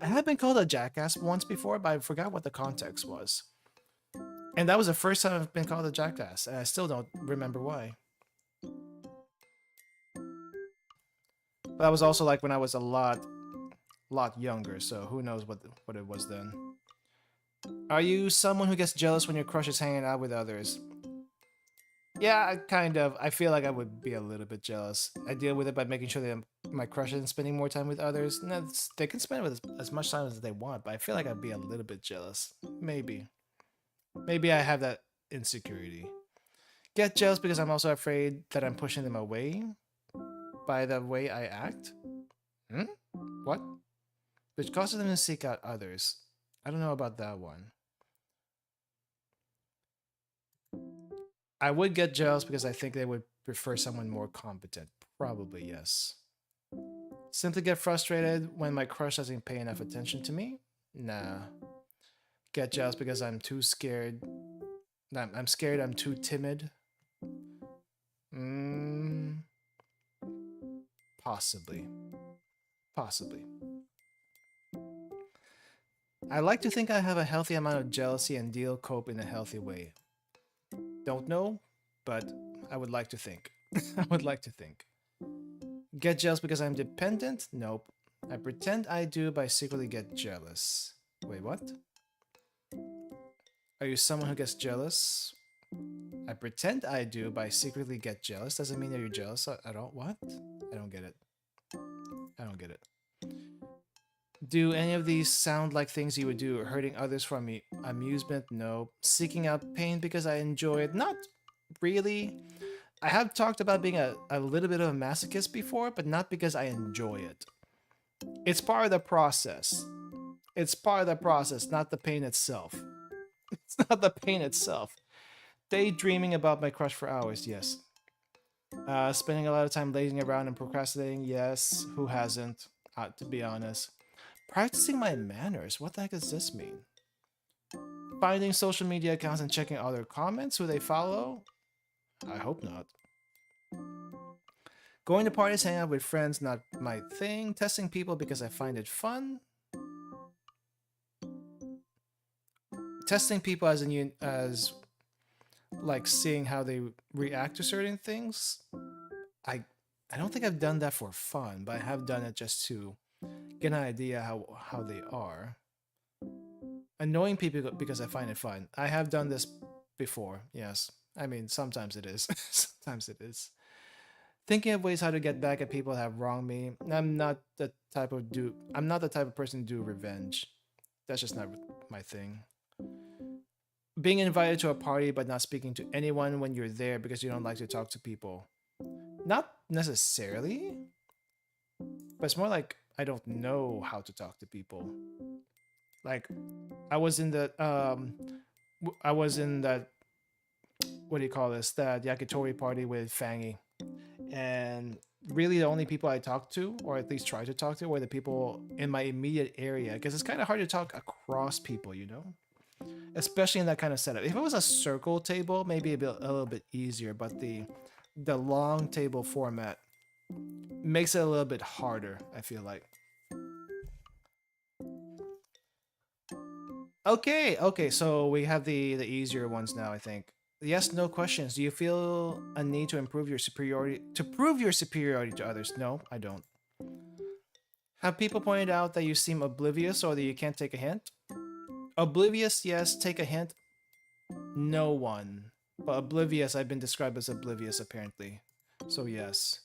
I have been called a jackass once before, but I forgot what the context was. And that was the first time I've been called a jackass, and I still don't remember why. But that was also like when I was a lot younger, so who knows what it was then. Are you someone who gets jealous when your crush is hanging out with others? Yeah, kind of. I feel like I would be a little bit jealous. I deal with it by making sure that my crush isn't spending more time with others. No, they can spend with as much time as they want, but I feel like I'd be a little bit jealous. Maybe I have that insecurity. Get jealous because I'm also afraid that I'm pushing them away by the way I act. What? Which causes them to seek out others. I don't know about that one. I would get jealous because I think they would prefer someone more competent. Probably, yes. Simply get frustrated when my crush doesn't pay enough attention to me? Nah. Get jealous because I'm too scared. I'm scared I'm too timid. Possibly. I like to think I have a healthy amount of jealousy and cope in a healthy way. Don't know, but I would like to think. I would like to think. Get jealous because I'm dependent? Nope. I pretend I do, but I secretly get jealous. Wait, what? Are you someone who gets jealous? I pretend I do, but I secretly get jealous. Doesn't mean that you're jealous at all. What? I don't get it. Do any of these sound like things you would do? Hurting others for amusement? No. Seeking out pain because I enjoy it? Not really. I have talked about being a little bit of a masochist before, but not because I enjoy it. It's part of the process. Not the pain itself. It's not the pain itself. Daydreaming about my crush for hours, yes. Spending a lot of time lazing around and procrastinating, yes. Who hasn't? To be honest. Practicing my manners, what the heck does this mean? Finding social media accounts and checking all their comments, who they follow? I hope not. Going to parties, hanging out with friends, not my thing. Testing people because I find it fun. Testing people as like seeing how they react to certain things. I don't think I've done that for fun, but I have done it just to get an idea how they are. Annoying people because I find it fun. I have done this before, yes. I mean, sometimes it is. Sometimes it is. Thinking of ways how to get back at people that have wronged me. I'm not the type of person to do revenge. That's just not my thing. being invited to a party but not speaking to anyone when you're there because you don't like to talk to people. Not necessarily, but it's more like I don't know how to talk to people. Like I was in the I was in that, what do you call this, that yakitori party with Fangy, and really the only people I talked to, or at least tried to talk to, were the people in my immediate area, because it's kind of hard to talk across people, you know, especially in that kind of setup. If it was a circle table, maybe a little bit easier, but the long table format makes it a little bit harder, I feel like. Okay, so we have the easier ones now, I think. Yes, no questions. Do you feel a need to improve your superiority, to prove your superiority to others? No, I don't. Have people pointed out that you seem oblivious or that you can't take a hint? Oblivious, yes. Take a hint? No one. But oblivious, I've been described as oblivious apparently. So yes.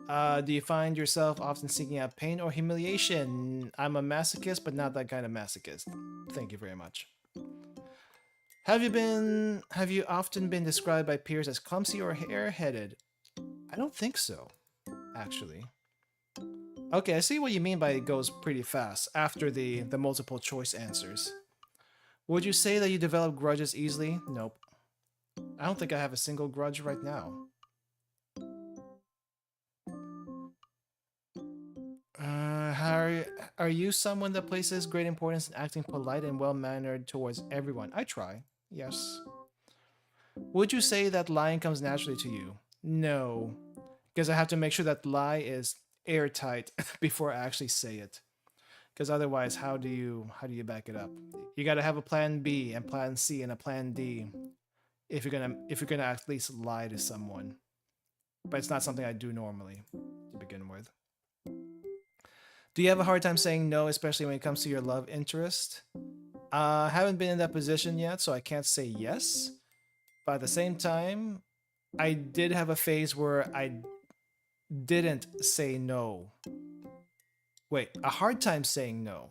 Do you find yourself often seeking out pain or humiliation? I'm a masochist, but not that kind of masochist. Thank you very much. Have you often been described by peers as clumsy or hare-headed? I don't think so, actually. Okay, I see what you mean by it goes pretty fast after the multiple choice answers. Would you say that you develop grudges easily? Nope. I don't think I have a single grudge right now. Are you someone that places great importance in acting polite and well-mannered towards everyone? I try, yes. Would you say that lying comes naturally to you? No, because I have to make sure that lie is airtight before I actually say it. Because otherwise, how do you back it up? You got to have a plan B and plan C and a plan D if you're gonna at least lie to someone. But it's not something I do normally to begin with. Do you have a hard time saying no, especially when it comes to your love interest? I haven't been in that position yet, so I can't say yes. But at the same time, I did have a phase where I didn't say no. Wait, a hard time saying no.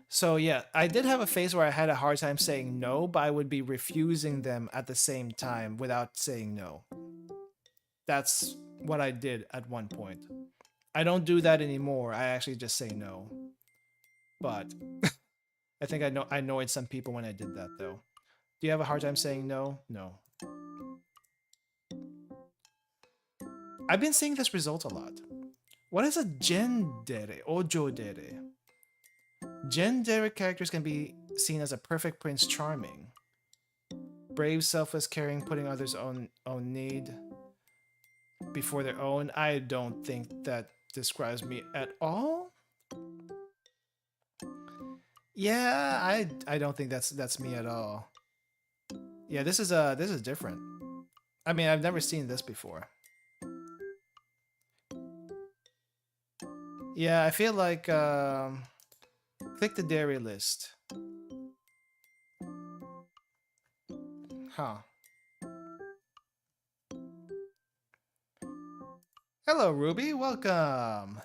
So yeah, I did have a phase where I had a hard time saying no, but I would be refusing them at the same time without saying no. That's what I did at one point. I don't do that anymore. I actually just say no. But I think I annoyed some people when I did that though. Do you have a hard time saying no? No. I've been seeing this result a lot. What is a gendere, ojodere? Gendere characters can be seen as a perfect Prince Charming. Brave, selfless, caring, putting others' own need before their own. I don't think that describes me at all. Yeah, I don't think that's me at all. Yeah, this is different. I mean, I've never seen this before. Yeah, I feel like click the dairy list. Huh. Hello, Ruby. Welcome.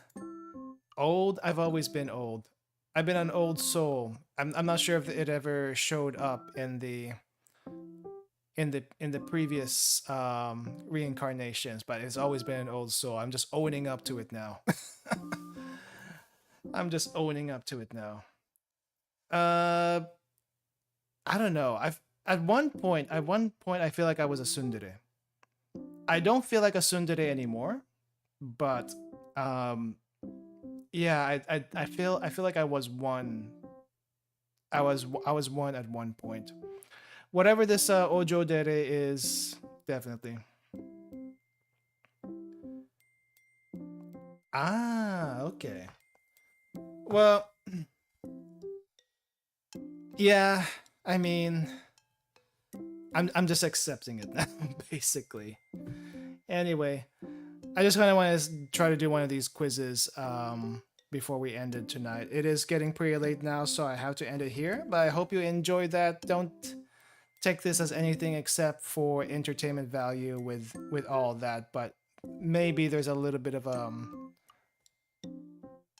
Old? I've always been old. I've been an old soul. I'm not sure if it ever showed up in the previous reincarnations, but it's always been an old soul. I'm just owning up to it now. I'm just owning up to it now. I don't know. At one point I feel like I was a tsundere. I don't feel like a tsundere anymore, but yeah, I feel like I was one. I was one at one point. Whatever this Ojo Dere is, definitely. Ah, okay. Well, yeah, I mean, I'm just accepting it now, basically. Anyway, I just kind of want to try to do one of these quizzes before we end it tonight. It is getting pretty late now, so I have to end it here. But I hope you enjoyed that. Don't take this as anything except for entertainment value with all that. But maybe there's a little bit of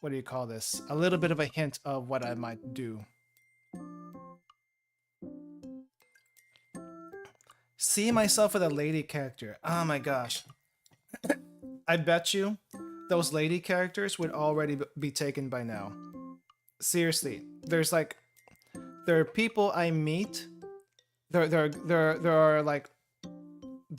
what do you call this? A little bit of a hint of what I might do. See myself with a lady character. Oh my gosh. I bet you those lady characters would already be taken by now. Seriously. There are people I meet. There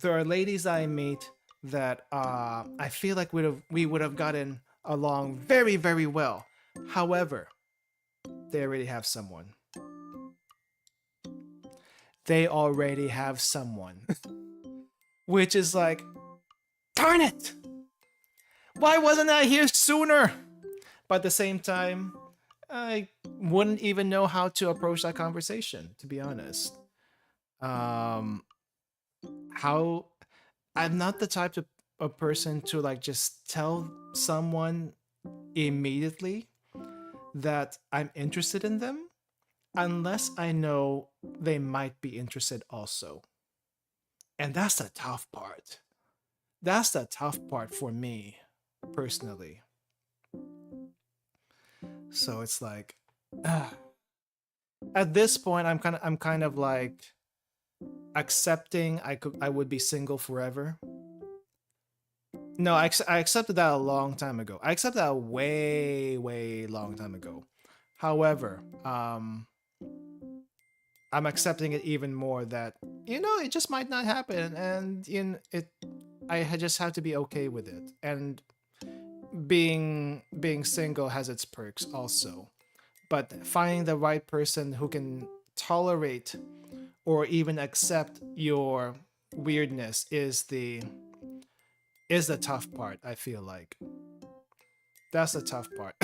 are ladies I meet that I feel like we would have gotten along very, very well. However, they already have someone. They already have someone. Which is like, darn it! Why wasn't I here sooner? But at the same time, I wouldn't even know how to approach that conversation, to be honest. How I'm not the type of person to like just tell someone immediately that I'm interested in them unless I know they might be interested also. And that's the tough part. That's the tough part for me personally. So it's like at this point I'm kind of like accepting I would be single forever. No, I accepted that a long time ago. I accepted that way long time ago. However, I'm accepting it even more that it just might not happen, and I just have to be okay with it. And being single has its perks also, but finding the right person who can tolerate or even accept your weirdness is the tough part. I feel like that's the tough part.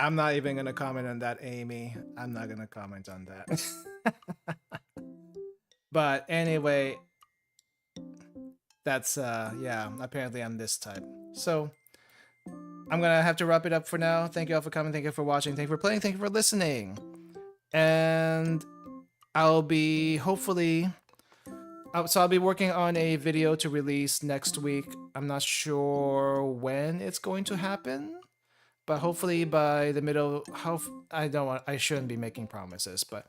I'm not even gonna comment on that, Amy. I'm not gonna comment on that. But anyway, that's yeah, apparently I'm this type. So I'm gonna have to wrap it up for now. Thank you all for coming, thank you for watching, thank you for playing, thank you for listening. And I'll be I'll be working on a video to release next week. I'm not sure when it's going to happen, but hopefully by the middle. I shouldn't be making promises, but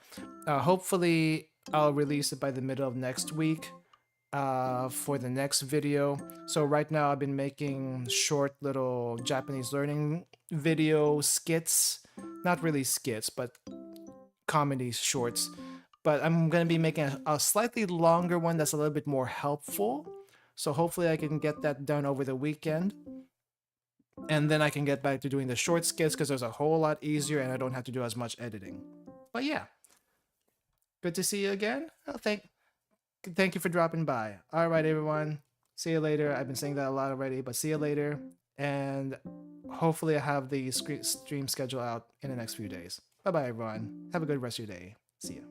hopefully I'll release it by the middle of next week for the next video. So right now I've been making short little Japanese learning video skits, not really skits, but comedy shorts. But I'm going to be making a slightly longer one that's a little bit more helpful. So hopefully I can get that done over the weekend. And then I can get back to doing the short skits because there's a whole lot easier and I don't have to do as much editing. But yeah. Good to see you again. Oh, thank you for dropping by. All right, everyone. See you later. I've been saying that a lot already, but see you later. And hopefully I have the stream schedule out in the next few days. Bye-bye, everyone. Have a good rest of your day. See ya.